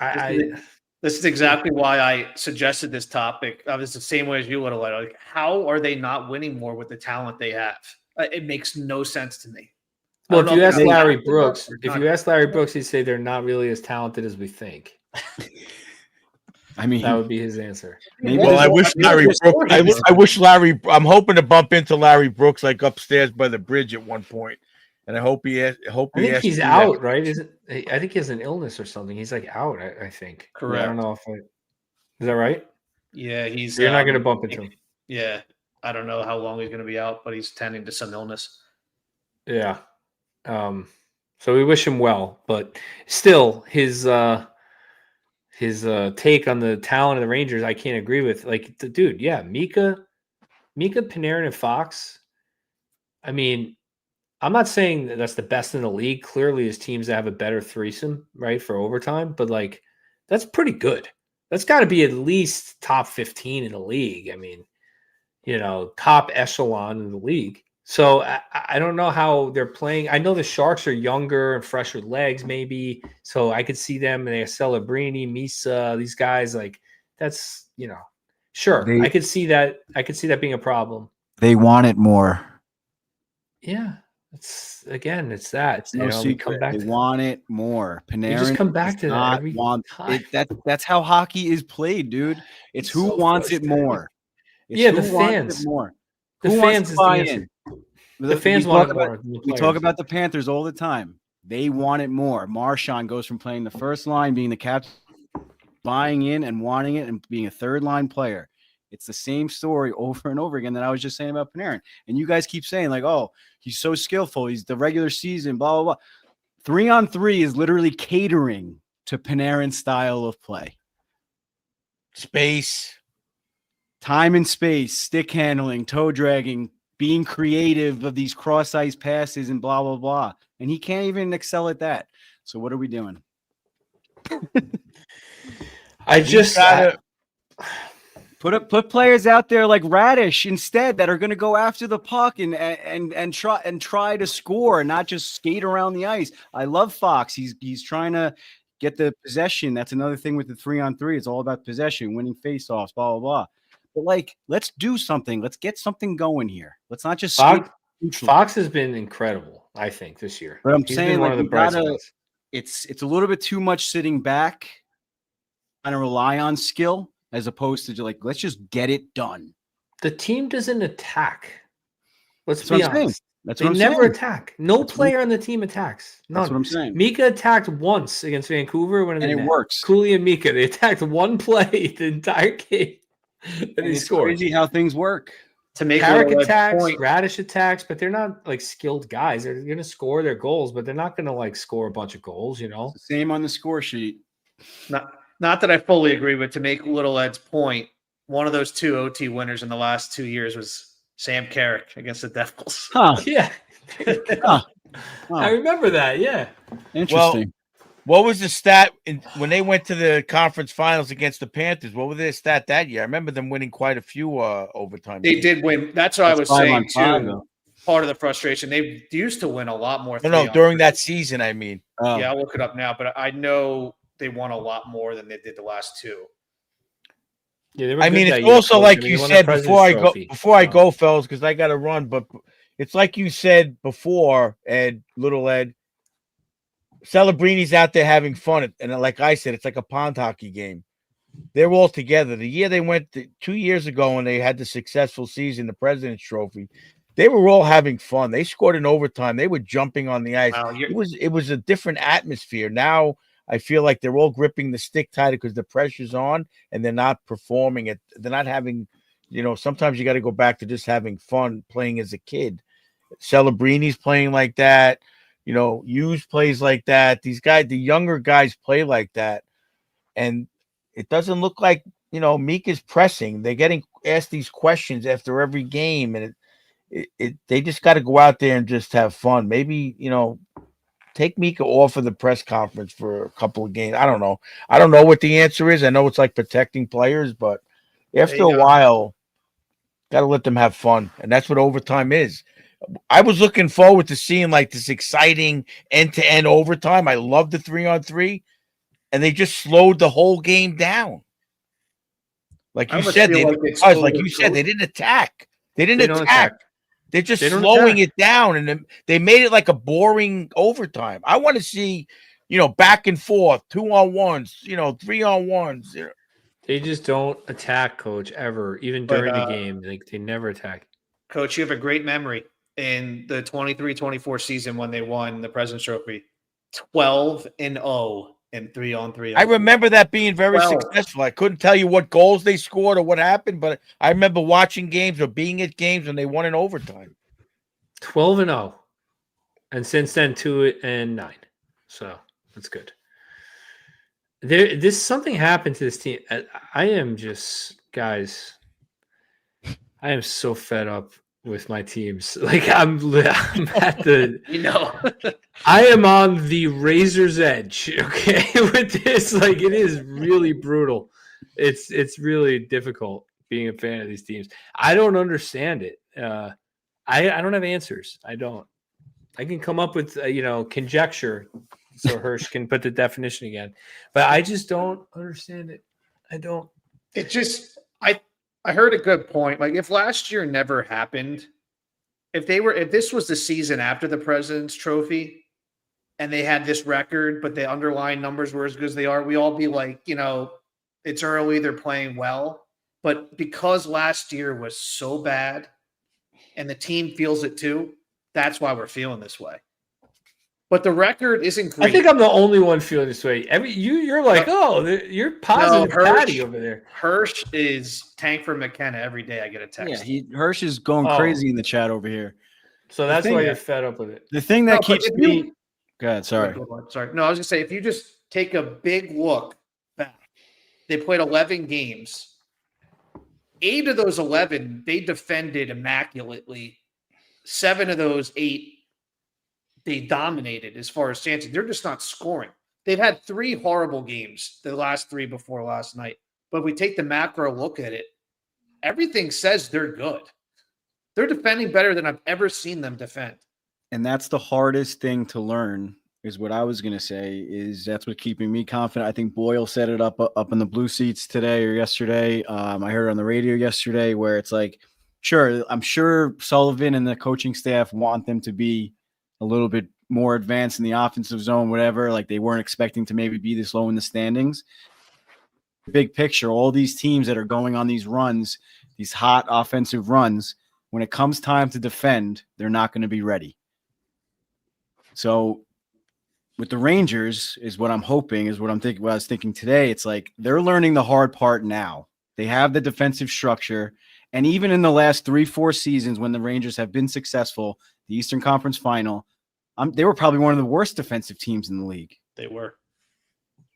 [SPEAKER 4] This is exactly why I suggested this topic. I was the same way as you, Little Ed. Like, how are they not winning more with the talent they have? It makes no sense to me. I
[SPEAKER 1] well,
[SPEAKER 4] don't
[SPEAKER 1] if you
[SPEAKER 4] know
[SPEAKER 1] ask
[SPEAKER 4] it's
[SPEAKER 1] Larry
[SPEAKER 4] talented
[SPEAKER 1] Brooks,
[SPEAKER 4] or
[SPEAKER 1] if
[SPEAKER 4] not.
[SPEAKER 1] you ask Larry Brooks, he'd say they're not really as talented as we think.
[SPEAKER 2] I mean,
[SPEAKER 1] That would be his answer.
[SPEAKER 2] maybe
[SPEAKER 3] Well, I wish Larry Brooks. I wish Larry. I'm hoping to bump into Larry Brooks like upstairs by the bridge at one point, and I hope he.
[SPEAKER 1] I think
[SPEAKER 3] asks
[SPEAKER 1] he's
[SPEAKER 3] me
[SPEAKER 1] out,
[SPEAKER 3] that.
[SPEAKER 1] right? I think he has an illness or something. He's like out, I think. I
[SPEAKER 4] Correct.
[SPEAKER 1] don't know if is that right?
[SPEAKER 4] Yeah, he's.
[SPEAKER 1] You're not going to bump into him.
[SPEAKER 4] Yeah, I don't know how long he's going to be out, but he's tending to some illness.
[SPEAKER 1] Yeah. So we wish him well, but still his take on the talent of the Rangers, I can't agree with. Like, dude, yeah, Mika, Panarin, and Fox. I mean, I'm not saying that that's the best in the league. Clearly, there's teams that have a better threesome, right, for overtime, but like, that's pretty good. That's got to be at least top 15 in the league. I mean, top echelon in the league. So I don't know how they're playing. I know the Sharks are younger and fresher legs, maybe. So I could see them. They have Celebrini, Misa, these guys. Like, that's sure. I could see that. I could see that being a problem.
[SPEAKER 2] they want it more.
[SPEAKER 1] Yeah, it's that.
[SPEAKER 2] It's no secret. They
[SPEAKER 1] to
[SPEAKER 2] want it more. Panarin
[SPEAKER 1] you just come back to that
[SPEAKER 2] not
[SPEAKER 1] every
[SPEAKER 2] want
[SPEAKER 1] time.
[SPEAKER 2] it. That's how hockey is played, dude. It's who
[SPEAKER 1] so
[SPEAKER 2] wants it
[SPEAKER 1] frustrating.
[SPEAKER 2] more. It's
[SPEAKER 1] Yeah,
[SPEAKER 2] who
[SPEAKER 1] the
[SPEAKER 2] wants
[SPEAKER 1] fans.
[SPEAKER 2] it more.
[SPEAKER 1] The
[SPEAKER 2] Who
[SPEAKER 1] fans
[SPEAKER 2] wants to
[SPEAKER 1] is the
[SPEAKER 2] buy
[SPEAKER 1] answer.
[SPEAKER 2] in?
[SPEAKER 1] The fans want it more.
[SPEAKER 2] We talk about the Panthers all the time. They want it more. Marchand goes from playing the first line, being the captain, buying in and wanting it, and being a third line player. It's the same story over and over again that I was just saying about Panarin. And you guys keep saying, like, oh, he's so skillful. He's the regular season, blah, blah, blah. 3-on-3 is literally catering to Panarin's style of play.
[SPEAKER 3] Space.
[SPEAKER 2] Time and space, stick handling, toe dragging, being creative of these cross-ice passes and blah, blah, blah. And he can't even excel at that. So what are we doing? Put players out there like Radish instead that are going to go after the puck and try to score and not just skate around the ice. I love Fox. He's trying to get the possession. That's another thing with the 3-on-3. It's all about possession, winning faceoffs, blah, blah, blah. But like, let's do something. Let's get something going here. Let's not just
[SPEAKER 1] Fox has been incredible, I think, this year.
[SPEAKER 2] But I'm
[SPEAKER 1] He's
[SPEAKER 2] saying,
[SPEAKER 1] been one of the bright spots.
[SPEAKER 2] It's a little bit too much sitting back, kind of rely on skill as opposed to like, let's just get it done.
[SPEAKER 1] The team doesn't attack.
[SPEAKER 2] That's
[SPEAKER 1] be
[SPEAKER 2] what I'm saying.
[SPEAKER 1] honest.
[SPEAKER 2] That's
[SPEAKER 1] They
[SPEAKER 2] what I'm
[SPEAKER 1] never
[SPEAKER 2] saying.
[SPEAKER 1] attack. No player on the team attacks. None.
[SPEAKER 2] That's what I'm saying.
[SPEAKER 1] Mika attacked once against Vancouver when
[SPEAKER 2] And it works.
[SPEAKER 1] Cooley and Mika, they attacked one play the entire game. And he scored.
[SPEAKER 2] Crazy how things work.
[SPEAKER 4] To make
[SPEAKER 1] Carrick
[SPEAKER 4] a
[SPEAKER 1] attacks,
[SPEAKER 4] point,
[SPEAKER 1] Radish attacks, but they're not like skilled guys. They're going to score their goals, but they're not going to like score a bunch of goals,
[SPEAKER 2] It's the same on the score sheet.
[SPEAKER 4] not that I fully agree, but to make Little Ed's point, one of those two OT winners in the last 2 years was Sam Carrick against the Devils.
[SPEAKER 2] Huh.
[SPEAKER 1] Yeah.
[SPEAKER 2] Huh.
[SPEAKER 1] I remember that. Yeah.
[SPEAKER 2] Interesting.
[SPEAKER 3] What was the stat when they went to the conference finals against the Panthers? What was their stat that year? I remember them winning quite a few overtime
[SPEAKER 4] They
[SPEAKER 3] games.
[SPEAKER 4] did win. That's what I was
[SPEAKER 2] 5
[SPEAKER 4] saying
[SPEAKER 2] on 5,
[SPEAKER 4] too.
[SPEAKER 2] though.
[SPEAKER 4] Part of the frustration. They used to win a lot more.
[SPEAKER 3] No,
[SPEAKER 4] 3-on-3.
[SPEAKER 3] during that season, I mean.
[SPEAKER 4] Yeah, I'll look it up now, but I know they won a lot more than they did the last two.
[SPEAKER 1] Yeah, they were
[SPEAKER 3] I mean,
[SPEAKER 1] good that
[SPEAKER 3] it's
[SPEAKER 1] year,
[SPEAKER 3] also
[SPEAKER 1] Coach.
[SPEAKER 3] like
[SPEAKER 1] I mean,
[SPEAKER 3] you
[SPEAKER 1] they won
[SPEAKER 3] said
[SPEAKER 1] the
[SPEAKER 3] before I
[SPEAKER 1] President's
[SPEAKER 3] go,
[SPEAKER 1] Trophy.
[SPEAKER 3] fellas, because I got to run. But it's like you said before, Little Ed. Celebrini's out there having fun, and like I said, it's like a pond hockey game. They're all together. The year they went 2 years ago when they had the successful season, the President's Trophy, they were all having fun. They scored in overtime. They were jumping on the ice.
[SPEAKER 4] Wow,
[SPEAKER 3] It was a different atmosphere. Now I feel like they're all gripping the stick tighter because the pressure's on and they're not performing it. They're not having, sometimes you got to go back to just having fun playing as a kid. Celebrini's playing like that. Hughes plays like that. These guys, the younger guys play like that. and it doesn't look like Meek is pressing. They're getting asked these questions after every game, and they just got to go out there and just have fun. Maybe take Mika off of the press conference for a couple of games. I don't know. I don't know what the answer is. I know it's like protecting players, but after a while, got to let them have fun, and that's what overtime is. I was looking forward to seeing like this exciting end-to-end overtime. I love the 3-on-3, and they just slowed the whole game down. Like you said, they didn't attack. They didn't attack. They're just slowing it down, and they made it like a boring overtime. I want to see, back and forth, 2-on-1s, 3-on-1s.
[SPEAKER 1] They just don't attack, Coach, ever. Even during the game, they never attack.
[SPEAKER 4] Coach, you have a great memory in the 23-24 season when they won the President's Trophy, 12-0 in 3-on-3.
[SPEAKER 3] I remember that being very successful. I couldn't tell you what goals they scored or what happened, but I remember watching games or being at games when they won in overtime.
[SPEAKER 1] 12-0, and since then 2-9. So that's good. Something happened to this team. I am so fed up with my teams. Like I'm at the I am on the razor's edge, okay, with this. Like it is really brutal. It's really difficult being a fan of these teams. I don't understand it. I don't have answers. I don't. I can come up with conjecture so Hirsch can put the definition again. But I just don't understand it. I don't.
[SPEAKER 4] It just I heard a good point. Like if last year never happened, if this was the season after the President's Trophy and they had this record, but the underlying numbers were as good as they are, we all be like, it's early, they're playing well. But because last year was so bad and the team feels it too, that's why we're feeling this way. But the record isn't great.
[SPEAKER 1] I think I'm the only one feeling this way. You're like, you're positive Patty over there.
[SPEAKER 4] Hirsch is tank for McKenna every day. I get a text.
[SPEAKER 2] Yeah, Hirsch is going crazy in the chat over here.
[SPEAKER 1] So that's why you're fed up with it.
[SPEAKER 2] The thing that keeps me. Go ahead. Sorry.
[SPEAKER 4] Sorry. No, I was gonna say if you just take a big look back, they played 11 games. 8 of those 11 they defended immaculately. 7 of those 8. They dominated as far as chances. They're just not scoring. They've had 3 horrible games, the last 3 before last night. But if we take the macro look at it, everything says they're good. They're defending better than I've ever seen them defend.
[SPEAKER 2] And that's the hardest thing to learn, is what I was going to say, is that's what's keeping me confident. I think Boyle set it up in the blue seats today or yesterday. I heard it on the radio yesterday where it's like, sure, I'm sure Sullivan and the coaching staff want them to be a little bit more advanced in the offensive zone, whatever. Like they weren't expecting to maybe be this low in the standings. Big picture, all these teams that are going on these runs, these hot offensive runs, when it comes time to defend, they're not going to be ready. So with the Rangers is what I'm hoping, is what I'm thinking, what I was thinking today. It's like they're learning the hard part now. They have the defensive structure. And even in the last 3-4 seasons when the Rangers have been successful, the Eastern Conference Final, they were probably one of the worst defensive teams in the league.
[SPEAKER 4] They were.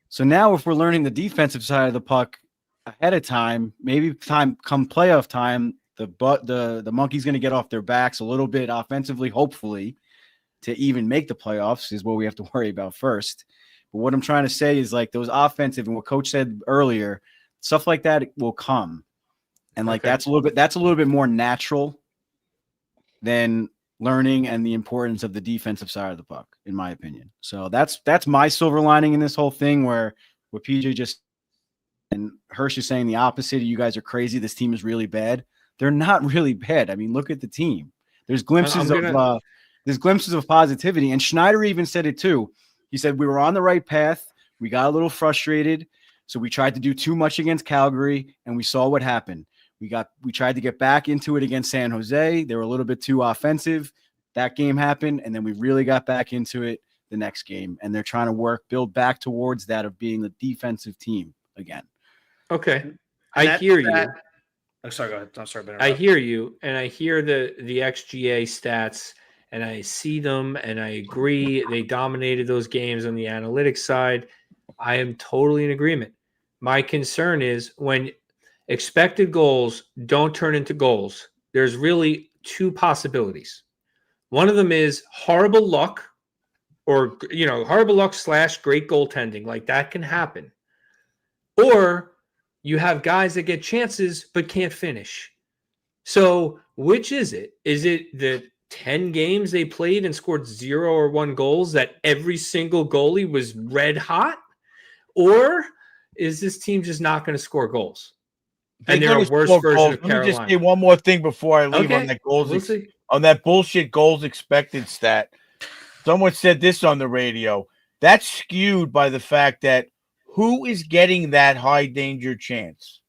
[SPEAKER 2] So now if we're learning the defensive side of the puck ahead of time, maybe come playoff time, the monkey's going to get off their backs a little bit offensively, hopefully, to even make the playoffs is what we have to worry about first. But what I'm trying to say is like those offensive and what Coach said earlier, stuff like that will come. And like that's a little bit more natural than learning and the importance of the defensive side of the puck, in my opinion. So that's my silver lining in this whole thing, where what PJ just and Hirsch is saying the opposite. You guys are crazy. This team is really bad. They're not really bad. I mean, look at the team. There's glimpses of positivity. And Schneider even said it too. He said we were on the right path. We got a little frustrated. So we tried to do too much against Calgary, and we saw what happened. We tried to get back into it against San Jose. They were a little bit too offensive. That game happened, and then we really got back into it the next game. And they're trying to build back towards that of being the defensive team again.
[SPEAKER 1] Okay. I hear you.
[SPEAKER 4] Oh, sorry, go ahead. I'm sorry.
[SPEAKER 1] I hear you, and I hear the XGA stats, and I see them, and I agree. They dominated those games on the analytics side. I am totally in agreement. My concern is when expected goals don't turn into goals, there's really two possibilities. One of them is horrible luck, or horrible luck / great goaltending. Like that can happen. Or you have guys that get chances but can't finish. So which is it? Is it the 10 games they played and scored 0 or 1 goals that every single goalie was red hot? Or is this team just not going to score goals? And they're a worse version of Carolina.
[SPEAKER 3] Let me just say one more thing before I leave on that goals on that bullshit goals expected stat. Someone said this on the radio. That's skewed by the fact that who is getting that high danger chance?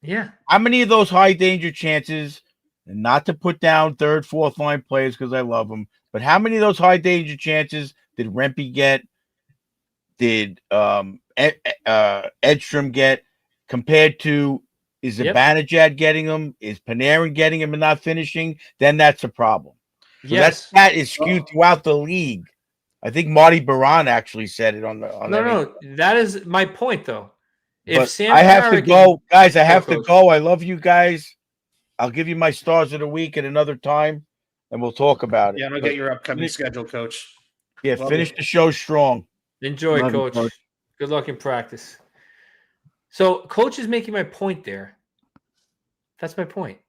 [SPEAKER 1] Yeah.
[SPEAKER 3] How many of those high danger chances, and not to put down third, fourth line players because I love them, but how many of those high danger chances did Rempe get? Did Edstrom get? Compared to, is Zibanejad getting them? Is Panarin getting them and not finishing? Then that's a problem. So that is skewed throughout the league. I think Marty Baron actually said it on the.
[SPEAKER 1] No, that is my point though.
[SPEAKER 3] If Sam, I have to go, guys. I have to go. I love you guys. I'll give you my stars of the week at another time, and we'll talk about it.
[SPEAKER 4] Yeah, I'm gonna get your upcoming schedule, Coach.
[SPEAKER 3] Yeah, finish the show strong.
[SPEAKER 1] Enjoy, Coach. Good luck in practice. So, Coach is making my point there. That's my point.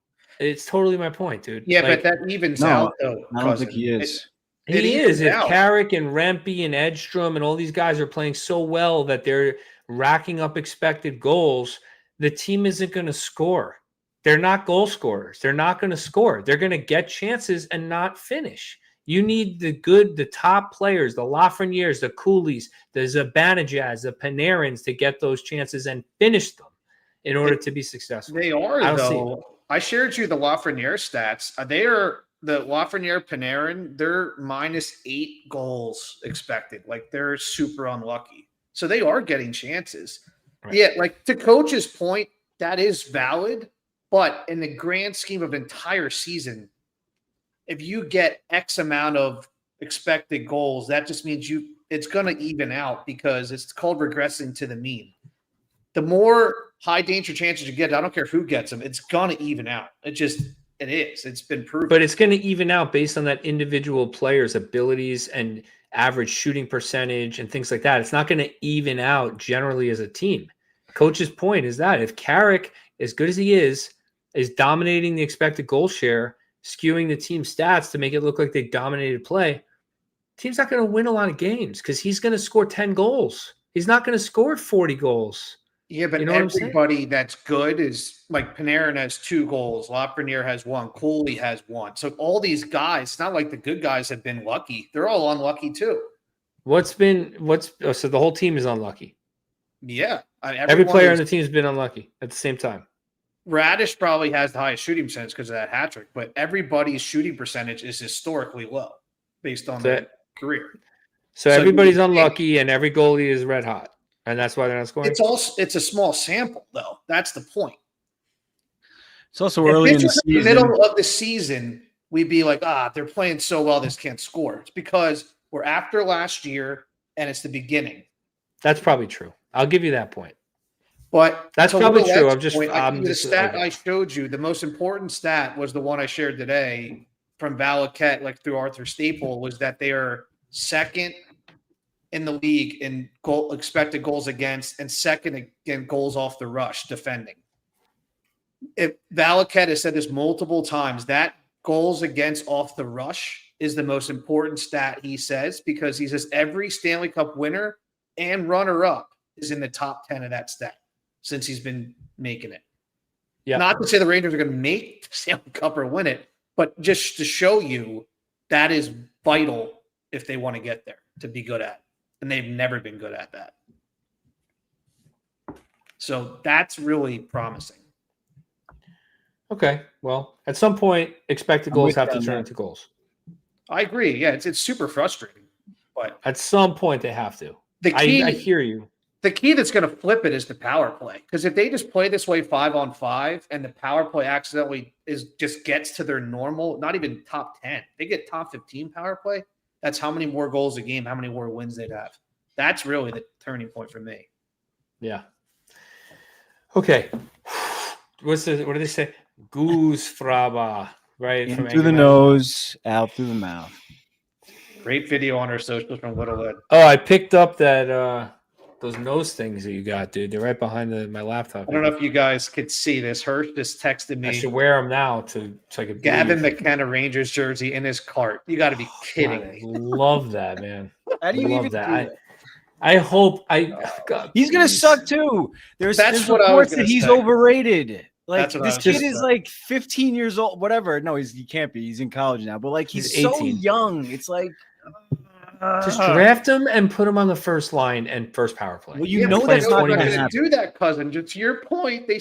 [SPEAKER 1] It's totally my point, dude.
[SPEAKER 4] Yeah, but that evens out, though.
[SPEAKER 2] I don't think he is.
[SPEAKER 1] He is. If Carrick and Rempe and Edstrom and all these guys are playing so well that they're racking up expected goals, the team isn't going to score. They're not goal scorers. They're not going to score. They're going to get chances and not finish. You need the top players, the Lafrenières, the Coolies, the Zibanejads, the Panarins to get those chances and finish them in order to be successful.
[SPEAKER 4] They are, though. I shared you the Lafreniere stats. They are the Lafreniere Panarin. They're -8 goals expected. Like they're super unlucky. So they are getting chances. Right. Yeah, like to Coach's point, that is valid. But in the grand scheme of an entire season, if you get X amount of expected goals, that just means it's going to even out because it's called regressing to the mean. The more high danger chances you get, I don't care who gets them, it's going to even out. It is. It's been proven.
[SPEAKER 1] But it's going to even out based on that individual player's abilities and average shooting percentage and things like that. It's not going to even out generally as a team. Coach's point is that if Carrick, as good as he is dominating the expected goal share, skewing the team stats to make it look like they dominated play, team's not going to win a lot of games because he's going to score 10 goals. He's not going to score 40 goals.
[SPEAKER 4] Yeah, but everybody that's good is like Panarin has 2 goals, Lafreniere has 1, Cooley has 1. So all these guys, it's not like the good guys have been lucky. They're all unlucky too.
[SPEAKER 1] So the whole team is unlucky.
[SPEAKER 4] Yeah.
[SPEAKER 1] Every player on the team has been unlucky at the same time.
[SPEAKER 4] Radish probably has the highest shooting percentage because of that hat trick, but everybody's shooting percentage is historically low based on their career.
[SPEAKER 1] So everybody's unlucky and every goalie is red hot. And that's why they're not scoring.
[SPEAKER 4] It's a small sample, though. That's the point.
[SPEAKER 2] It's also early in the season.
[SPEAKER 4] In the middle of the season, we'd be like, they're playing so well, this can't score. It's because we're after last year and it's the beginning.
[SPEAKER 1] That's probably true. I'll give you that point.
[SPEAKER 4] But
[SPEAKER 1] that's probably true.
[SPEAKER 4] The stat I showed you, the most important stat was the one I shared today from Valaket, like through Arthur Staple, was that they are second in the league in expected goals against and second in goals off the rush defending. If Valaket has said this multiple times, that goals against off the rush is the most important stat, he says, because he says every Stanley Cup winner and runner-up is in the top 10 of that stat since he's been making it. Yeah. Not to say the Rangers are going to make the Stanley Cup or win it, but just to show you that is vital if they want to get there to be good at. And they've never been good at that. So that's really promising.
[SPEAKER 1] Okay. Well, at some point, expected goals have to turn into goals.
[SPEAKER 4] I agree. Yeah, it's super frustrating. But
[SPEAKER 1] at some point, they have to. I hear you.
[SPEAKER 4] The key that's going to flip it is the power play. Because if they just play this way 5-on-5 and the power play accidentally just gets to their normal, not even top 10, they get top 15 power play, that's how many more goals a game, how many more wins they'd have. That's really the turning point for me.
[SPEAKER 1] Yeah. Okay. What do they say? Goose fraba, right?
[SPEAKER 2] In
[SPEAKER 1] from
[SPEAKER 2] through the
[SPEAKER 1] Anchorman.
[SPEAKER 2] nose, out through the mouth.
[SPEAKER 4] Great video on our socials from Littlewood.
[SPEAKER 1] Oh, I picked up that those nose things that you got, dude. They're right behind my laptop.
[SPEAKER 4] I don't know if you guys could see this. Hirsch just texted
[SPEAKER 1] I
[SPEAKER 4] me.
[SPEAKER 1] should wear them now so I could
[SPEAKER 4] Gavin
[SPEAKER 1] breathe.
[SPEAKER 4] McKenna Rangers jersey in his cart. You got to be kidding
[SPEAKER 1] God, I
[SPEAKER 4] me.
[SPEAKER 1] love that, man.
[SPEAKER 2] How do you
[SPEAKER 1] Love
[SPEAKER 2] even
[SPEAKER 1] that.
[SPEAKER 2] do that?
[SPEAKER 1] I hope God,
[SPEAKER 2] He's gonna
[SPEAKER 1] please.
[SPEAKER 2] suck too. There's
[SPEAKER 4] That's what I was
[SPEAKER 2] reports that
[SPEAKER 4] gonna
[SPEAKER 2] he's
[SPEAKER 4] say.
[SPEAKER 2] overrated. Like
[SPEAKER 4] That's what I
[SPEAKER 2] this
[SPEAKER 4] was
[SPEAKER 2] kid
[SPEAKER 4] gonna
[SPEAKER 2] is
[SPEAKER 4] say.
[SPEAKER 2] like 15 years old. Whatever. No, he can't be. He's in college now. But like he's
[SPEAKER 1] He's
[SPEAKER 2] so
[SPEAKER 1] 18.
[SPEAKER 2] young. It's like
[SPEAKER 1] Just draft him and put him on the first line and first power play.
[SPEAKER 2] Well, you
[SPEAKER 4] Yeah,
[SPEAKER 2] know
[SPEAKER 4] but
[SPEAKER 2] that's
[SPEAKER 4] they're
[SPEAKER 2] not
[SPEAKER 1] going
[SPEAKER 4] not
[SPEAKER 2] gonna
[SPEAKER 4] going to
[SPEAKER 2] happen.
[SPEAKER 4] do that, cousin. To your point, they
[SPEAKER 2] The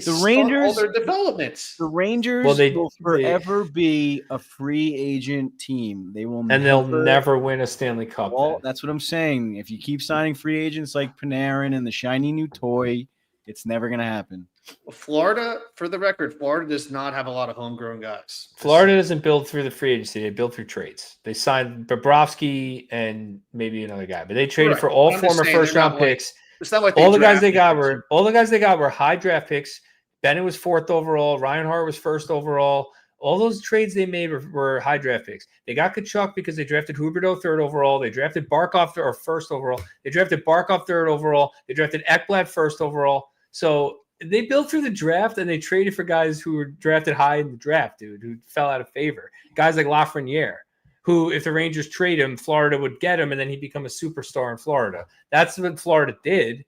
[SPEAKER 4] start all
[SPEAKER 2] Rangers-
[SPEAKER 4] their developments.
[SPEAKER 2] The Rangers
[SPEAKER 1] Well,
[SPEAKER 2] will forever be a free agent team. They will
[SPEAKER 1] and they'll never win a Stanley Cup.
[SPEAKER 2] Well,
[SPEAKER 1] then.
[SPEAKER 2] that's what I'm saying. If you keep signing free agents like Panarin and the shiny new toy, it's never gonna happen.
[SPEAKER 4] Florida, for the record, Florida does not have a lot of homegrown guys.
[SPEAKER 1] Florida doesn't build through the free agency; they build through trades. They signed Bobrovsky and maybe another guy, but they traded
[SPEAKER 4] Correct.
[SPEAKER 1] for all
[SPEAKER 4] I'm just
[SPEAKER 1] former
[SPEAKER 4] saying
[SPEAKER 1] first
[SPEAKER 4] they're
[SPEAKER 1] round
[SPEAKER 4] not like-
[SPEAKER 1] picks.
[SPEAKER 4] It's not like
[SPEAKER 1] All the guys they got
[SPEAKER 4] drafted
[SPEAKER 1] were high draft picks. Bennett was 4th overall. Ryan Hart was 1st overall. All those trades they made were high draft picks. They got Kachuk because they drafted Huberdeau 3rd overall. They drafted Barkov or 1st overall. They drafted Barkov 3rd overall. They drafted Ekblad 1st overall. So they built through the draft and they traded for guys who were drafted high in the draft, dude, who fell out of favor. Guys like Lafreniere, who, if the Rangers trade him, Florida would get him and then he'd become a superstar in Florida. That's what Florida did.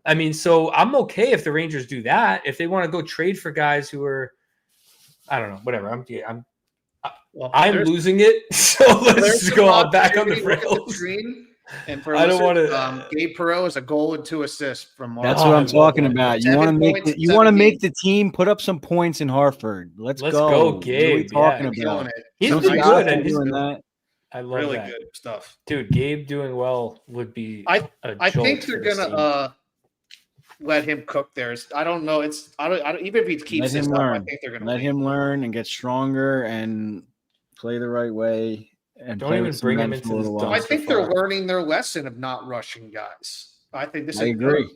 [SPEAKER 1] I mean, so I'm okay if the Rangers do that. If they want to go trade for guys who are, I don't know, whatever. I'm
[SPEAKER 4] There's
[SPEAKER 1] losing it. So let's
[SPEAKER 4] some
[SPEAKER 1] go on back on the
[SPEAKER 4] opportunity. Look at
[SPEAKER 1] rails.
[SPEAKER 4] screen. And for
[SPEAKER 1] I don't
[SPEAKER 4] listeners,
[SPEAKER 1] wanna-
[SPEAKER 4] Gabe Perreault has a goal and 2 assists from Mark.
[SPEAKER 2] That's
[SPEAKER 1] Oh,
[SPEAKER 2] what
[SPEAKER 1] I
[SPEAKER 2] I'm
[SPEAKER 1] love
[SPEAKER 2] talking
[SPEAKER 1] that.
[SPEAKER 2] about. You
[SPEAKER 4] 7
[SPEAKER 2] want to make
[SPEAKER 4] points,
[SPEAKER 2] you want to
[SPEAKER 4] 7
[SPEAKER 2] make the team put up some points in Hartford. Let's
[SPEAKER 1] Let's
[SPEAKER 2] go.
[SPEAKER 1] go,
[SPEAKER 2] What are we
[SPEAKER 1] Gabe.
[SPEAKER 2] talking
[SPEAKER 1] Yeah.
[SPEAKER 2] about?
[SPEAKER 4] Killing it.
[SPEAKER 1] He's
[SPEAKER 2] Don't
[SPEAKER 1] been
[SPEAKER 2] see
[SPEAKER 1] good,
[SPEAKER 2] Austin
[SPEAKER 1] and he's
[SPEAKER 2] doing that.
[SPEAKER 1] I love
[SPEAKER 4] Really
[SPEAKER 1] that.
[SPEAKER 4] good stuff.
[SPEAKER 1] Dude, Gabe doing well would be
[SPEAKER 4] I
[SPEAKER 1] a
[SPEAKER 4] think
[SPEAKER 1] jolt
[SPEAKER 4] they're
[SPEAKER 1] for this
[SPEAKER 4] gonna
[SPEAKER 1] team.
[SPEAKER 4] let him cook theirs. I don't know. I don't even if he keeps
[SPEAKER 2] Let
[SPEAKER 4] this
[SPEAKER 2] him
[SPEAKER 4] up, I
[SPEAKER 2] learn.
[SPEAKER 4] think they're gonna
[SPEAKER 2] Let
[SPEAKER 4] win.
[SPEAKER 2] him learn and get stronger and play the right way. And
[SPEAKER 1] Don't
[SPEAKER 2] play
[SPEAKER 1] even
[SPEAKER 2] with some
[SPEAKER 1] bring him
[SPEAKER 2] men
[SPEAKER 1] into
[SPEAKER 2] for a
[SPEAKER 1] this
[SPEAKER 2] little
[SPEAKER 4] So
[SPEAKER 2] while.
[SPEAKER 4] I think they're
[SPEAKER 1] far.
[SPEAKER 4] learning their lesson of not rushing guys. I think this
[SPEAKER 2] I
[SPEAKER 4] is
[SPEAKER 2] agree.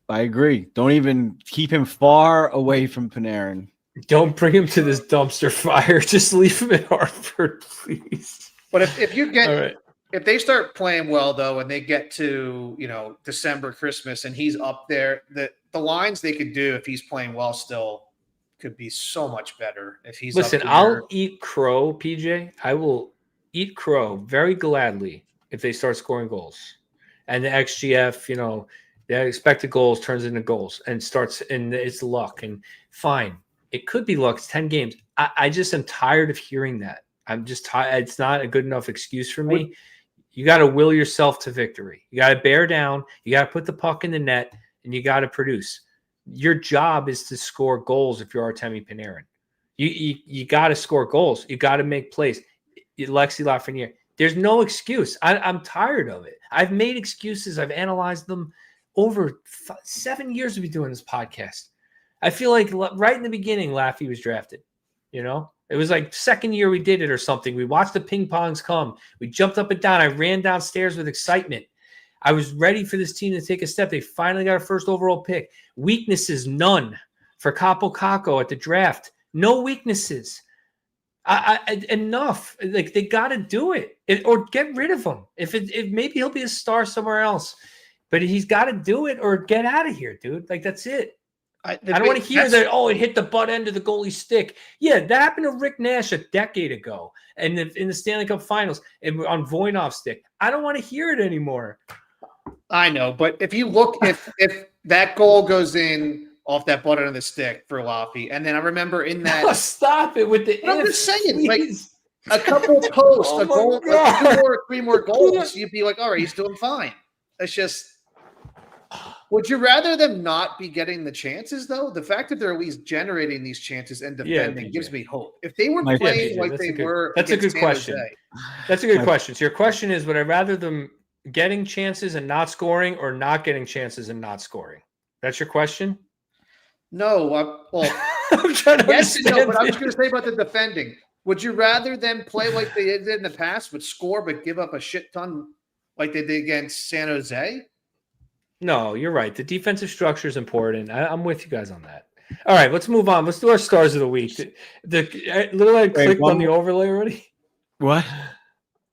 [SPEAKER 2] I agree. Don't even keep him far away from Panarin.
[SPEAKER 1] Don't bring him to this dumpster fire. Just leave him in Hartford, please.
[SPEAKER 4] But if you get
[SPEAKER 1] All right.
[SPEAKER 4] if they start playing well though, and they get to December, Christmas, and he's up there, the lines they could do if he's playing well still could be so much better. If he's
[SPEAKER 1] Listen,
[SPEAKER 4] up
[SPEAKER 1] I'll
[SPEAKER 4] there.
[SPEAKER 1] eat crow, PJ. I will eat crow very gladly if they start scoring goals. And the XGF, the expected goals turns into goals and starts, and it's luck. And fine, it could be luck. It's 10 games. I just am tired of hearing that. I'm just tired. It's not a good enough excuse for me. You got to will yourself to victory. You got to bear down. You got to put the puck in the net, and you got to produce. Your job is to score goals if you're Artemi Panarin. You got to score goals. You got to make plays. Alexis Lafreniere. There's no excuse. I'm tired of it. I've made excuses. I've analyzed them over 7 years of me doing this podcast. I feel like right in the beginning, Laffy was drafted. It was like second year we did it or something. We watched the ping pongs come. We jumped up and down. I ran downstairs with excitement. I was ready for this team to take a step. They finally got a first overall pick. Weaknesses, none for Capo Caco at the draft. No weaknesses. Enough. Like they got to do it, or get rid of him. If maybe he'll be a star somewhere else, but he's got to do it or get out of here, dude. Like that's it. I don't want to hear that. Oh, it hit the butt end of the goalie's stick. Yeah, that happened to Rick Nash a decade ago, and in the Stanley Cup Finals, on Voinov's stick. I don't want to hear it anymore.
[SPEAKER 4] I know, but if you look, if that goal goes in off that butt end of the stick for Laffy, and then I remember in that
[SPEAKER 1] Stop it with the.
[SPEAKER 4] But I'm
[SPEAKER 1] ifs,
[SPEAKER 4] just saying, like,
[SPEAKER 1] please.
[SPEAKER 4] a couple posts,
[SPEAKER 1] Oh
[SPEAKER 4] a
[SPEAKER 1] my
[SPEAKER 4] goal,
[SPEAKER 1] God.
[SPEAKER 4] 2 or 3 more goals, you'd be like, all right, he's doing fine. It's just, would you rather them not be getting the chances, though? The fact that they're at least generating these chances and defending gives me hope. If they were
[SPEAKER 2] My-
[SPEAKER 4] playing
[SPEAKER 1] PJ,
[SPEAKER 4] like
[SPEAKER 1] that's
[SPEAKER 4] they
[SPEAKER 1] a good-
[SPEAKER 4] were,
[SPEAKER 1] that's a
[SPEAKER 4] against
[SPEAKER 1] good
[SPEAKER 4] San
[SPEAKER 1] question.
[SPEAKER 4] Jose,
[SPEAKER 1] That's a good
[SPEAKER 2] My-
[SPEAKER 1] question. So your question is, would I rather them getting chances and not scoring, or not getting chances and not scoring? That's your question.
[SPEAKER 4] no, well,
[SPEAKER 1] I'm trying to
[SPEAKER 4] yes,
[SPEAKER 1] understand.
[SPEAKER 4] no, but I'm
[SPEAKER 1] it.
[SPEAKER 4] just going to say about the defending. Would you rather them play like they did in the past, but score but give up a shit ton like they did against San Jose?
[SPEAKER 1] No, you're right. The defensive structure is important. I'm with you guys on that. All right, let's move on. Let's do our stars of the week. The Little Ed
[SPEAKER 2] Wait,
[SPEAKER 1] clicked
[SPEAKER 2] one
[SPEAKER 1] on the
[SPEAKER 2] more-
[SPEAKER 1] overlay already.
[SPEAKER 2] What?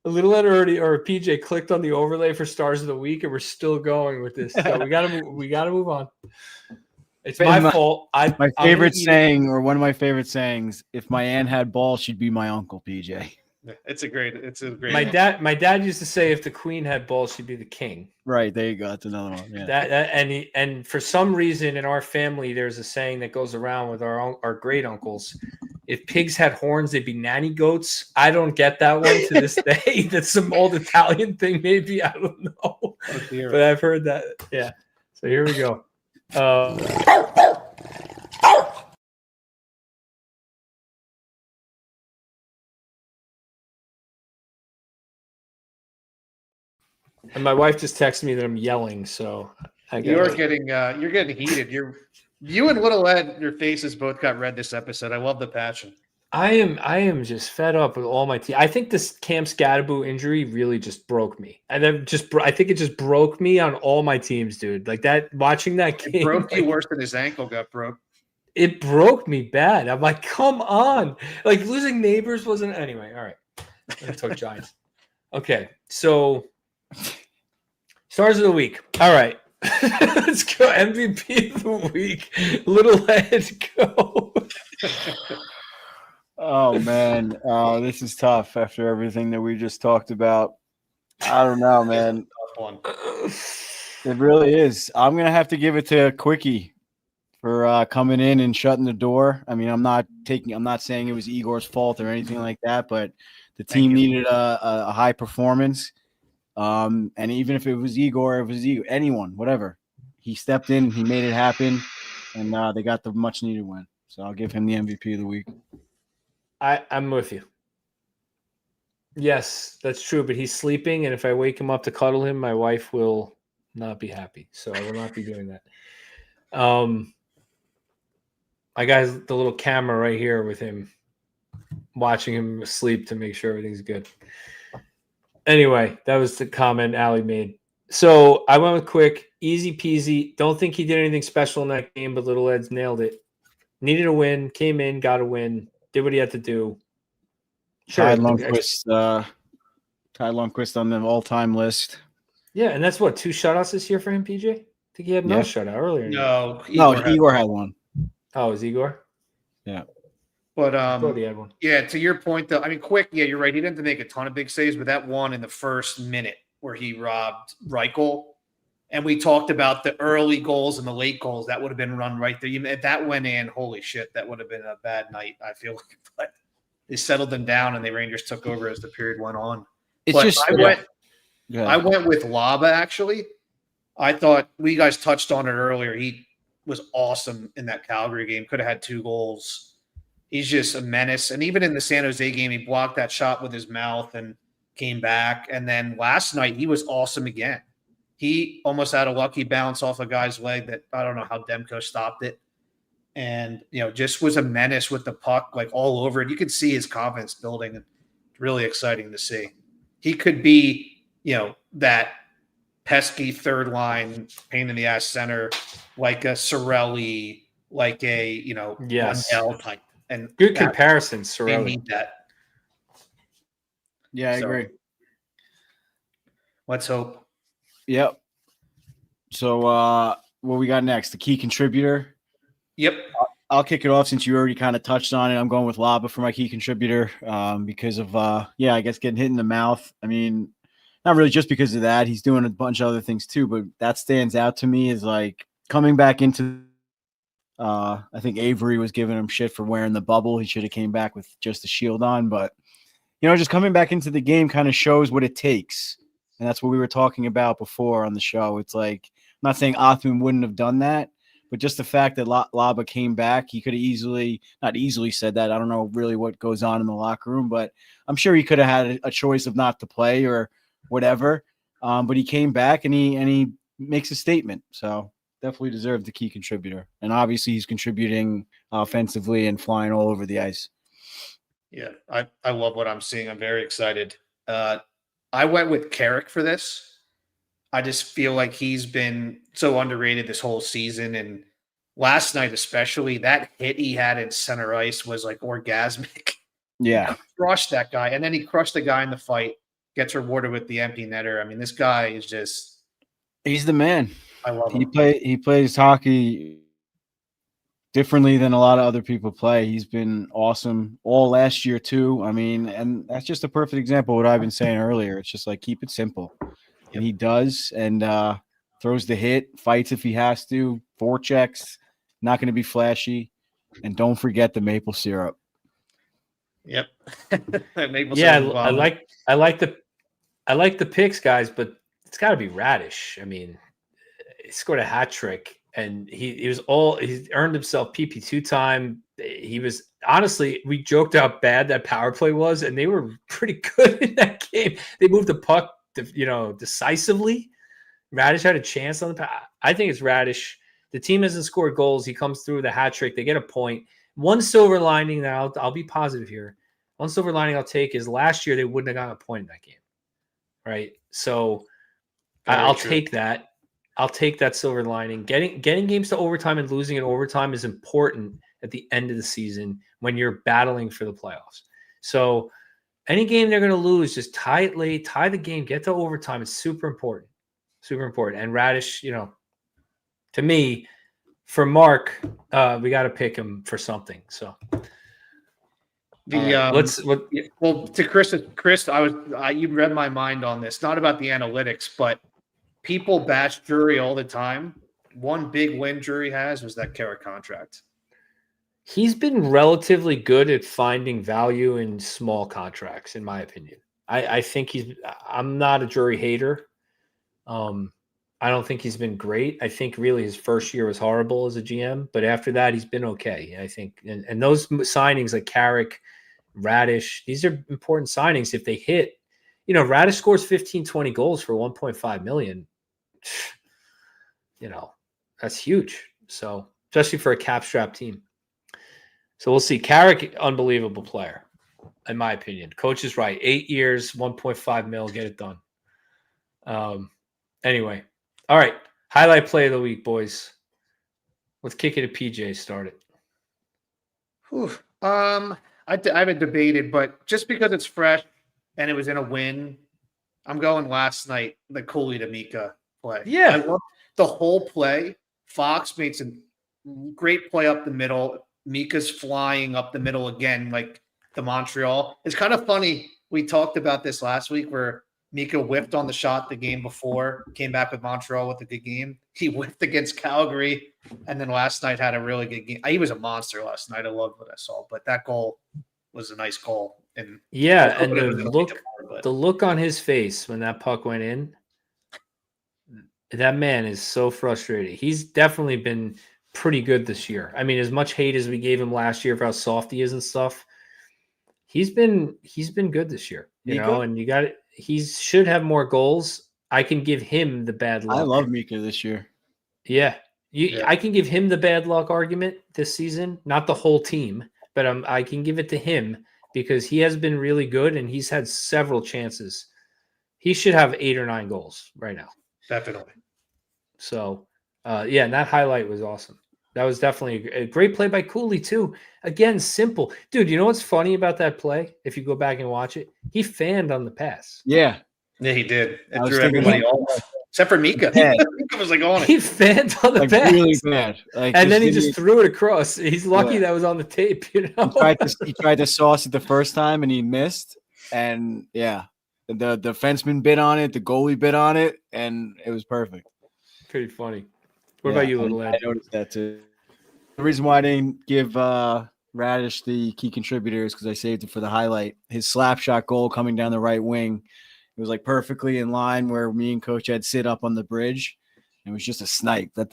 [SPEAKER 1] Little Ed already, or PJ clicked on the overlay for stars of the week, and we're still going with this. So we gotta move on. It's my fault.
[SPEAKER 2] My
[SPEAKER 1] I'm
[SPEAKER 2] favorite
[SPEAKER 1] gonna eat it.
[SPEAKER 2] saying, or one of my favorite sayings: "If my aunt had balls, she'd be my uncle." PJ.
[SPEAKER 4] It's a great.
[SPEAKER 1] My dad used to say, if the queen had balls, she'd be the king.
[SPEAKER 2] Right there, you go. That's another one. Yeah.
[SPEAKER 1] And for some reason in our family, there's a saying that goes around with our great uncles. If pigs had horns, they'd be nanny goats. I don't get that one to this day. That's some old Italian thing, maybe. I don't know, but I've heard that. Yeah. So here we go. And my wife just texted me that I'm yelling, so
[SPEAKER 4] You're getting heated. You and Little Ed, your faces both got red this episode. I love the passion.
[SPEAKER 1] I am just fed up with all my team. I think this Cam Scadaboo injury really just broke me. And then I think it just broke me on all my teams, dude. Like that, watching that game.
[SPEAKER 4] It broke you worse than his ankle got broke.
[SPEAKER 1] It broke me bad. I'm like, come on. Like losing Neighbors wasn't anyway. All right. Let's talk Giants. Okay. So stars of the week. All right. Let's go. MVP of the week. Little Ed, go.
[SPEAKER 2] Oh man, this is tough after everything that we just talked about. I don't know, man.
[SPEAKER 4] Tough one.
[SPEAKER 2] It really is. I'm gonna have to give it to Quickie for coming in and shutting the door. I mean, I'm not saying it was Igor's fault or anything like that, but the team needed a high performance. And even if it was Igor, anyone, whatever, he stepped in, he made it happen, and they got the much needed win. So I'll give him the MVP of the week.
[SPEAKER 1] I'm with you. Yes, that's true, but he's sleeping, and if I wake him up to cuddle him, my wife will not be happy. So I will not be doing that. I got the little camera right here with him, watching him sleep to make sure everything's good. Anyway, that was the comment Allie made. So I went with Quick, easy peasy. Don't think he did anything special in that game, but Little Ed's nailed it. Needed a win, came in, got a win, did what he had to do. Sure.
[SPEAKER 2] Ty Lundqvist on the all-time list.
[SPEAKER 1] Yeah, and that's what, 2 shutouts this year for him, PJ? I think he had no shutout earlier.
[SPEAKER 4] No,
[SPEAKER 2] Igor had one.
[SPEAKER 1] Oh, it was Igor?
[SPEAKER 2] Yeah.
[SPEAKER 4] But
[SPEAKER 1] I thought he had one.
[SPEAKER 4] yeah, to your point though, I mean, Quick, yeah, you're right. He didn't make a ton of big saves, but that one in the first minute where he robbed Reichel, and we talked about the early goals and the late goals that would have been run right there. If that went in, holy shit, that would have been a bad night. I feel like, but they settled them down, and the Rangers took over as the period went on. I went with Laba actually. I thought you guys touched on it earlier. He was awesome in that Calgary game. Could have had 2 goals. He's just a menace. And even in the San Jose game, he blocked that shot with his mouth and came back. And then last night, he was awesome again. He almost had a lucky bounce off a guy's leg that I don't know how Demko stopped it. And, just was a menace with the puck, like all over it. You could see his confidence building. And really exciting to see. He could be, that pesky third line, pain in the ass center, like a Cirelli, like a, Lundell type. And
[SPEAKER 1] good comparison,
[SPEAKER 4] they
[SPEAKER 1] Cirelli.
[SPEAKER 4] need that.
[SPEAKER 2] Yeah, I agree.
[SPEAKER 4] Let's hope.
[SPEAKER 2] Yep. So what we got next? The key contributor.
[SPEAKER 4] Yep.
[SPEAKER 2] I'll kick it off since you already kind of touched on it. I'm going with Laba for my key contributor because of, I guess getting hit in the mouth. I mean, not really just because of that. He's doing a bunch of other things too, but that stands out to me is like coming back into I think Avery was giving him shit for wearing the bubble. He should have came back with just a shield on, but just coming back into the game kind of shows what it takes. And that's what we were talking about before on the show. It's like, I'm not saying Othman wouldn't have done that, but just the fact that Laba came back, he could have not easily said that. I don't know really what goes on in the locker room, but I'm sure he could have had a choice of not to play or whatever. But he came back and he makes a statement. So definitely deserved the key contributor. And obviously he's contributing offensively and flying all over the ice.
[SPEAKER 4] Yeah, I love what I'm seeing. I'm very excited. I went with Carrick for this. I just feel like he's been so underrated this whole season. And last night, especially, that hit he had in center ice was like orgasmic.
[SPEAKER 2] Yeah.
[SPEAKER 4] He crushed that guy. And then he crushed the guy in the fight, gets rewarded with the empty netter. I mean, this guy is just,
[SPEAKER 2] He's the man.
[SPEAKER 4] I love him.
[SPEAKER 2] He plays hockey differently than a lot of other people play. He's been awesome all last year too. I mean, and that's just a perfect example of what I've been saying earlier. It's just like keep it simple. And he does, and throws the hit, fights if he has to, forechecks, not going to be flashy. And don't forget the maple syrup.
[SPEAKER 4] Yep.
[SPEAKER 1] Yeah, I like the picks, guys, but it's got to be Radish. I mean, he scored a hat trick, and he earned himself PP2 time. He was honestly, we joked how bad that power play was, and they were pretty good in that game. They moved the puck, decisively. Radish had a chance on the. I think it's Radish. The team hasn't scored goals. He comes through with a hat trick. They get a point. One silver lining that I'll be positive here. One silver lining I'll take is last year they wouldn't have gotten a point in that game, right? So I'll take that. I'll take that silver lining. Getting games to overtime and losing in overtime is important at the end of the season when you're battling for the playoffs. So any game they're going to lose, just tie it late, tie the game, get to overtime. It's super important. Super important. And Radish, to me, for Mark, we got to pick him for something. So
[SPEAKER 4] to Chris, you read my mind on this, not about the analytics, but people bash Drury all the time. One big win Drury has was that Carrick contract.
[SPEAKER 1] He's been relatively good at finding value in small contracts, in my opinion. I think I'm not a Drury hater. I don't think he's been great. I think really his first year was horrible as a GM, but after that, he's been okay. I think, and those signings like Carrick, Radish, these are important signings. If they hit, Radish scores 15, 20 goals for 1.5 million. That's huge. So, especially for a cap strap team. So we'll see. Carrick, unbelievable player, in my opinion. Coach is right. 8 years, 1.5 mil, get it done. Anyway. All right. Highlight play of the week, boys. Let's kick it to PJ. Start it.
[SPEAKER 4] I haven't debated, but just because it's fresh and it was in a win, I'm going last night, the Cooley to Mika play.
[SPEAKER 1] Yeah.
[SPEAKER 4] I love the whole play. Fox made some great play up the middle. Mika's flying up the middle again, like the Montreal. It's kind of funny. We talked about this last week where Mika whiffed on the shot the game before, came back with Montreal with a good game. He whiffed against Calgary, and then last night had a really good game. He was a monster last night. I loved what I saw, but that goal was a nice goal. And
[SPEAKER 1] the look on his face when that puck went in, that man is so frustrated. He's definitely been pretty good this year. I mean, as much hate as we gave him last year for how soft he is and stuff, he's been good this year. And he should have more goals. I can give him the bad luck.
[SPEAKER 2] I love Mika this year.
[SPEAKER 1] Yeah. I can give him the bad luck argument this season, not the whole team, but I can give it to him because he has been really good and he's had several chances. He should have 8 or 9 goals right now.
[SPEAKER 4] Definitely.
[SPEAKER 1] So, and that highlight was awesome. That was definitely a great play by Cooley too. Again, simple. Dude, you know what's funny about that play? If you go back and watch it, he fanned on the pass.
[SPEAKER 2] Yeah.
[SPEAKER 4] Yeah, he did. It drew everybody off. Except for Mika. Mika was like on it.
[SPEAKER 1] He fanned on the pass.
[SPEAKER 2] Really bad.
[SPEAKER 1] And then he just threw it across. He's lucky that was on the tape,
[SPEAKER 2] He tried to sauce it the first time and he missed. And the defenseman bit on it, the goalie bit on it, and it was perfect.
[SPEAKER 1] Pretty funny. What about you, little Ed?
[SPEAKER 2] I noticed that too. The reason why I didn't give Radish the key contributor is because I saved it for the highlight. His slap shot goal coming down the right wing. It was like perfectly in line where me and Coach Ed sit up on the bridge. It was just a snipe. That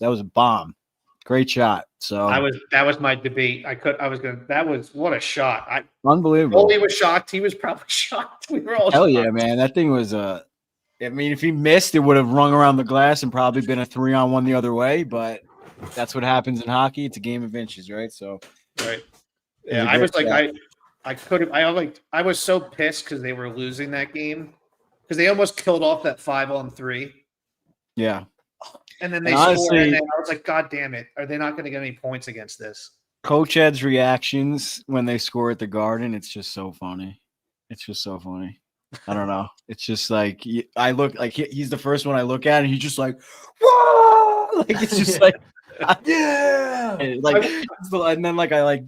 [SPEAKER 2] was a bomb. Great shot. So
[SPEAKER 4] that was my debate. What a shot.
[SPEAKER 2] Unbelievable.
[SPEAKER 4] Goalie was shocked. He was probably shocked. We were all
[SPEAKER 2] Hell
[SPEAKER 4] shocked.
[SPEAKER 2] Yeah, man. That thing was if he missed, it would have rung around the glass and probably been a 3-on-1 the other way. But that's what happens in hockey. It's a game of inches, right? So,
[SPEAKER 4] right. Yeah, I was like, I was so pissed because they were losing that game because they almost killed off that 5-on-3.
[SPEAKER 2] Yeah.
[SPEAKER 4] And then they
[SPEAKER 2] And
[SPEAKER 4] scored,
[SPEAKER 2] honestly-
[SPEAKER 4] and then I was like, God damn it. Are they not going to get any points against this?
[SPEAKER 2] Coach Ed's reactions when they score at the Garden, it's just so funny. It's just so funny. I don't know. It's just like I look like he's the first one I look at, and he's just like, whoa! Like it's just like, yeah, and like, and then like I like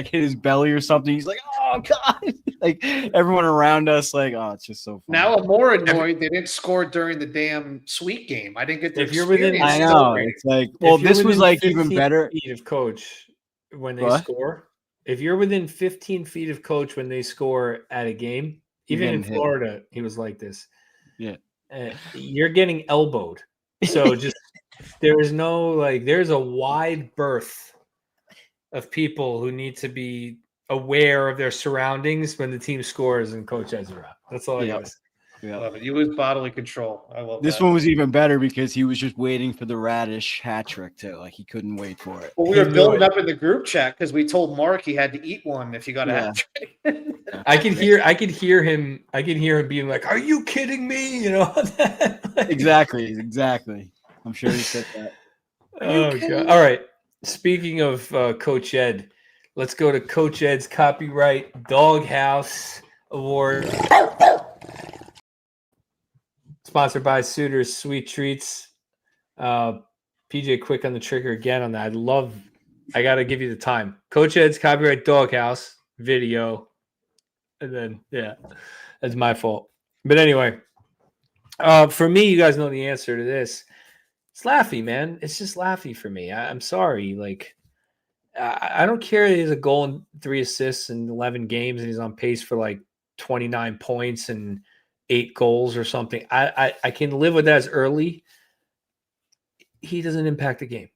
[SPEAKER 2] hit his belly or something. He's like, oh god! Like everyone around us, like, oh, it's just so funny.
[SPEAKER 4] Now I'm more annoyed they didn't score during the damn Sweet game. I didn't get to
[SPEAKER 1] If you're within-
[SPEAKER 4] experience
[SPEAKER 2] I
[SPEAKER 4] it.
[SPEAKER 2] know. It's like, well,
[SPEAKER 1] If you're
[SPEAKER 2] this was
[SPEAKER 1] within
[SPEAKER 2] like even
[SPEAKER 1] 15
[SPEAKER 2] better.
[SPEAKER 1] feet of Coach when they
[SPEAKER 2] What?
[SPEAKER 1] score. If you're within 15 feet of Coach when they score at a game,
[SPEAKER 2] You're
[SPEAKER 1] even in
[SPEAKER 2] getting hit.
[SPEAKER 1] Florida, he was like this.
[SPEAKER 2] Yeah.
[SPEAKER 1] You're getting elbowed. So just there's a wide berth of people who need to be aware of their surroundings when the team scores and Coach Ed's around. That's all I
[SPEAKER 2] Yeah.
[SPEAKER 1] got.
[SPEAKER 4] I
[SPEAKER 2] Yeah.
[SPEAKER 4] love it. You lose bodily control. I love
[SPEAKER 2] This
[SPEAKER 4] that.
[SPEAKER 2] one was even better because he was just waiting for the Radish hat trick too. Like he couldn't wait for it.
[SPEAKER 4] Well, we
[SPEAKER 1] He
[SPEAKER 4] were
[SPEAKER 1] knew
[SPEAKER 4] building
[SPEAKER 1] it.
[SPEAKER 4] up in the group chat because we told Mark he had to eat one if you got a
[SPEAKER 2] Yeah.
[SPEAKER 4] hat trick.
[SPEAKER 1] I could hear him being like, "Are you kidding me?" You know.
[SPEAKER 2] Exactly. I'm sure he said that.
[SPEAKER 1] Oh god! All right. Speaking of Coach Ed, let's go to Coach Ed's Copyright Doghouse Award, sponsored by Suitors Sweet Treats. PJ, quick on the trigger again on that. I got to give you the time. Coach Ed's Copyright Doghouse video, and then yeah, that's my fault. But anyway, for me, you guys know the answer to this. It's Laffy, man. It's just Laffy for me. I'm sorry. Like, I don't care that he has a goal and 3 assists in 11 games and he's on pace for like 29 points and 8 goals or something. I can live with that as early. He doesn't impact the game,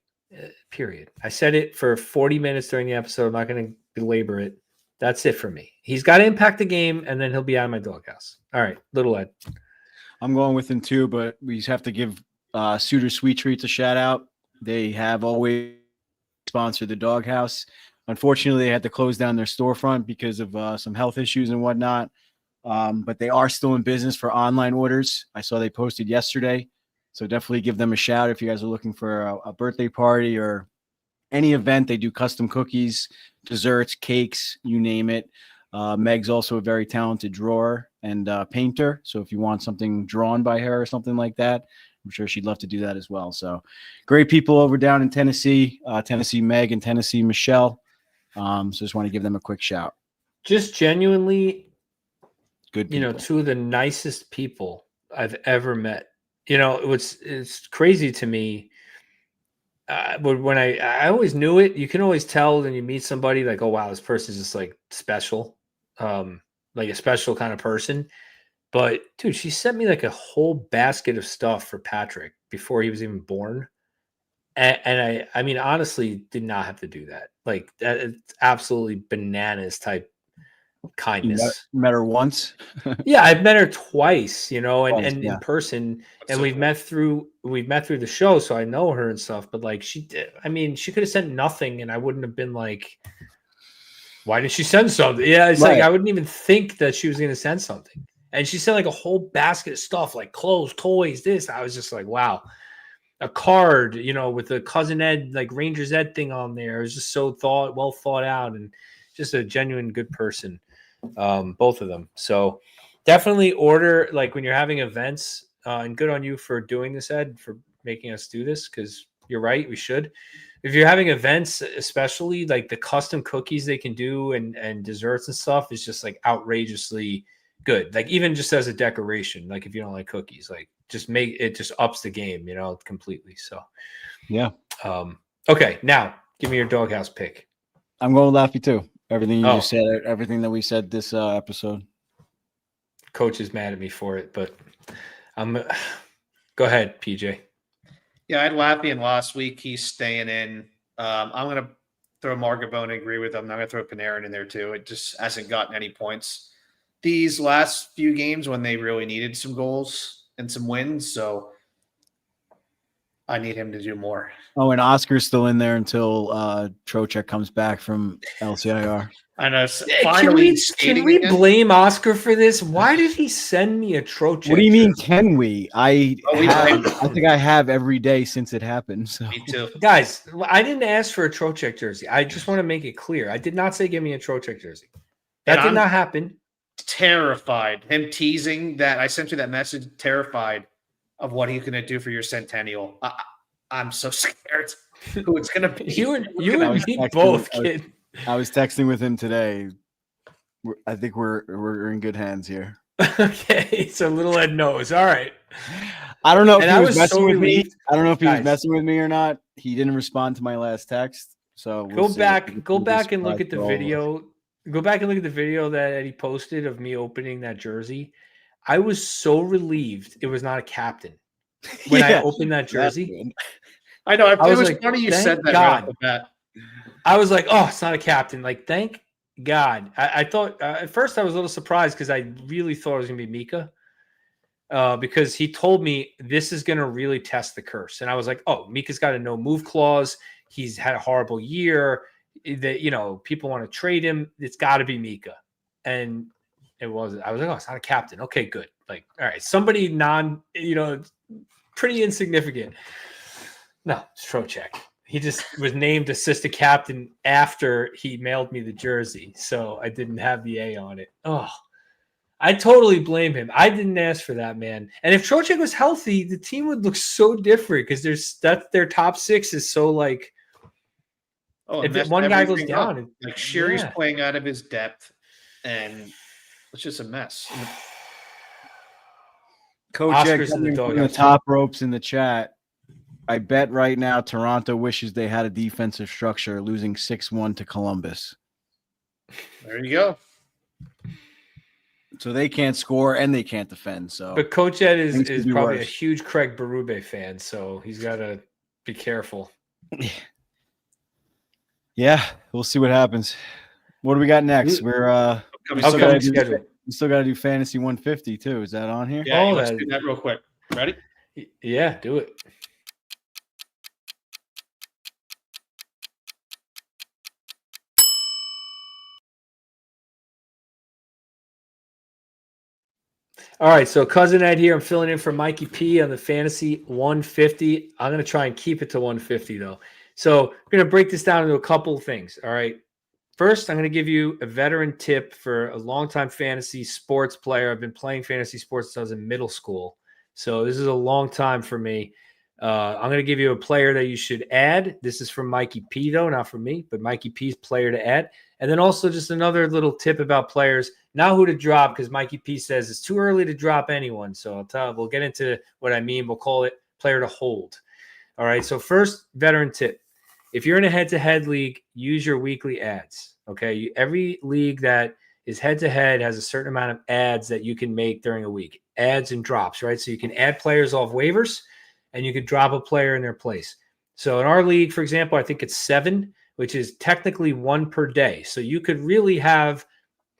[SPEAKER 1] period. I said it for 40 minutes during the episode. I'm not going to belabor it. That's it for me. He's got to impact the game, and then he'll be out of my doghouse. All right, little Ed.
[SPEAKER 2] I'm going with him too, but we have to give Suitor Sweet Treats a shout out. They have always sponsored the Doghouse. Unfortunately, they had to close down their storefront because of some health issues and whatnot. But they are still in business for online orders. I saw they posted yesterday. So definitely give them a shout if you guys are looking for a birthday party or any event. They do custom cookies, desserts, cakes, you name it. Meg's also a very talented drawer and painter. So if you want something drawn by her or something like that, I'm sure she'd love to do that as well. So great people over down in Tennessee, Tennessee Meg and Tennessee Michelle. So just want to give them a quick shout.
[SPEAKER 1] Just genuinely,
[SPEAKER 2] Good people.
[SPEAKER 1] you know, 2 of the nicest people I've ever met. You know, it's crazy to me. But when I always knew it, you can always tell when you meet somebody like, oh wow, this person's just like special, like a special kind of person. But dude, she sent me like a whole basket of stuff for Patrick before he was even born, and I mean honestly did not have to do that. Like that, it's absolutely bananas type kindness.
[SPEAKER 2] Met her once.
[SPEAKER 1] Yeah, I've met her twice, you know, and,
[SPEAKER 2] Twice,
[SPEAKER 1] and
[SPEAKER 2] yeah.
[SPEAKER 1] in person, and
[SPEAKER 4] So
[SPEAKER 1] we've
[SPEAKER 4] cool.
[SPEAKER 1] met through the show, so I know her and stuff. But like she did, I mean, she could have sent nothing, and I wouldn't have been like, why did she send something? Yeah, it's like
[SPEAKER 2] Right.
[SPEAKER 1] I wouldn't even think that she was going to send something, and she sent like a whole basket of stuff, like clothes, toys, this. I was just like, wow, a card, you know, with the Cousin Ed, like Rangers Ed thing on there. It was just so well thought out, and just a genuine good person. Both of them. So definitely order, like when you're having events, and good on you for doing this, Ed, for making us do this, because you're right, we should. If you're having events, especially like the custom cookies they can do and desserts and stuff is just like outrageously good. Like even just as a decoration, like if you don't like cookies, like just make it, just ups the game, you know, completely. So
[SPEAKER 2] Yeah.
[SPEAKER 1] Okay, now give me your doghouse pick.
[SPEAKER 2] I'm going with Laffy too. Everything you
[SPEAKER 1] Oh.
[SPEAKER 2] just said, everything that we said this episode.
[SPEAKER 1] Coach is mad at me for it, but go ahead, PJ.
[SPEAKER 4] Yeah, I had Lappy in last week. He's staying in. I'm going to throw Margabone and agree with him. I'm going to throw Panarin in there too. It just hasn't gotten any points these last few games when they really needed some goals and some wins. So I need him to do more.
[SPEAKER 2] Oh, and Oscar's still in there until Trocheck comes back from LCIR.
[SPEAKER 4] I know.
[SPEAKER 1] Can
[SPEAKER 4] Finally,
[SPEAKER 1] we,
[SPEAKER 4] he's skating
[SPEAKER 1] can we
[SPEAKER 4] again.
[SPEAKER 1] blame Oscar for this? Why did he send me a Trocheck?
[SPEAKER 2] What do you mean?
[SPEAKER 1] jersey?
[SPEAKER 2] Can we? I
[SPEAKER 4] Oh, we
[SPEAKER 2] have.
[SPEAKER 4] blame-
[SPEAKER 2] I think I have every day since it happened. So
[SPEAKER 4] Me too.
[SPEAKER 1] Guys, I didn't ask for a Trocheck jersey. I just want to make it clear. I did not say give me a Trocheck jersey. That
[SPEAKER 4] And
[SPEAKER 1] did
[SPEAKER 4] I'm
[SPEAKER 1] not happen.
[SPEAKER 4] terrified. Him teasing that. I sent you that message. Terrified of what he's going to do for your centennial. I'm so scared. Who it's going to be?
[SPEAKER 1] You and
[SPEAKER 2] I was
[SPEAKER 1] me
[SPEAKER 2] texting-
[SPEAKER 1] both,
[SPEAKER 2] I was-
[SPEAKER 1] kid.
[SPEAKER 2] I was texting with him today. I think we're in good hands here.
[SPEAKER 1] Okay, so little Ed knows. All right.
[SPEAKER 2] I don't know if
[SPEAKER 1] And
[SPEAKER 2] he
[SPEAKER 1] I
[SPEAKER 2] was
[SPEAKER 1] was
[SPEAKER 2] messing
[SPEAKER 1] so
[SPEAKER 2] with me.
[SPEAKER 1] relieved.
[SPEAKER 2] I don't know if he was
[SPEAKER 1] Guys.
[SPEAKER 2] messing with me or not. He didn't respond to my last text. So we'll
[SPEAKER 1] Go
[SPEAKER 2] see.
[SPEAKER 1] back
[SPEAKER 2] It'll
[SPEAKER 1] go
[SPEAKER 2] be a
[SPEAKER 1] back and look
[SPEAKER 2] surprise
[SPEAKER 1] at the
[SPEAKER 2] for all of us.
[SPEAKER 1] video. Go back and look at the video that Eddie posted of me opening that jersey. I was so relieved it was not a captain when I
[SPEAKER 2] Yeah,
[SPEAKER 1] opened that
[SPEAKER 2] that's
[SPEAKER 1] jersey.
[SPEAKER 2] good.
[SPEAKER 4] I know. It
[SPEAKER 1] was
[SPEAKER 4] was
[SPEAKER 1] like,
[SPEAKER 4] funny you
[SPEAKER 1] thank
[SPEAKER 4] said that
[SPEAKER 1] God.
[SPEAKER 4] right off the bat.
[SPEAKER 1] I was like, oh, it's not a captain. Like, thank God. I thought at first I was a little surprised because I really thought it was going to be Mika because he told me this is going to really test the curse. And I was like, oh, Mika's got a no move clause. He's had a horrible year. That, you know, people want to trade him. It's got to be Mika. And it wasn't. I was like, oh, it's not a captain. Okay, good. Like, all right, somebody pretty insignificant. No, it's Trocheck. He just was named assistant captain after he mailed me the jersey, so I didn't have the A on it. Oh, I totally blame him. I didn't ask for that, man. And if Trocheck was healthy, the team would look so different because their top six is so like.
[SPEAKER 4] Oh,
[SPEAKER 1] If
[SPEAKER 4] messed
[SPEAKER 1] one guy goes
[SPEAKER 4] everything
[SPEAKER 1] down,
[SPEAKER 4] up.
[SPEAKER 1] it-
[SPEAKER 4] like Sherry's
[SPEAKER 1] yeah.
[SPEAKER 4] playing out of his depth, and it's just a mess.
[SPEAKER 2] Coach
[SPEAKER 1] Oscar's
[SPEAKER 2] Ed
[SPEAKER 1] in the
[SPEAKER 2] coming from the
[SPEAKER 1] doghouse.
[SPEAKER 2] top ropes in the chat. I bet right now Toronto wishes they had a defensive structure, losing 6-1 to Columbus.
[SPEAKER 4] There you go.
[SPEAKER 2] So they can't score and they can't defend. So
[SPEAKER 1] But Coach Ed
[SPEAKER 2] Things could
[SPEAKER 1] is
[SPEAKER 2] be
[SPEAKER 1] probably a
[SPEAKER 2] worse.
[SPEAKER 1] huge Craig Berube fan, so he's got to be careful.
[SPEAKER 2] yeah, we'll see what happens. What do we got next? We're
[SPEAKER 4] Upcoming
[SPEAKER 2] still gotta
[SPEAKER 1] Upcoming
[SPEAKER 2] do-
[SPEAKER 1] schedule.
[SPEAKER 2] we still got to do fantasy 150 too. Is that on here?
[SPEAKER 4] Yeah,
[SPEAKER 1] Oh,
[SPEAKER 4] let's
[SPEAKER 1] that-
[SPEAKER 4] do that real quick. Ready?
[SPEAKER 1] Yeah, do it. All right, so Cousin Ed here. I'm filling in for Mikey P on the Fantasy 150. I'm going to try and keep it to 150, though. So we're going to break this down into a couple of things. All right. First, I'm going to give you a veteran tip for a longtime fantasy sports player. I've been playing fantasy sports since I was in middle school. So this is a long time for me. I'm going to give you a player that you should add. This is from Mikey P, though, not from me, but Mikey P's player to add. And then also just another little tip about players, not who to drop, because Mikey P says it's too early to drop anyone. So we'll get into what I mean. We'll call it player to hold. All right. So first, veteran tip. If you're in a head-to-head league, use your weekly ads. Okay. Every league that is head-to-head has a certain amount of ads that you can make during a week. Ads and drops, right? So you can add players off waivers and you could drop a player in their place. So in our league, for example, I think it's 7, which is technically 1 per day. So you could really have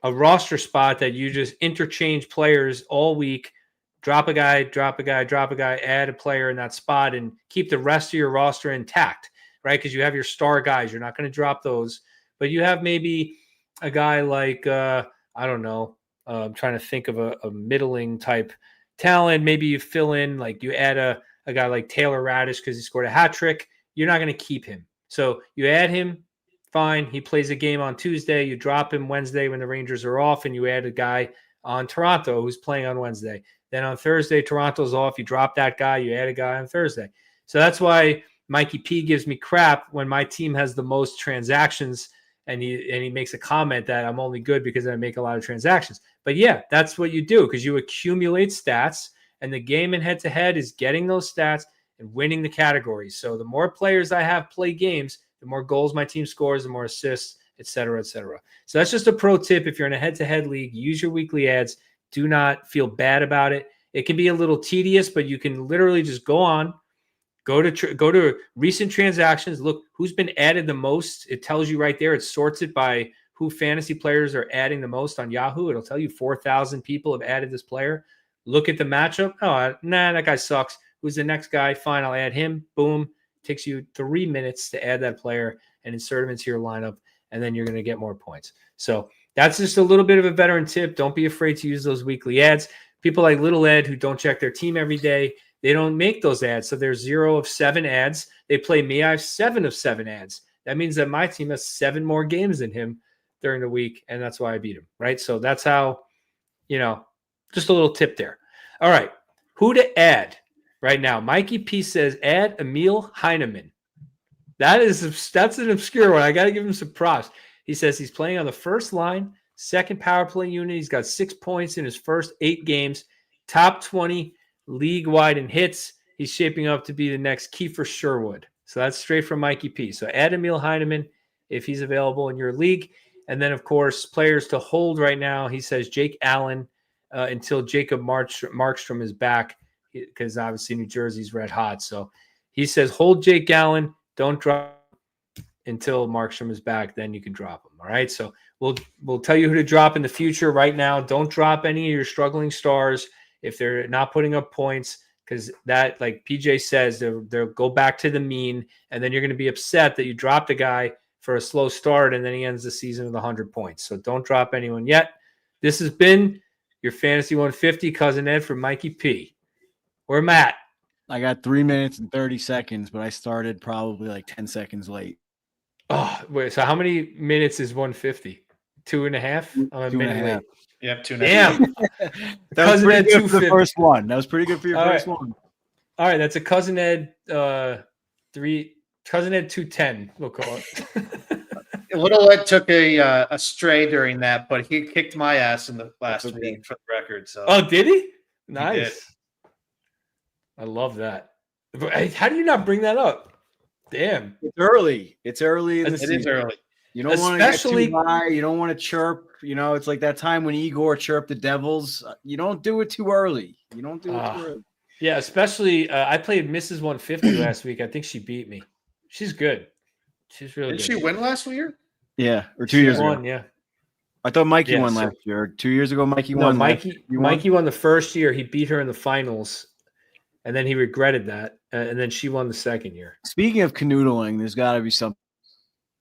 [SPEAKER 1] a roster spot that you just interchange players all week, drop a guy, add a player in that spot, and keep the rest of your roster intact, right? Because you have your star guys. You're not going to drop those. But you have maybe a guy like, I don't know, I'm trying to think of a middling type talent. Maybe you fill in, like you add a guy like Taylor Radish because he scored a hat trick. You're not going to keep him. So you add him, fine. He plays a game on Tuesday. You drop him Wednesday when the Rangers are off, and you add a guy on Toronto who's playing on Wednesday. Then on Thursday, Toronto's off. You drop that guy. You add a guy on Thursday. So that's why Mikey P gives me crap when my team has the most transactions, and he makes a comment that I'm only good because I make a lot of transactions. But yeah, that's what you do because you accumulate stats, and the game in head-to-head is getting those stats and winning the categories. So the more players I have play games, the more goals my team scores, the more assists, et cetera, et cetera. So that's just a pro tip. If you're in a head-to-head league, use your weekly ads. Do not feel bad about it. It can be a little tedious, but you can literally just go to recent transactions. Look who's been added the most. It tells you right there. It sorts it by who fantasy players are adding the most on Yahoo. It'll tell you 4,000 people have added this player. Look at the matchup. Oh, nah, that guy sucks. Who's the next guy? Fine, I'll add him. Boom. Takes you 3 minutes to add that player and insert him into your lineup. and then you're going to get more points. So that's just a little bit of a veteran tip. Don't be afraid to use those weekly ads. People like Little Ed who don't check their team every day, they don't make those ads. So there's 0 of 7 ads. They play me. I have 7 of 7 ads. That means that my team has 7 more games than him during the week, and that's why I beat him, right? So that's how, just a little tip there. All right, who to add right now? Mikey P says add Emil Heineman. That's an obscure one. I got to give him some props. He says he's playing on the first line, second power play unit. He's got 6 points in his first 8 games, top 20 league-wide in hits. He's shaping up to be the next Kiefer Sherwood. So that's straight from Mikey P. So add Emil Heineman if he's available in your league. And then, of course, players to hold right now. He says Jake Allen until Jacob Markstrom is back, because obviously New Jersey's red hot. So he says hold Jake Allen. Don't drop until Markstrom is back. Then you can drop him. All right. So we'll tell you who to drop in the future. Right now, don't drop any of your struggling stars if they're not putting up points, because that, like PJ says, they'll go back to the mean, and then you're going to be upset that you dropped a guy for a slow start and then he ends the season with 100 points. So don't drop anyone yet. This has been your Fantasy 150 Cousin Ed from Mikey P. We're Matt.
[SPEAKER 2] I got 3 minutes and 30 seconds, but I started probably like 10 seconds late.
[SPEAKER 1] Oh, wait. So how many minutes is 150? 2.5? I'm a minute late.
[SPEAKER 4] Yep, 2.5.
[SPEAKER 1] Damn.
[SPEAKER 2] That was
[SPEAKER 1] Cousin Ed
[SPEAKER 2] pretty good for the
[SPEAKER 1] 250.
[SPEAKER 2] first one. That was pretty good for your
[SPEAKER 1] All
[SPEAKER 2] first
[SPEAKER 1] right.
[SPEAKER 2] one.
[SPEAKER 1] All right, that's a Cousin Ed Cousin Ed 210, we'll call it.
[SPEAKER 4] Little Ed took a stray during that, but he kicked my ass in the last
[SPEAKER 2] okay.
[SPEAKER 4] week for the record. So
[SPEAKER 1] Oh, did he? Nice.
[SPEAKER 4] did.
[SPEAKER 1] I love that. But how do you not bring that up? Damn.
[SPEAKER 2] It's early. It's early in the
[SPEAKER 4] It
[SPEAKER 2] season.
[SPEAKER 4] is early.
[SPEAKER 2] You don't want to get
[SPEAKER 1] Especially-
[SPEAKER 2] too high. You don't want to chirp. It's like that time when Igor chirped the Devils. You don't do it too early. You don't do it too early.
[SPEAKER 1] Yeah, especially I played Mrs. 150 last week. I think she beat me. She's good. She's really
[SPEAKER 4] Did
[SPEAKER 1] good.
[SPEAKER 4] she win last year?
[SPEAKER 2] Yeah, or 2
[SPEAKER 1] She
[SPEAKER 2] years
[SPEAKER 1] won,
[SPEAKER 2] ago.
[SPEAKER 1] yeah.
[SPEAKER 2] I thought Mikey
[SPEAKER 1] Yeah,
[SPEAKER 2] won
[SPEAKER 1] so-
[SPEAKER 2] last year. 2 years ago, Mikey
[SPEAKER 1] No,
[SPEAKER 2] won.
[SPEAKER 1] Mikey won the first year. He beat her in the finals, and then he regretted that. And then she won the second year.
[SPEAKER 2] Speaking of canoodling, there's got to be something.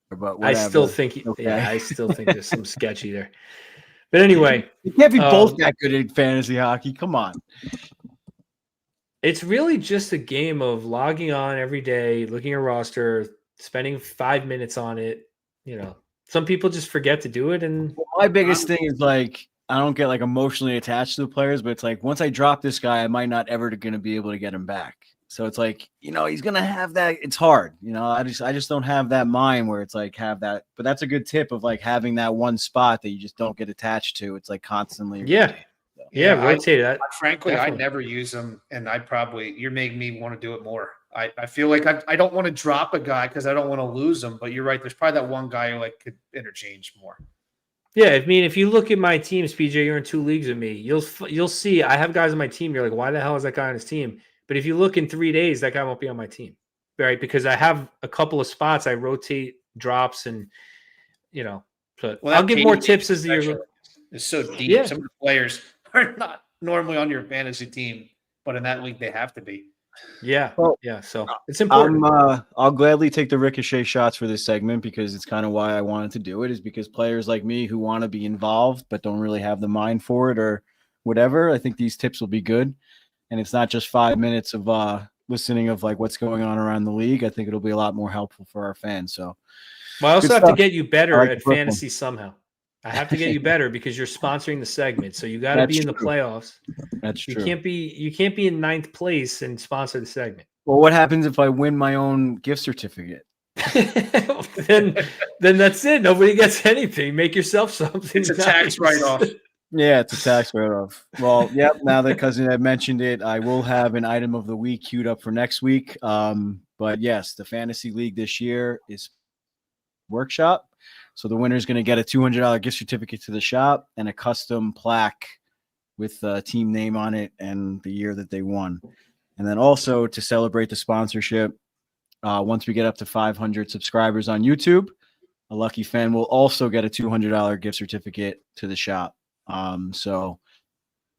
[SPEAKER 2] But
[SPEAKER 1] I still
[SPEAKER 2] whatever.
[SPEAKER 1] think,
[SPEAKER 2] Okay.
[SPEAKER 1] I still think there's some sketchy there. But anyway,
[SPEAKER 2] You can't be both
[SPEAKER 1] Um,
[SPEAKER 2] that good at fantasy hockey. Come on.
[SPEAKER 1] it's really just a game of logging on every day, looking at a roster, spending 5 minutes on it. Some people just forget to do it, and
[SPEAKER 2] My biggest thing is like I don't get like emotionally attached to the players, but it's like once I drop this guy, I might not ever going to be able to get him back. So it's like, he's going to have that. It's hard. I just don't have that mind where it's like have that. But that's a good tip of like having that one spot that you just don't get attached to. It's like constantly.
[SPEAKER 1] yeah, rotate that.
[SPEAKER 4] Frankly,
[SPEAKER 1] Definitely.
[SPEAKER 4] I never use them, and you're making me want to do it more. I feel like I don't want to drop a guy because I don't want to lose him. But you're right. There's probably that one guy who could interchange more.
[SPEAKER 1] Yeah, I mean, if you look at my teams, PJ, you're in 2 leagues with me. You'll see I have guys on my team. You're like, why the hell is that guy on his team? But if you look in 3 days, that guy won't be on my team, right? Because I have a couple of spots I rotate drops, and But
[SPEAKER 4] Well,
[SPEAKER 1] I'll
[SPEAKER 4] that
[SPEAKER 1] give more
[SPEAKER 4] KD
[SPEAKER 1] tips as the year
[SPEAKER 4] section
[SPEAKER 1] goes.
[SPEAKER 4] is so deep.
[SPEAKER 1] Yeah.
[SPEAKER 4] Some of the players are not normally on your fantasy team, but in that league they have to be.
[SPEAKER 1] Yeah,
[SPEAKER 2] Well,
[SPEAKER 1] yeah. So it's important.
[SPEAKER 2] I'll gladly take the ricochet shots for this segment because it's kind of why I wanted to do it, is because players like me who want to be involved but don't really have the mind for it or whatever, I think these tips will be good. And it's not just 5 minutes of listening of like what's going on around the league. I think it'll be a lot more helpful for our fans. So
[SPEAKER 1] Well, I also
[SPEAKER 2] good
[SPEAKER 1] have to
[SPEAKER 2] stuff.
[SPEAKER 1] get you better
[SPEAKER 2] I like
[SPEAKER 1] at
[SPEAKER 2] the first one.
[SPEAKER 1] fantasy somehow. I have to get you better because you're sponsoring the segment. So you got to
[SPEAKER 2] That's
[SPEAKER 1] be in the
[SPEAKER 2] true.
[SPEAKER 1] playoffs.
[SPEAKER 2] that's
[SPEAKER 1] You
[SPEAKER 2] true.
[SPEAKER 1] can't be in 9th place and sponsor the segment.
[SPEAKER 2] Well, what happens if I win my own gift certificate?
[SPEAKER 1] then that's it. Nobody gets anything. Make yourself something.
[SPEAKER 4] It's a tax
[SPEAKER 1] nice.
[SPEAKER 4] write-off.
[SPEAKER 2] Yeah, it's a tax write-off. Well, yep. Now that Cousin Ed mentioned it, I will have an item of the week queued up for next week. But yes, the fantasy league this year is workshop. So the winner is going to get a $200 gift certificate to the shop and a custom plaque with a team name on it and the year that they won. And then also to celebrate the sponsorship, once we get up to 500 subscribers on YouTube, a lucky fan will also get a $200 gift certificate to the shop. So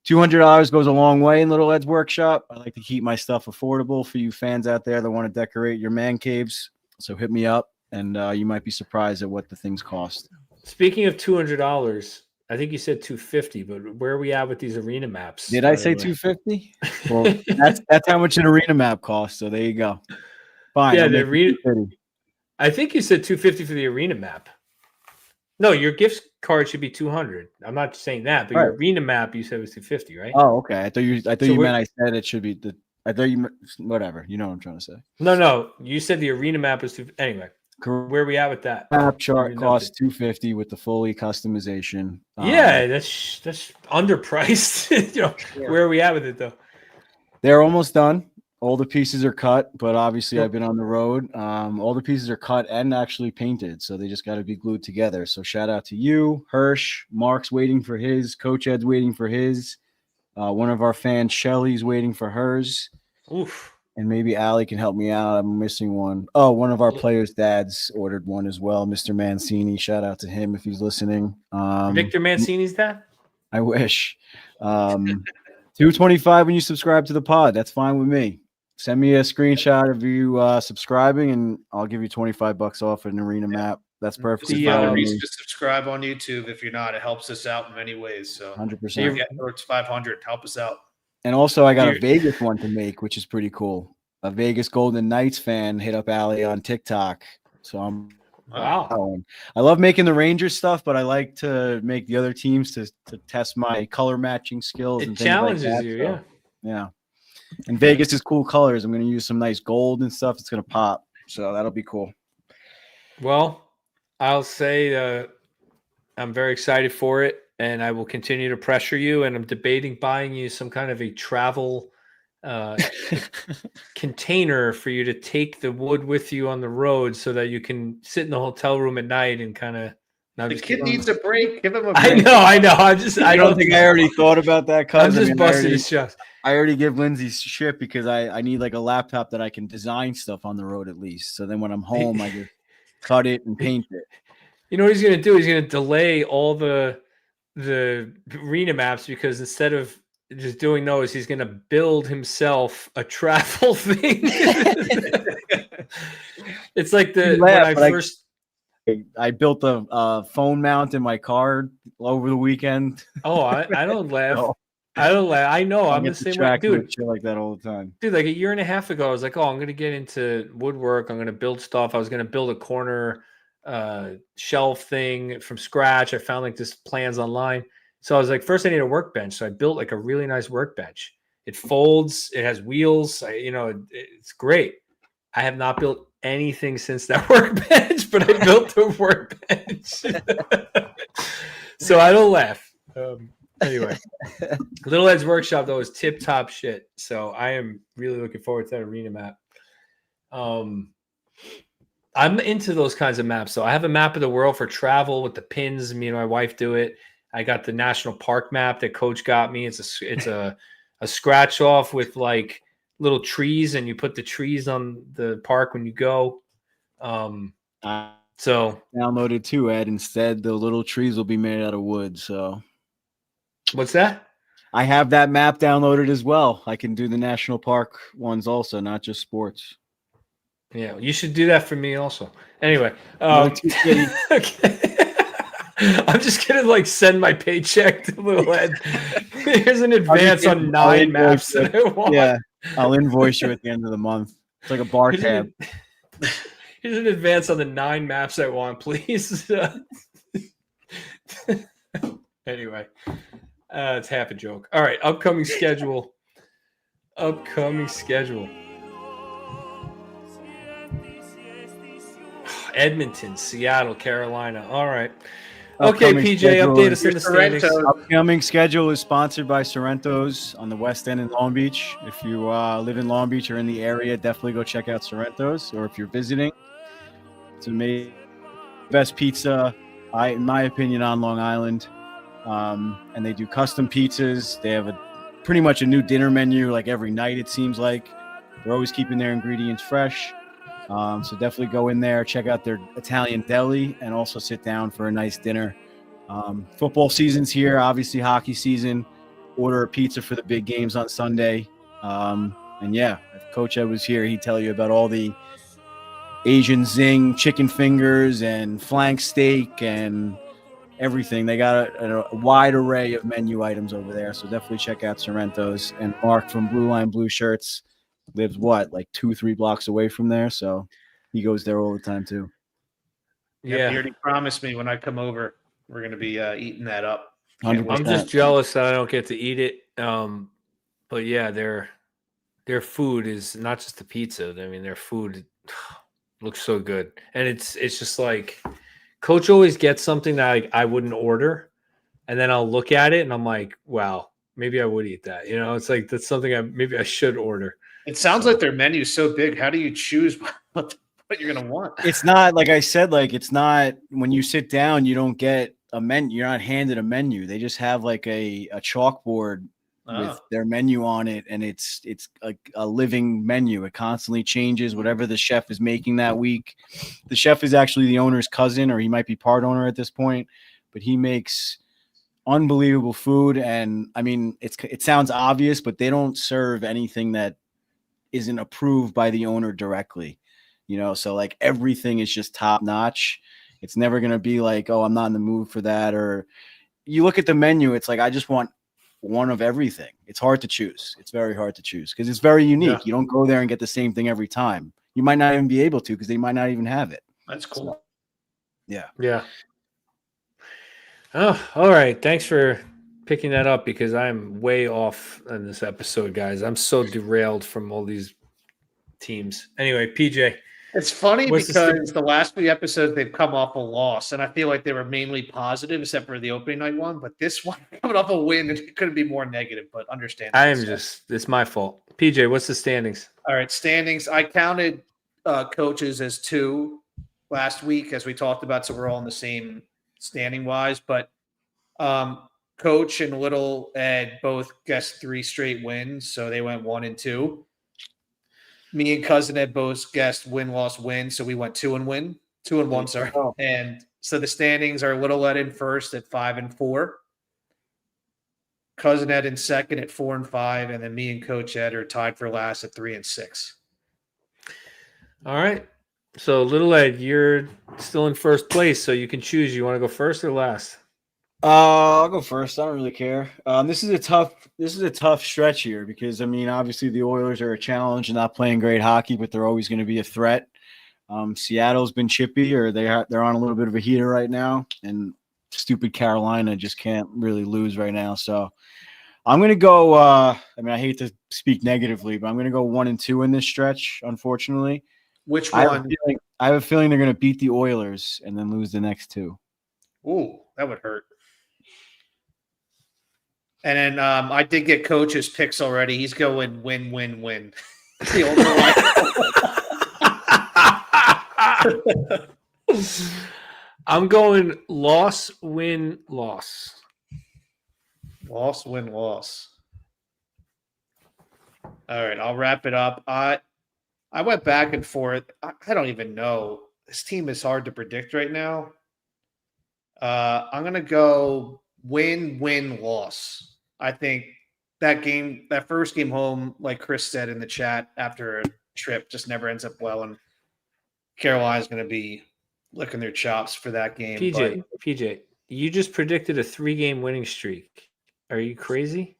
[SPEAKER 2] $200 goes a long way in Little Ed's workshop. I like to keep my stuff affordable for you fans out there that want to decorate your man caves. So hit me up and you might be surprised at what the things cost.
[SPEAKER 1] Speaking of $200, I think you said 250, but where are we at with these arena maps?
[SPEAKER 2] Did I say 250? Well, that's how much an arena map costs. So there you go. Fine.
[SPEAKER 1] Yeah,
[SPEAKER 2] I'll
[SPEAKER 1] the
[SPEAKER 2] make it
[SPEAKER 1] arena.
[SPEAKER 2] 250.
[SPEAKER 1] I think you said 250 for the arena map. No, your gift card should be 200. I'm not saying that, but your
[SPEAKER 2] Right.
[SPEAKER 1] arena map you said was 250, right?
[SPEAKER 2] Oh, okay. I thought you
[SPEAKER 1] So
[SPEAKER 2] you
[SPEAKER 1] we're-
[SPEAKER 2] meant I said it should be the. I thought you whatever. You know what I'm trying to say.
[SPEAKER 1] No, you said the arena map was anyway.
[SPEAKER 2] Correct.
[SPEAKER 1] Where are we at with that?
[SPEAKER 2] Map chart
[SPEAKER 1] You
[SPEAKER 2] costs $250 with the fully customization.
[SPEAKER 1] Yeah, that's underpriced. Where are we at with it though?
[SPEAKER 2] They're almost done. All the pieces are cut, but obviously I've been on the road. All the pieces are cut and actually painted, so they just got to be glued together. So shout out to you, Hirsch. Mark's waiting for his. Coach Ed's waiting for his. One of our fans, Shelly's waiting for hers.
[SPEAKER 1] Oof.
[SPEAKER 2] And maybe Allie can help me out. I'm missing one. Oh, one of our players' dads ordered one as well, Mr. Mancini. Shout out to him if he's listening.
[SPEAKER 1] Victor Mancini's dad?
[SPEAKER 2] I wish. 225 when you subscribe to the pod. That's fine with me. Send me a screenshot of you subscribing, and I'll give you $25 off an arena map. That's perfectly
[SPEAKER 1] The,
[SPEAKER 2] fine with
[SPEAKER 4] Reason
[SPEAKER 2] me.
[SPEAKER 4] to subscribe on YouTube if you're not. It helps us out in many ways. So
[SPEAKER 2] 100%.
[SPEAKER 4] get towards 500. Help us out.
[SPEAKER 2] And also, I got a
[SPEAKER 1] Dude.
[SPEAKER 2] Vegas one to make, which is pretty cool. A Vegas Golden Knights fan hit up Allie on TikTok. So I'm
[SPEAKER 1] Wow.
[SPEAKER 2] I love making the Rangers stuff, but I like to make the other teams to test my color matching skills.
[SPEAKER 1] It
[SPEAKER 2] and things like
[SPEAKER 1] challenges
[SPEAKER 2] that,
[SPEAKER 1] you,
[SPEAKER 2] so,
[SPEAKER 1] yeah.
[SPEAKER 2] Yeah. And Vegas is cool colors. I'm going to use some nice gold and stuff. It's going to pop. So that'll be cool.
[SPEAKER 1] Well, I'll say I'm very excited for it, and I will continue to pressure you. And I'm debating buying you some kind of a travel container for you to take the wood with you on the road, so that you can sit in the hotel room at night and kind of.
[SPEAKER 4] The kid needs a break. Give him a break.
[SPEAKER 1] I know. I
[SPEAKER 2] I don't think I already thought about that.
[SPEAKER 1] I'm
[SPEAKER 2] Cuz
[SPEAKER 1] just busting his shots.
[SPEAKER 2] I already give Lindsay shit because I need like a laptop that I can design stuff on the road at least. So then when I'm home, I just cut it and paint it.
[SPEAKER 1] You know what he's going to do? He's going to delay all the arena maps, because instead of just doing those, he's going to build himself a travel thing. It's like when I first.
[SPEAKER 2] I built a phone mount in my car over the weekend.
[SPEAKER 1] Oh, I don't laugh.
[SPEAKER 2] No.
[SPEAKER 1] I don't laugh. I know. I'm the
[SPEAKER 2] get
[SPEAKER 1] same way,
[SPEAKER 2] distracted with
[SPEAKER 1] dude.
[SPEAKER 2] shit like that all the time.
[SPEAKER 1] Dude, like a year and a half ago, I was like, "Oh, I'm going to get into woodwork. I'm going to build stuff. I was going to build a corner shelf thing from scratch. I found like this plans online. So I was like, first I need a workbench. So I built like a really nice workbench. It folds. It has wheels. It's great. I have not built anything since that workbench, but I built a workbench. So I don't laugh. Anyway, Little Ed's Workshop though is tip top shit. So I am really looking forward to that arena map. I'm into those kinds of maps. So I have a map of the world for travel with the pins. Me and my wife do it. I got the national park map that Coach got me. It's a scratch off with like little trees, and you put the trees on the park when you go. So
[SPEAKER 2] Downloaded too, Ed. Instead, the little trees will be made out of wood. So
[SPEAKER 1] what's that?
[SPEAKER 2] I have that map downloaded as well. I can do the national park ones also, not just sports.
[SPEAKER 1] Yeah, you should do that for me also. Anyway,
[SPEAKER 2] Okay.
[SPEAKER 1] I'm just gonna like send my paycheck to Little Ed. Here's an advance on 9 maps that I want.
[SPEAKER 2] Yeah, I'll invoice you at the end of the month. It's like a bar tab.
[SPEAKER 1] Here's an advance on the 9 maps I want, please. Anyway, it's half a joke. All right, upcoming schedule. Edmonton, Seattle, Carolina. All right. Okay,
[SPEAKER 2] Upcoming
[SPEAKER 1] PJ,
[SPEAKER 2] schedule
[SPEAKER 1] update
[SPEAKER 2] is-
[SPEAKER 1] us in the standings.
[SPEAKER 2] Upcoming schedule is sponsored by Sorrento's on the West End in Long Beach. If you live in Long Beach or in the area, definitely go check out Sorrento's. Or if you're visiting, it's amazing. Best pizza, in my opinion, on Long Island. And they do custom pizzas. They have pretty much a new dinner menu like every night, it seems like. They're always keeping their ingredients fresh. So definitely go in there, check out their Italian deli, and also sit down for a nice dinner. Football season's here, obviously hockey season. Order a pizza for the big games on Sunday. And yeah, if Coach Ed was here, he'd tell you about all the Asian zing chicken fingers and flank steak and everything. They got a wide array of menu items over there. So definitely check out Sorrento's. And Mark from Blue Line Blue Shirts lives like 2-3 blocks away from there. So he goes there all the time too.
[SPEAKER 4] Yeah, he already promised me when I come over, we're going to be eating that up.
[SPEAKER 2] 100%.
[SPEAKER 1] I'm just jealous that I don't get to eat it. But yeah, their food is not just the pizza. I mean, their food looks so good, and it's just like Coach always gets something that I wouldn't order, and then I'll look at it and I'm like, wow, maybe I would eat that. You know, it's like that's something maybe I should order.
[SPEAKER 4] It sounds like their menu is so big. How do you choose what you're going to want?
[SPEAKER 2] It's not like I said, like it's not when you sit down, you don't get a menu. You're not handed a menu. They just have like a chalkboard with their menu on it, and it's a living menu. It constantly changes whatever the chef is making that week. The chef is actually the owner's cousin, or he might be part owner at this point, but he makes unbelievable food. And I mean, it sounds obvious, but they don't serve anything that isn't approved by the owner directly, you know? So like everything is just top notch. It's never going to be like, oh, I'm not in the mood for that. Or you look at the menu, it's like, I just want one of everything. It's hard to choose. It's very hard to choose because it's very unique. Yeah. You don't go there and get the same thing every time. You might not even be able to because they might not even have it.
[SPEAKER 4] That's cool. So,
[SPEAKER 2] yeah.
[SPEAKER 1] Yeah. Oh, all right. Thanks for picking that up because I'm way off in this episode, guys. I'm so derailed from all these teams. Anyway, PJ.
[SPEAKER 4] It's funny because the last few episodes they've come off a loss, and I feel like they were mainly positive, except for the opening night one. But this one coming off a win, it couldn't be more negative. But understand.
[SPEAKER 1] It's my fault. PJ, what's the standings?
[SPEAKER 4] All right, standings. I counted coaches as 2 last week, as we talked about, so we're all in the same standing wise. But Coach and Little Ed both guessed 3 straight wins, so they went 1 and 2. Me and Cousin Ed both guessed win, loss, win. So we went 2 and 1, sorry. Oh. And so the standings are Little Ed in first at 5 and 4. Cousin Ed in second at 4 and 5. And then me and Coach Ed are tied for last at 3 and 6.
[SPEAKER 1] All right. So Little Ed, you're still in first place. So you can choose. You want to go first or last?
[SPEAKER 2] I'll go first. I don't really care. This is a tough stretch here because I mean, obviously the Oilers are a challenge and not playing great hockey, but they're always going to be a threat. Seattle's been chippy, or they're on a little bit of a heater right now, and stupid Carolina just can't really lose right now. So I'm going to go. I mean, I hate to speak negatively, but I'm going to go 1 and 2 in this stretch. Unfortunately,
[SPEAKER 4] which one?
[SPEAKER 2] I have a feeling they're going to beat the Oilers and then lose the next 2.
[SPEAKER 4] Ooh, that would hurt. And then I did get Coach's picks already. He's going win, win, win. The
[SPEAKER 1] old I'm going loss, win, loss.
[SPEAKER 4] Loss, win, loss. All right, I'll wrap it up. I went back and forth. I don't even know. This team is hard to predict right now. I'm going to go win, win, loss. I think that first game home, like Chris said in the chat, after a trip just never ends up well, and Carolina's going to be licking their chops for that game.
[SPEAKER 1] PJ, you just predicted a 3-game winning streak. Are you crazy?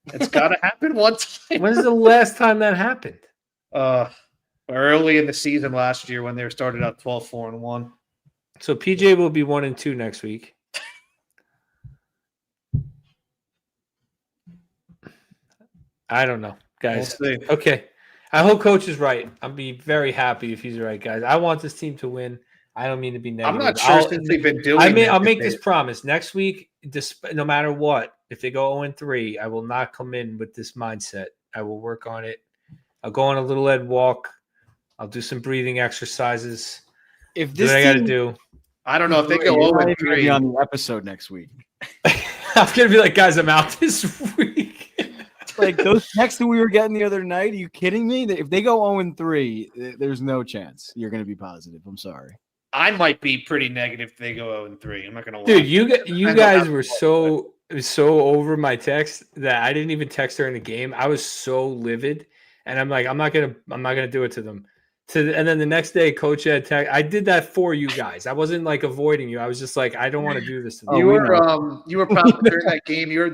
[SPEAKER 4] It's got to happen one time.
[SPEAKER 1] When's the last time that happened?
[SPEAKER 4] Early in the season last year when they started out 12-4-1.
[SPEAKER 1] So PJ will be 1 and 2 next week. I don't know, guys.
[SPEAKER 4] We'll see.
[SPEAKER 1] Okay. I hope Coach is right. I'll be very happy if he's right, guys. I want this team to win. I don't mean to be negative.
[SPEAKER 4] I'm not sure since they've been doing
[SPEAKER 1] I'll make this promise. Next week, no matter what, if they go 0-3, I will not come in with this mindset. I will work on it. I'll go on a Little Ed walk. I'll do some breathing exercises.
[SPEAKER 2] If this
[SPEAKER 1] I got to do.
[SPEAKER 4] I don't know if they go 0-3
[SPEAKER 2] on the episode next week.
[SPEAKER 1] I'm going to be like, guys, I'm out this week.
[SPEAKER 2] Like those texts that we were getting the other night, are you kidding me? If they go 0-3, there's no chance you're going to be positive. I'm sorry.
[SPEAKER 4] I might be pretty negative if they go 0-3. I'm not going to lie.
[SPEAKER 1] Dude, you guys were so over my text that I didn't even text her in the game. I was so livid, and I'm like, I'm not gonna do it to them. And then the next day, Coach Ed I did that for you guys. I wasn't like avoiding you. I was just like, I don't want to do this.
[SPEAKER 4] You were probably during that game. You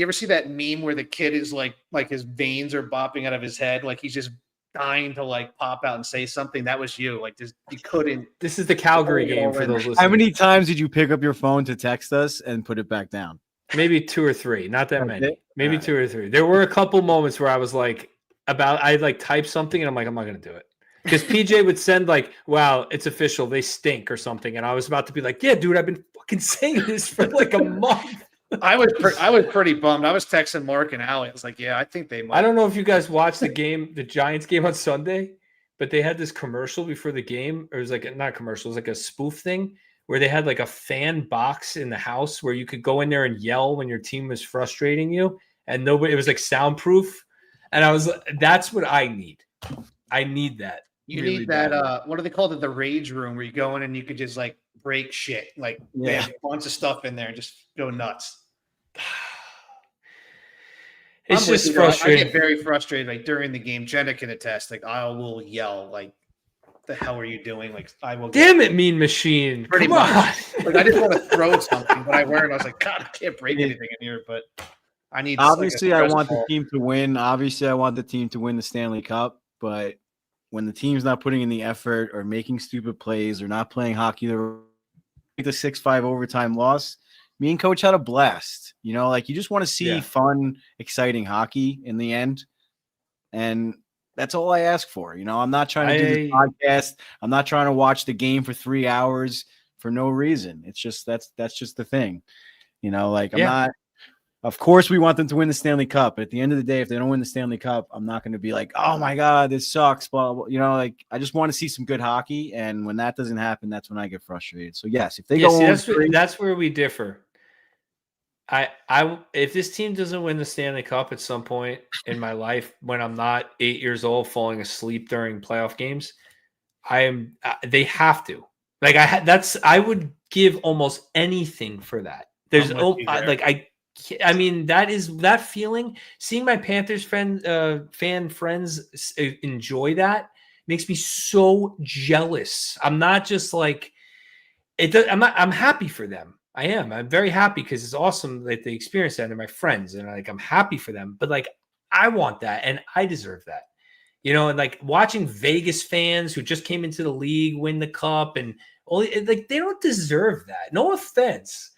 [SPEAKER 4] ever see that meme where the kid is like his veins are bopping out of his head, like he's just dying to like pop out and say something? That was you. Like this, you couldn't.
[SPEAKER 1] This is the Calgary game for those listeners.
[SPEAKER 2] How many times did you pick up your phone to text us and put it back down?
[SPEAKER 1] Maybe 2 or 3, not that many.
[SPEAKER 2] it?
[SPEAKER 1] Maybe
[SPEAKER 2] All
[SPEAKER 1] 2 or 3. There were a couple moments where I was like, I like typed something and I'm like, I'm not gonna do it. Because PJ would send like, wow, it's official, they stink or something. And I was about to be like, yeah, dude, I've been fucking saying this for like a month.
[SPEAKER 4] I was pretty bummed. I was texting Mark and Allie. I was like, yeah, I think they might.
[SPEAKER 1] I don't know if you guys watched the game, the Giants game on Sunday, but they had this commercial before the game. Or it was like not a commercial, it was like a spoof thing where they had like a fan box in the house where you could go in there and yell when your team was frustrating you. And nobody, it was like soundproof. And I was, that's what I need. I need that.
[SPEAKER 4] You
[SPEAKER 1] really
[SPEAKER 4] need that.
[SPEAKER 1] bad.
[SPEAKER 4] What do they call it? The rage room, where you go in and you could just like break shit, like
[SPEAKER 2] Yeah.
[SPEAKER 4] a bunch of stuff in there and just go nuts.
[SPEAKER 1] It's
[SPEAKER 4] I'm with
[SPEAKER 1] just
[SPEAKER 4] you, though. I
[SPEAKER 1] frustrating.
[SPEAKER 4] get very frustrated. Like during the game, Jenna can attest. Like I will yell, like, "The hell are you doing?" Like I will.
[SPEAKER 1] Damn it, Mean Machine.
[SPEAKER 4] Pretty
[SPEAKER 1] Come on.
[SPEAKER 4] much. Like I just want to throw something, but I wear it. And I was like, God, I can't break anything in here. But I need.
[SPEAKER 2] Obviously,
[SPEAKER 4] like,
[SPEAKER 2] I
[SPEAKER 4] a
[SPEAKER 2] want the
[SPEAKER 4] stress ball.
[SPEAKER 2] team to win. Obviously, I want the team to win the Stanley Cup. But when the team's not putting in the effort or making stupid plays or not playing hockey, the 6-5 overtime loss, me and Coach had a blast. You know, like you just want to see fun, exciting hockey in the end. And that's all I ask for. You know, I'm not trying to do this podcast. I'm not trying to watch the game for 3 hours for no reason. It's just that's just the thing. You know, like I'm not. Of course, we want them to win the Stanley Cup. But at the end of the day, if they don't win the Stanley Cup, I'm not going to be like, oh, my God, this sucks. Blah, blah. You know, like I just want to see some good hockey. And when that doesn't happen, that's when I get frustrated. So, yes, if they go
[SPEAKER 1] that's where we differ. If this team doesn't win the Stanley Cup at some point in my life when I'm not 8 years old falling asleep during playoff games, they have to. Like I would give almost anything for that. There's I mean, that feeling, seeing my Panthers fan friends enjoy that makes me so jealous. I'm not just like I'm happy for them. I am. I'm very happy because it's awesome that they experience that and they're my friends and like I'm happy for them. But like I want that and I deserve that. You know, and like watching Vegas fans who just came into the league win the cup and like they don't deserve that. No offense.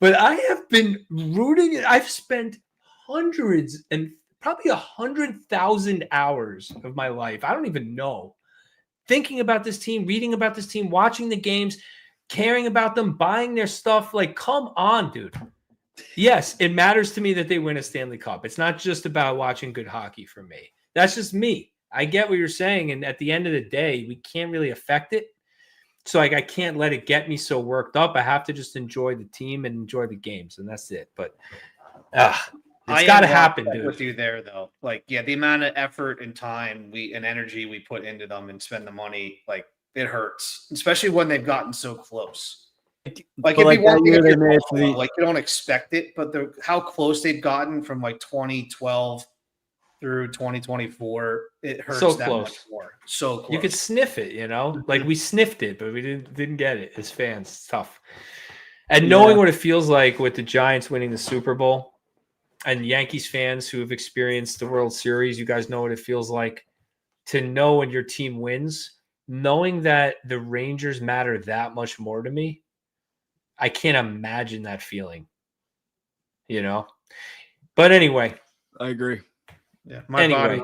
[SPEAKER 1] But I have been rooting. I've spent hundreds and probably 100,000 hours of my life. I don't even know. Thinking about this team, reading about this team, watching the games, caring about them, buying their stuff. Like, come on, dude. Yes, it matters to me that they win a Stanley Cup. It's not just about watching good hockey for me. That's just me. I get what you're saying. And at the end of the day, we can't really affect it. So like I can't let it get me so worked up. I have to just enjoy the team and enjoy the games, and that's it. But it's got to happen, dude.
[SPEAKER 4] With you there, though, like the amount of effort and time and energy we put into them and spend the money, like it hurts, especially when they've gotten so close. Like if you don't expect it, but how close they've gotten from like 2012 through 2024, it hurts
[SPEAKER 1] so
[SPEAKER 4] that
[SPEAKER 1] close.
[SPEAKER 4] Much more. So close.
[SPEAKER 1] You could sniff it, you know, like we sniffed it, but we didn't get it as fans. It's tough. And knowing what it feels like with the Giants winning the Super Bowl and Yankees fans who have experienced the World Series, you guys know what it feels like to know when your team wins, knowing that the Rangers matter that much more to me. I can't imagine that feeling, you know, but anyway,
[SPEAKER 2] I agree.
[SPEAKER 4] Yeah.
[SPEAKER 1] Anyway,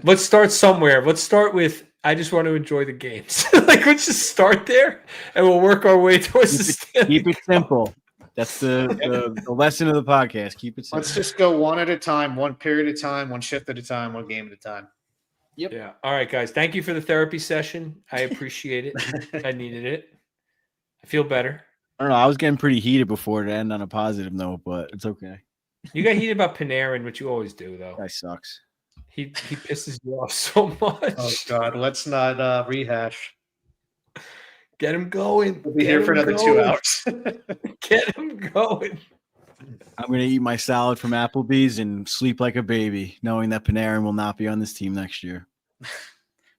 [SPEAKER 1] let's start somewhere. Let's start with, I just want to enjoy the games. Like, let's just start there and we'll work our way towards the Stanley
[SPEAKER 2] Keep it simple. That's the lesson of the podcast. Keep it simple.
[SPEAKER 4] Let's just go one at a time, one period at a time, one shift at a time, one game at a time.
[SPEAKER 2] Yep.
[SPEAKER 1] Yeah. All right, guys. Thank you for the therapy session. I appreciate it. I needed it. I feel better.
[SPEAKER 2] I don't know. I was getting pretty heated before to end on a positive note, but it's okay.
[SPEAKER 1] You got heated about Panarin, which you always do, though.
[SPEAKER 2] That sucks.
[SPEAKER 1] He pisses you off so much.
[SPEAKER 4] Oh God, let's not rehash.
[SPEAKER 1] Get him going.
[SPEAKER 4] We'll be here for another 2 hours.
[SPEAKER 1] Get him going.
[SPEAKER 2] I'm going to eat my salad from Applebee's and sleep like a baby, knowing that Panarin will not be on this team next year.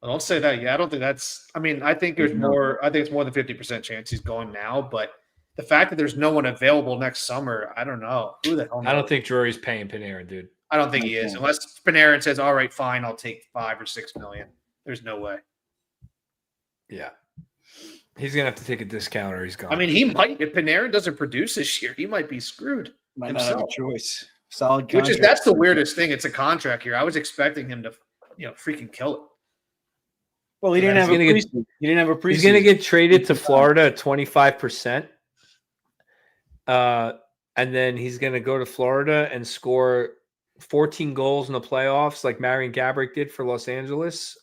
[SPEAKER 4] I don't say that. Yeah, I don't think that's. I mean, I think there's
[SPEAKER 2] No.
[SPEAKER 4] more. I think it's more than 50% chance he's going now. But the fact that there's no one available next summer, I don't know. Who the hell knows?
[SPEAKER 1] I don't think Drury's paying Panarin, dude.
[SPEAKER 4] I don't think he is,
[SPEAKER 2] Okay.
[SPEAKER 4] unless Panarin says, "All right, fine, I'll take 5 or 6 million." There's no way.
[SPEAKER 1] Yeah. He's gonna have to take a discount or he's gone.
[SPEAKER 4] I mean, he might. If Panarin doesn't produce this year, he might be screwed.
[SPEAKER 2] Might not have a
[SPEAKER 4] himself.
[SPEAKER 2] choice. Solid
[SPEAKER 4] Which is
[SPEAKER 2] contract.
[SPEAKER 4] that's the weirdest thing. It's a contract here. I was expecting him to, freaking kill it.
[SPEAKER 2] Well, he didn't
[SPEAKER 1] He's
[SPEAKER 2] have a
[SPEAKER 1] gonna get-
[SPEAKER 2] preseason. He didn't have a preseason.
[SPEAKER 1] he's gonna get traded to Florida at 25%. And then he's gonna go to Florida and score 14 goals in the playoffs, like Marion Gaborik did for Los Angeles,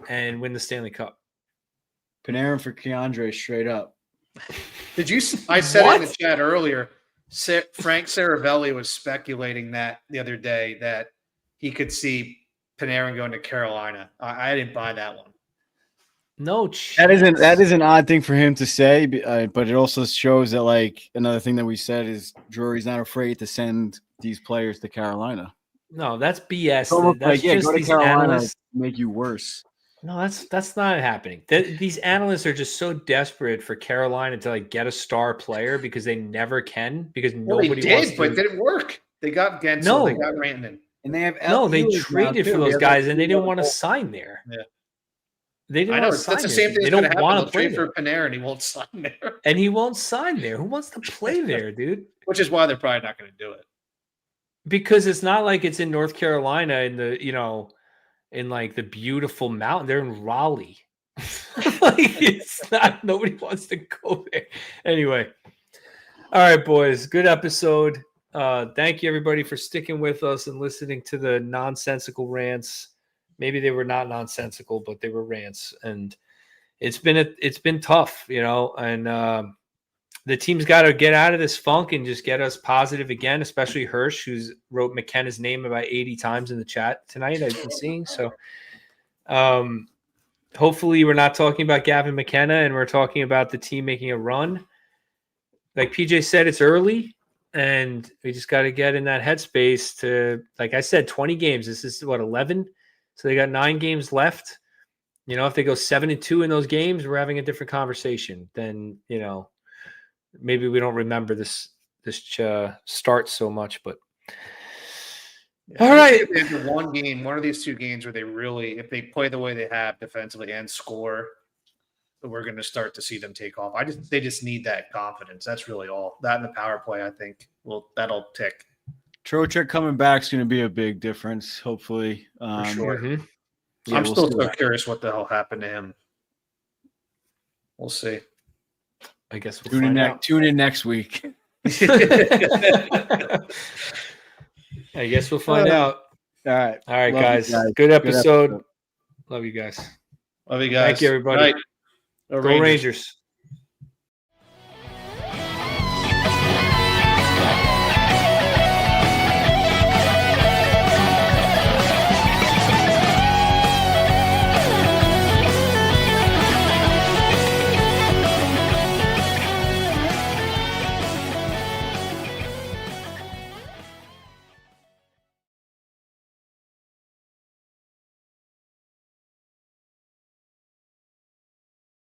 [SPEAKER 1] and win the Stanley Cup.
[SPEAKER 2] Panarin for Keandre straight up.
[SPEAKER 4] Did you? I said it in the
[SPEAKER 1] What?
[SPEAKER 4] chat earlier. Frank Saravelli was speculating that the other day that he could see Panarin going to Carolina. I didn't buy that one.
[SPEAKER 1] No,
[SPEAKER 2] That
[SPEAKER 1] chance.
[SPEAKER 2] is an odd thing for him to say, but it also shows that like another thing that we said is Drury's not afraid to send these players to Carolina.
[SPEAKER 1] No, that's BS.
[SPEAKER 2] It's almost
[SPEAKER 1] That's
[SPEAKER 2] like yeah,
[SPEAKER 1] just
[SPEAKER 2] go to
[SPEAKER 1] these
[SPEAKER 2] Carolina,
[SPEAKER 1] analysts.
[SPEAKER 2] make you worse.
[SPEAKER 1] No, that's not happening. These analysts are just so desperate for Carolina to like get a star player because they never can because
[SPEAKER 4] Well, they
[SPEAKER 1] nobody wants
[SPEAKER 4] did,
[SPEAKER 1] to.
[SPEAKER 4] but it didn't work. They got Gensel.
[SPEAKER 1] No.
[SPEAKER 4] They got Rantanen.
[SPEAKER 2] And they have
[SPEAKER 1] No, they
[SPEAKER 2] Ehlers now,
[SPEAKER 1] traded
[SPEAKER 2] too.
[SPEAKER 1] for
[SPEAKER 2] They
[SPEAKER 1] those
[SPEAKER 2] have,
[SPEAKER 1] guys
[SPEAKER 2] like,
[SPEAKER 1] and they didn't want to
[SPEAKER 2] two
[SPEAKER 1] sign there.
[SPEAKER 4] Yeah.
[SPEAKER 1] They didn't
[SPEAKER 4] I know
[SPEAKER 1] want to sign
[SPEAKER 4] that's the
[SPEAKER 1] there.
[SPEAKER 4] same thing.
[SPEAKER 1] They
[SPEAKER 4] That's going
[SPEAKER 1] don't
[SPEAKER 4] to happen.
[SPEAKER 1] want
[SPEAKER 4] They'll
[SPEAKER 1] to play
[SPEAKER 4] trade
[SPEAKER 1] there.
[SPEAKER 4] for Panarin. He won't sign there,
[SPEAKER 1] And he won't sign there. Who wants to play there, dude?
[SPEAKER 4] which is why they're probably not going to do it.
[SPEAKER 1] Because it's not like it's in North Carolina in the, in like the beautiful mountain. They're in Raleigh. Like it's not, nobody wants to go there. Anyway. All right, boys. Good episode. Thank you everybody for sticking with us and listening to the nonsensical rants. Maybe they were not nonsensical, but they were rants. And it's been tough, and the team's got to get out of this funk and just get us positive again, especially Hirsch, who's wrote McKenna's name about 80 times in the chat tonight, I've been seeing. So hopefully we're not talking about Gavin McKenna and we're talking about the team making a run. Like PJ said, it's early and we just got to get in that headspace to, like I said, 20 games. This is what, 11? So they got 9 games left. If they go 7-2 in those games, we're having a different conversation. Then, maybe we don't remember this start so much, but all right.
[SPEAKER 4] If they have one game, one of these 2 games where they really, if they play the way they have defensively and score, we're going to start to see them take off. They just need that confidence. That's really all. That and the power play, I think, that'll tick.
[SPEAKER 2] Trocheck coming back is going to be a big difference, hopefully.
[SPEAKER 4] For sure.
[SPEAKER 1] Mhm.
[SPEAKER 2] Yeah,
[SPEAKER 4] I'm
[SPEAKER 2] we'll
[SPEAKER 4] still
[SPEAKER 2] see.
[SPEAKER 4] so curious what the hell happened to him. We'll see.
[SPEAKER 1] I guess we'll
[SPEAKER 2] Tune in,
[SPEAKER 1] find out.
[SPEAKER 2] tune in next week.
[SPEAKER 1] I guess we'll find out.
[SPEAKER 2] All right.
[SPEAKER 1] All right,
[SPEAKER 2] Love you
[SPEAKER 1] guys.
[SPEAKER 2] guys.
[SPEAKER 1] Good
[SPEAKER 2] Good
[SPEAKER 1] episode.
[SPEAKER 2] episode.
[SPEAKER 1] Love you guys.
[SPEAKER 4] Love you guys.
[SPEAKER 1] Thank you, everybody.
[SPEAKER 4] Night. Go
[SPEAKER 1] Go Rangers.